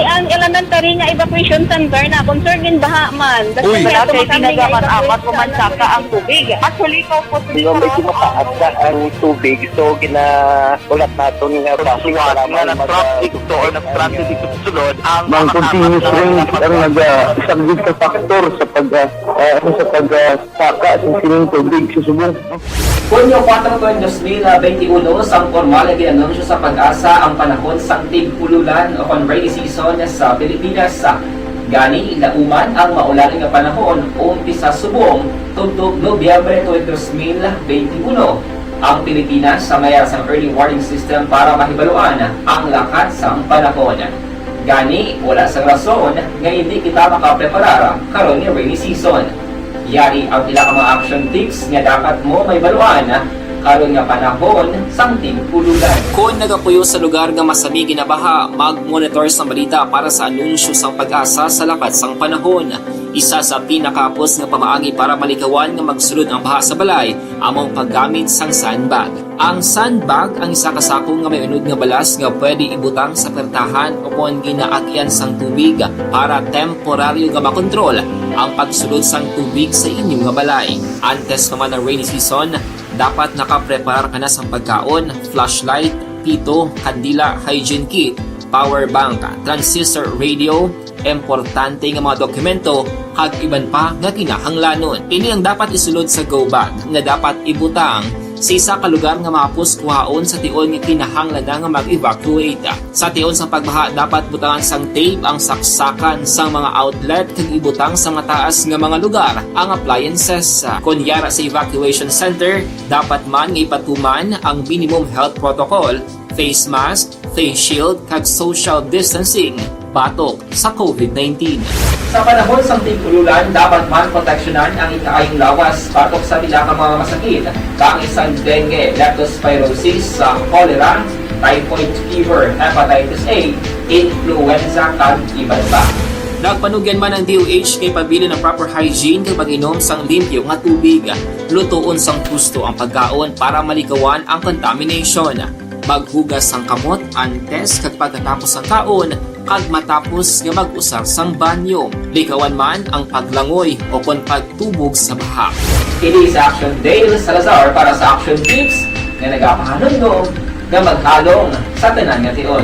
Ang elementary nga evacuation center na concerned din baha man. Uy, kaya kaya ginagawan apat kumansaka ang tubig. Actually, ikaw po medyo mataas na ang tubig. So, ginaulat natin nga traffic para mag-traffic to or nag-traffic dito sulod. Ang continuous rain ang nag-isagid sa factor sa pag-saka sa sining tubig sa subong. Hunyo 4, 2021, sang formal na ginanunsyo sa Pag-asa ang panahon sang tig-ululan o kon rainy season sa Pilipinas. Gani, lauman ang maulaling nga panahon umpisa subong tuntog Nobyembre 2021. Ang Pilipinas sa mayroon sang early warning system para mahibaluan ang lakat sang panahon. Gani, wala sang rason nga hindi kita makapreparar karon ni rainy season. Yari ang pila ka mga action tips nga dapat mo may baluan karon nga panahon sang tig-ululan. Kung nagapuyo sa lugar nga masami ginabaha, mag-monitor sa balita para sa anunsyo sang Pag-asa sa lakat sang panahon. Isa sa pinakapos nga pamaagi para malikawan nga magsulod ang baha sa balay, among paggamit sang sandbag. Ang sandbag ang isa ka sako nga may unod nga balas nga pwede ibutang sa pertahan o kung ginaagyan sang tubig para temporaryo nga makontrol ang pagsulod sang tubig sa inyong nga balay. Antes naman ng rainy season, dapat nakaprepare ka na sa pagkaon, flashlight, pito, kandila, hygiene kit, power bank, transistor radio, importante nga mga dokumento, kag iban pa nga kinahanglanon. Ini ang dapat isulod sa go bag nga dapat ibutang sa isa ka lugar nga mapus kuhaon sa tion nga kinahanglan nga mag-evacuate. Sa tion sa pagbaha dapat butangan sang tape ang saksakan sang mga outlet kag ibutang sa mataas nga mga lugar ang appliances. Kunyara sa evacuation center, dapat man nga ipatuman ang minimum health protocol, face mask, face shield kag social distancing batok sa COVID-19. Sa panahon sa tig-ululan, dapat man proteksyonan ang ikaayong lawas batok sa nila ka mga masakit, kang isang dengue, leptospirosis, cholera, typhoid fever, hepatitis A, influenza, kag iban pa. Nagpanugyan man ang DOH kay pabili ng proper hygiene kay pag-inom sang limpyo nga tubig, lutuon sang gusto ang pagkaon para malikawan ang contamination. Maghugas sang kamot antes kag pagkatapos ang kaon, kag matapos nga mag-usar sang banyo. Likawan man ang paglangoy o kon pagtubog sa baha. Kini sa Action Dale Salazar para sa Action Tips nga nagapahanundong nga maghalong sa tanan nga tion.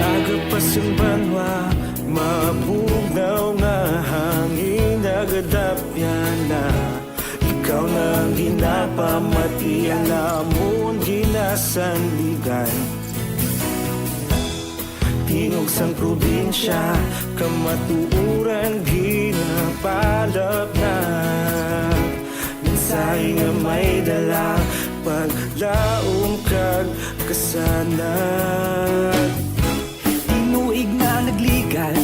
Agapasang banwa, mabugaw nga hangin nagadapyan na. Ikaw na ang ginapamati, ang amon ginasanligan. Tingog sang probinsya, kamatuuran ginapalap na. Mensahe nga may dala, paglaom kag kasanan. Tinuig na nagligan,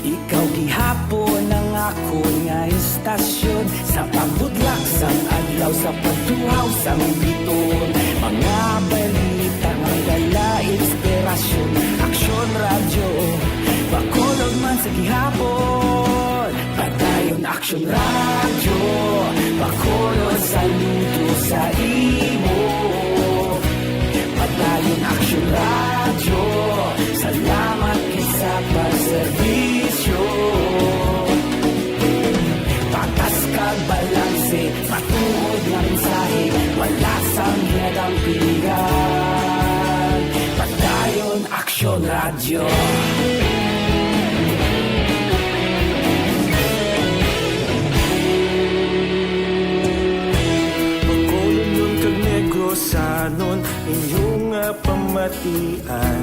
ikaw gihapon ang ako nga istasyon. Sa pagbutlak sang adlaw sa pagtuhaw sa biton. Mga balita, mga inspirasyon, Aksyon Radyo, Bacolod man sa gihapon. Padayon Aksyon Radyo, Bacolod saludo sa imo. Padayon Aksyon Radyo, salamat sa pagserbisyo. Patas kag balanse, matuod nga mensahe, wala sang hinadang pilihan. Padayon Aksyon Radyo. Bacolod nun kag Negros sanon inyong pamatian.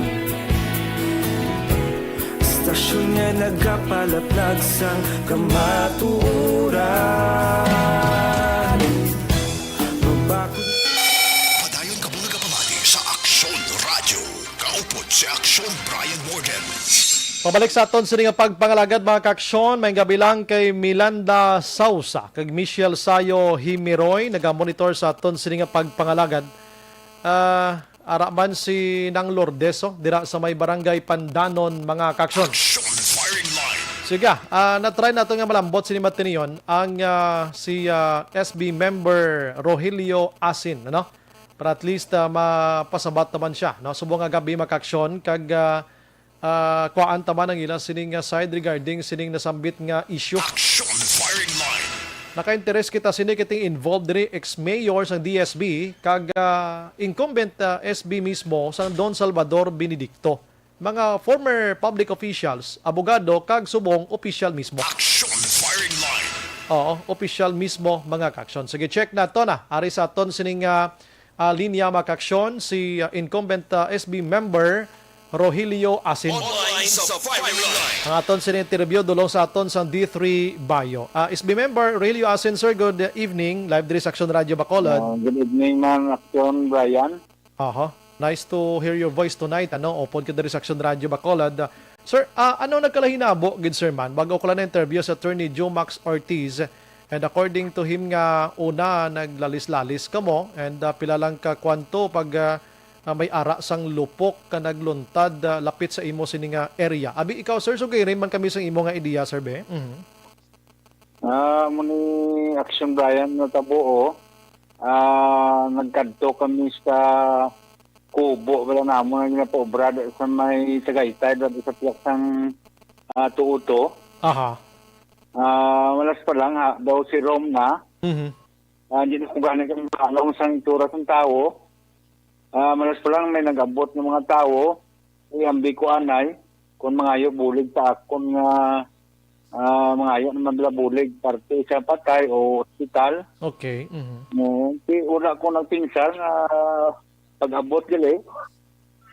Stasyon nga nagkapalaplag sang kamaturan. Padayon ka mga kapamati sa Aksyon Radio. Kaupod si Aksyon Brian Morgan. Pabalik sa aton sa nga pagpangalagad mga kaaksyon, may gabi lang kay Milanda Sausa, kag Michelle Sayo Himiroy, nagamonitor sa aton sa nga pagpangalagad. Ara man si Nang Lourdeso, dira sa may barangay Pandanon mga kaaksyon. Sige, na-try nato nga malambot si Matinion ang si SB member Rogelio Asin, ano? Para at least mapasabat naman siya, no? Subong nga gabi mga kaaksyon, kag kuhaan taman ang ilang sining side regarding sining nasambit nga issue. Naka-interest kita sini kiting involved diri ex-mayor sa DSB kag incumbent SB mismo sa Don Salvador Benedicto. Mga former public officials, abogado kag subong official mismo. Oo, official mismo mga kaaksyon. Sige, check na to na. Ari sa aton sining linya mga kaaksyon si incumbent SB member Rogelio Asin. Ang aton sininterview dulong sa aton sa D3 Bayo. SB member Rogelio Asin, sir, good evening. Live diri sa Aksyon Radio Bacolod. Good evening, man, Aksyon Brian. Nice to hear your voice tonight. Upod ka diri sa Aksyon Radio Bacolod. Sir, ano nagkalahinabo, good sir man, bago ko lang na interview sa attorney Jomax Ortiz, and according to him nga, una, naglalis-lalis ka mo, and pila lang ka kwanto pag may ara sang lupok ka nagluntad lapit sa imo sininga area. Abi ikaw sir, so kay man kami sa imo nga ideya sir be. Muni Aksyon Brian na tabuo, nagkadto kami sa kubo wala namo nga ginapoobra sa may Tagaytay dito sa piyaksang Tuuto. Malas pa lang daw si Rom na. Hindi na kung gano'n kami kalong sa itura ng tao. Malas pa lang may nag-abot ng mga tao, iambi ko anay, kung mga ayo bulig sa akon nga mga ayo naman bila bulig, parte sa patay o hospital. Okay. Una ko nagpinsal na pag-abot gali,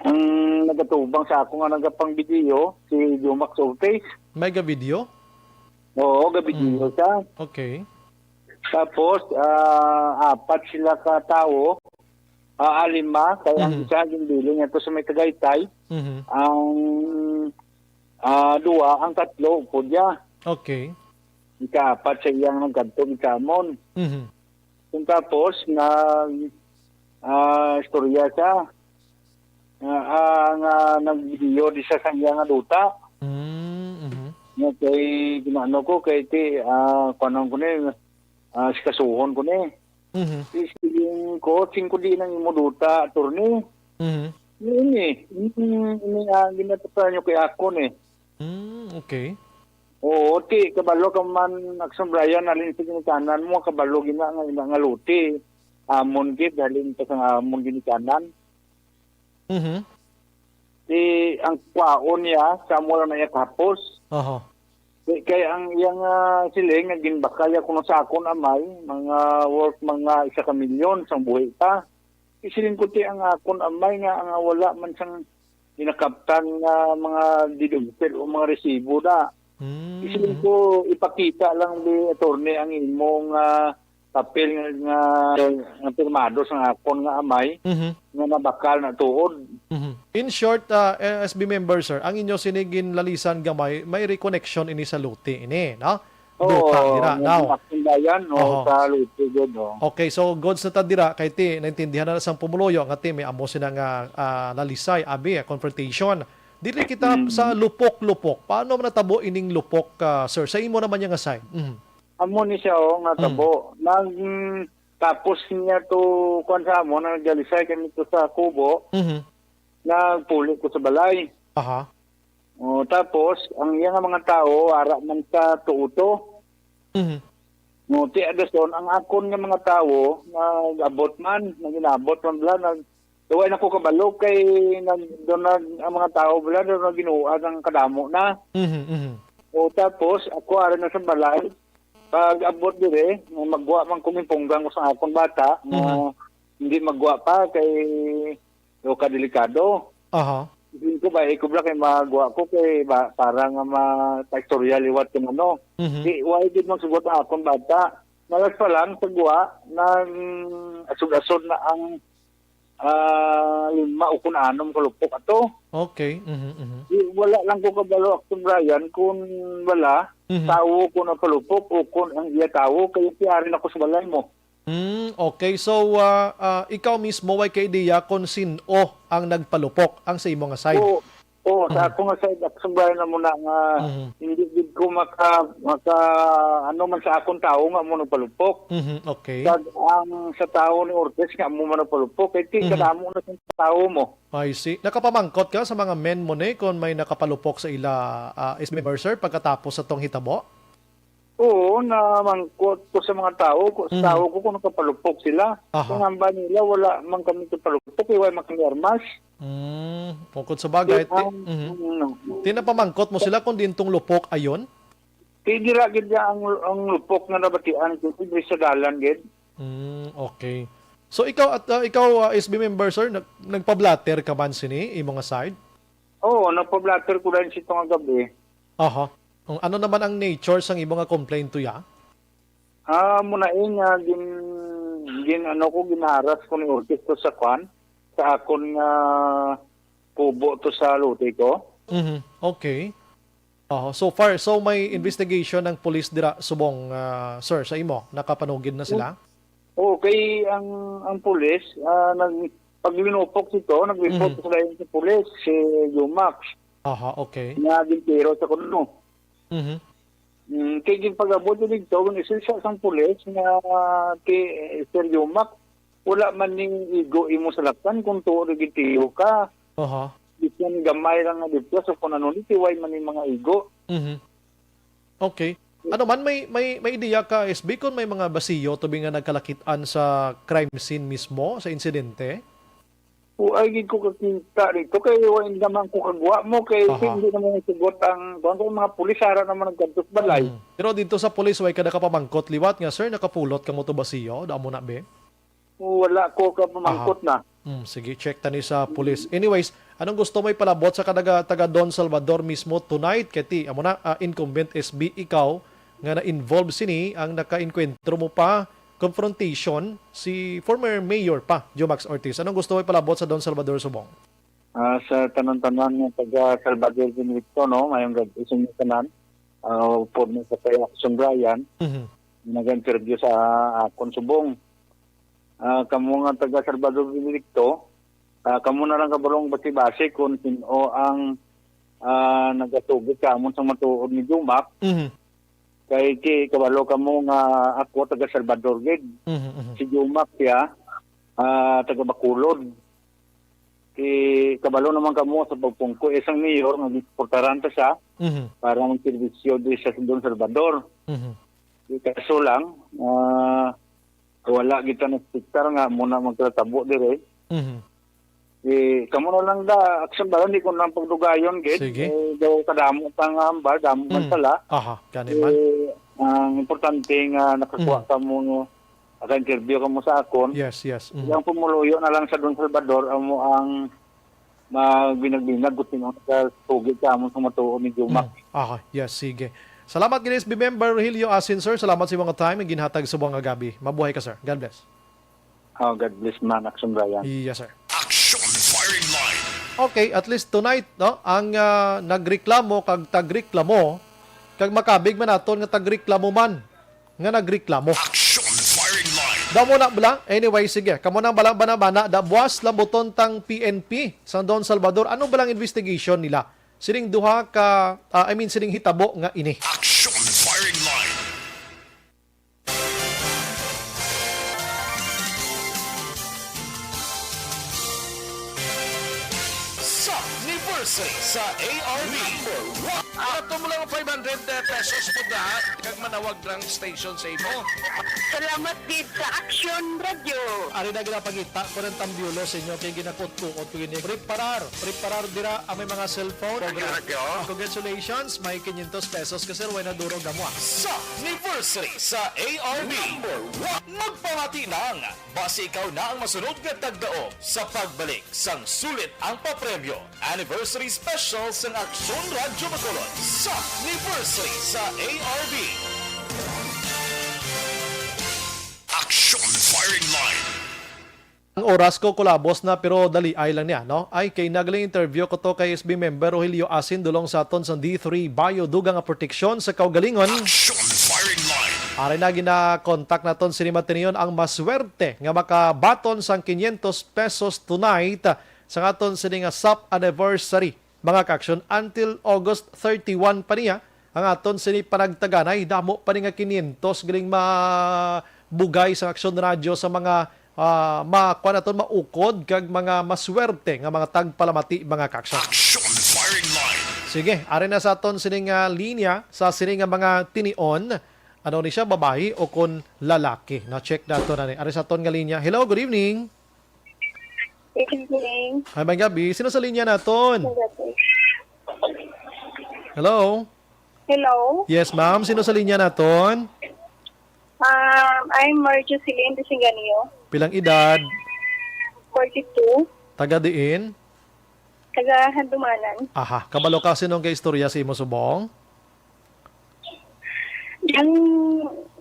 ang nagatubang sa ako nga nagapang video, si Jomax Ortiz. May ga-video? Oo, ga-video siya. Okay. Tapos, apat sila ka tao, alima, kaya ang isa yung biling ito sa may Tagaytay. Ang duwa, ang tatlo, pudya. Okay. Ika-apat sa iyang nagkantong ikamon. Tapos, istorya siya. Nag-video di sa kanya nga duta. Nga kay, ginano ko, kay kanong ko na, sikasuhon ko na. Istilin ko, 5 di nang imuduta, attorney. Ini ginatapan nyo kay ako ni. Okay. Oo, kabalo ka man, Aksyon Brian, alin sa ginikanan mo, kabalo gina nga luti. Amon gid, halin pa sa amon ginikanan. Ang kwaon niya, sa mula na yakapos. Kaya ang iyang siling, naging bakaya kuno sa akon amay, mga worth mga 1 milyon sang buhay pa. Isiling ko ang akon amay nga ang wala man sang inakaptan nga mga didugpil o mga resibo na. Isiling ko ipakita lang di attorney ang imong papel nga pirmado sa akon nga amay nga nabakal na tuod. In short, SB member sir, ang inyo sinigin lalisan gamay, may reconnection ini sa luti ini, no? Duta dira now. Bayan Oho. o sa Lute gud o. Okay, so goods na tadira kay ti naintindihan na sang pumuloyo nga ti may amo sila nga nalisay abi confrontation. Dili kita sa lupok-lupok. Paano man natabo ining lupok sir? Sa imo naman yang side. Amo ni siya o nga tabo. Tapos niya to kuan sa amo nagdalisay kami to sa kubo. Nagpuli ko sa balay. Aha. O tapos ang iya nga mga tao ara man sa tuuto. No, ti Adeson, ang akon nga mga tao nag-abot man, naginabot man bala, duway na ko kabalo kay doon ang mga tao bala doon na ginuad ang kadamo na. O tapos ako ara na sa balay, pag abot dire, magwa man kumimpunggang ko sa akong bata, hindi magwa pa kay do kadelikado. Aha. Hindi ko ba ikubla kay magwa ko kay parang ma-tektorial liwat yung ano. Di why did man sugot ang akong bata. Malas pa lang sa guwa nang asod-asod na ang 5 o 6 kalupok ato. Okay. Di, wala lang ko kabalo akong Brian kung wala tao ko na kalupok o kung ang iya tao kaya tiyarin ako sa balay mo. Okay, so ikaw mismo way kay ideya kung sino ang nagpalupok ang sa imo nga side. Oo, sa ako nga side ako sa na muna nga hindi gid ko maka ano man sa akong tao nga mo nagpalupok. Okay. Ang sa tao ni Ortiz nga mo man nagpalupok kay ti kadamo na sa tao mo. I see. Nakapamangkot ka sa mga men mo ni kung may nakapalupok sa ila SB member sir pagkatapos sa tong hitabo? Oo, namangkot ko sa mga tao. Sa tao ko kung nakapalupok sila. Kung hamba nila, wala man kami kapalupok. Iway man kami armas. Pungkot sa bagay. Tinapamangkot mo sila kung dintong lupok ayon? Tidira gid ang lupok nga nabatian kung ibig sa dalan gid. Okay. So ikaw SB member sir, nagpa-blatter ka man sini imong nga side? Oo, nagpa-blatter ko rin si itong gabi. Aha. Ano naman ang nature sang imo nga complaint to ya? Muna nga ginaras ko ni Ortiz to sa kwan sa akon nga kubo to sa Lute ko. Okay. So far, so may investigation ng police dira subong sir sa imo nakapanugid na sila? Okay, ang pulis pag linupok ito, nag-report sila sa pulis si Yumax. Aha, okay. Nagintero sa kuno. Kaya pag-abot dito, kung isa siya sang pulis na kay Sir Yumax, wala man ning igo imo sa laktan kung tuod gitiyo ka. Bisan gamay lang nga dito so kung ano niti way man ning mga igo. Okay. Ano man may ideya ka SB kung may mga basiyo tubing nga nagkalakitan sa crime scene mismo sa insidente? Ay ko kakita rito kay hindi naman ko kagwa mo kay hindi naman sugot ang mga pulis ara naman nagkantos balay. Pero dito sa pulis way kada ka pamangkot liwat nga sir nakapulot ka mo to basiyo damo na be? Wala ko ka pamangkot na. Sige, check tani sa pulis. Anyways, anong gusto mo ipalabot sa taga Don Salvador mismo tonight keti amo na incumbent SB ikaw nga na-involve sini ang naka-enkwentro mo pa confrontation si former mayor pa, Yumax Ortiz. Anong gusto mo ipalabot sa Don Salvador Subong? Sa tanan-tanan ng taga Salvador Benedicto, no? Ngayong gabi sa inyo tanan, po mo sa kay Action Brian, nag-interview sa akon Subong. Kamu nga taga Salvador Benedicto, kamu na lang kabalong basi-basi kung sino ang nagatugit ka amon sa matuod ni Yumax. Kay kabalo ka mo nga ako taga Salvador gid. Si Yumax ya taga Bacolod. Kabalo naman kamo sa pagpungko isang mayor nga giportaran ta siya para magserbisyo di sa Don Salvador. Kaso lang wala kita nagsiktar nga muna magtatabo dire. Kamo na lang da action ba hindi ko nang pagdugayon gid daw kadamo pang ambar damo man sala. Kani man. Ang importante nga nakakuha ka mo naka-interview ka mo sa akon. Yes. Yang pumuluyo na lang sa Don Salvador amo ang magbinag-binag gutin mo sa tugid ka mo sa matuo ni Yumax. Yes, sige. Salamat gid SB member Rogelio Asin sir. Salamat sa mga time nga ginhatag sa buong gabi. Mabuhay ka sir. God bless. God bless man Action Brian. Yes sir. Action Firing Line. Okay, at least tonight, no, ang nagreklamo kag tagreklamo kag makabig man aton nga tagreklamo man nga nagreklamo. Action firing line. Damo na bala. Anyway, sige. Kamo nang bana-bana da buwas labuton tang PNP sa Don Salvador. Ano balang investigation nila? Sining duha ka sining hitabo nga ini. Action firing line. Sa anniversary sa ARB. Ato mo lang 500 pesos po na kag manawag lang station sa imo. Salamat din sa Action Radio. Ari na ginapagita ko ng tambyulo sa inyo kay ginakot-tukot ko ini. Preparar dira ang may mga cellphone. Congratulations, may 500 pesos kasi way na durog gamwa. Sa anniversary sa ARB. Magpamati nang base ikaw na ang masunod nga tagdao sa pagbalik sang sulit ang papremyo. Anniversary special sa Aksyon Radyo Bacolod sa anniversary sa ARB. Action firing line. Ang oras ko kulabos na pero dali ay lang niya, no? Ay kay nagaling interview ko to kay SB member Rogelio Asin dulong sa aton sa D3 Bio Dugang nga proteksyon sa kaugalingon. Action firing line. Ari na gina-contact naton si Matinion ang maswerte nga makabaton sang 500 pesos tonight sa aton sining SAP anniversary. Mga ka-action, until August 31 pa niya, ang aton sini panagtaganay, damo pa ni nga 500 galing mabugay sa Aksyon Radio sa mga makuha naton maukod kag mga maswerte nga mga tagpalamati mga ka-action. Action firing line. Sige, ari na sa aton sining linya sa sining mga tinion. Ano ni siya, babae o kun lalaki? Na-check nato na ni. Ari sa aton nga linya. Hello, good evening. Good evening. Ay, may gabi. Sino sa linya naton? Hello? Hello. Yes, ma'am. Sino sa linya naton? I'm Marjo Celine de Singanio. Pilang edad? 42. Taga diin? Taga Handumanan. Aha. Kabalo ka sinong kay istorya si imo subong? Yung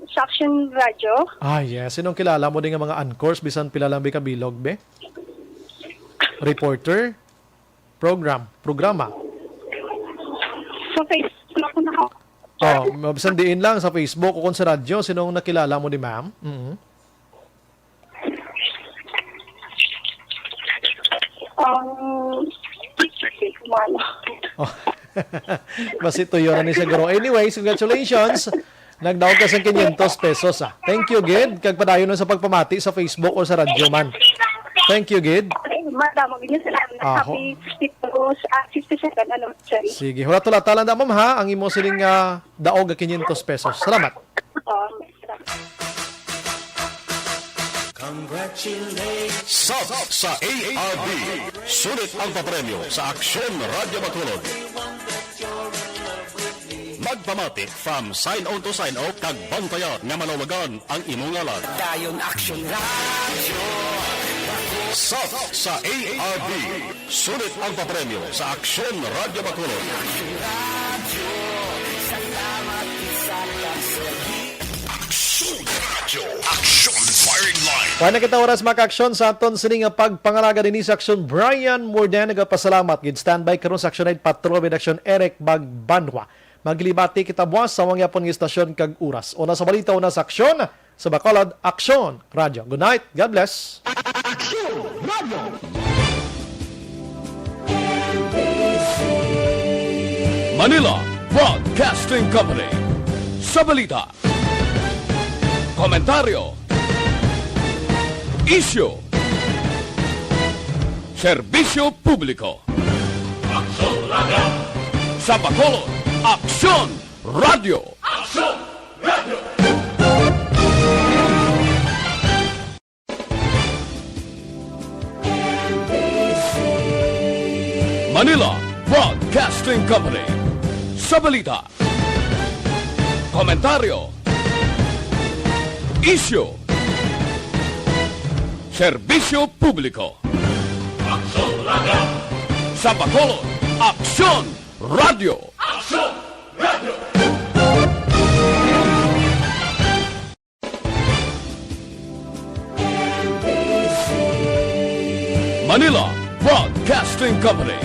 sa Action Radio. Ah, yes. Sinong kilala mo din nga mga anchors bisan pila lang kabilog, be? Reporter? Programa? Sa Facebook ako na ako. Oh, bisan diin lang sa Facebook o kung sa radyo. Sinong nakilala mo di ma'am? Mm-hmm. Basta ito yun ni siguro. Anyways, congratulations. Nagdaog ka sa 500 pesos. Thank you, Gid. Kag padayon sa pagpamati sa Facebook o sa radyo man. Thank you, Gid. Madam, magiging salamat. Happy 52nd anniversary. Sige. Hula tula talang da, ma'am, ha? Ang imo siling daog 500 pesos. Salamat. Sub sa ARB. Sulit ang papremyo sa Aksyon Radyo Bacolod. Magpamati from sign on to sign out kag bantayan nga malawagan ang imong ngalan. Dayon Action Radio. Sub sa ARB. Sulit ang papremyo sa Aksyon Radyo Bacolod. Action Radio. Salamat sa Aksyon Radio. Action firing line. Kaya na kita oras maka-aksyon sa aton sining pagpangalaga din sa aksyon Brian Morden nagapasalamat gid standby karon sa Action Night Patrol with Action Eric Bagbanwa. Maglibati kita buwas sa wangyapon ng istasyon kag oras. Una sa balita, una sa aksyon sa Bacolod Action Radio. Good night. God bless. Action Radio. Manila Broadcasting Company. Sa balita, komentaryo, issue, serbisyo publiko. Aksyon Radio. Sa Bacolod, Aksyon Radio. Aksyon Radio. Manila Broadcasting Company. Sa balita, komentaryo, issue, serbisyo publiko. Aksyon Radio. Sa Bacolod, Aksyon Radio. Aksyon Radio. Manila Broadcasting Company.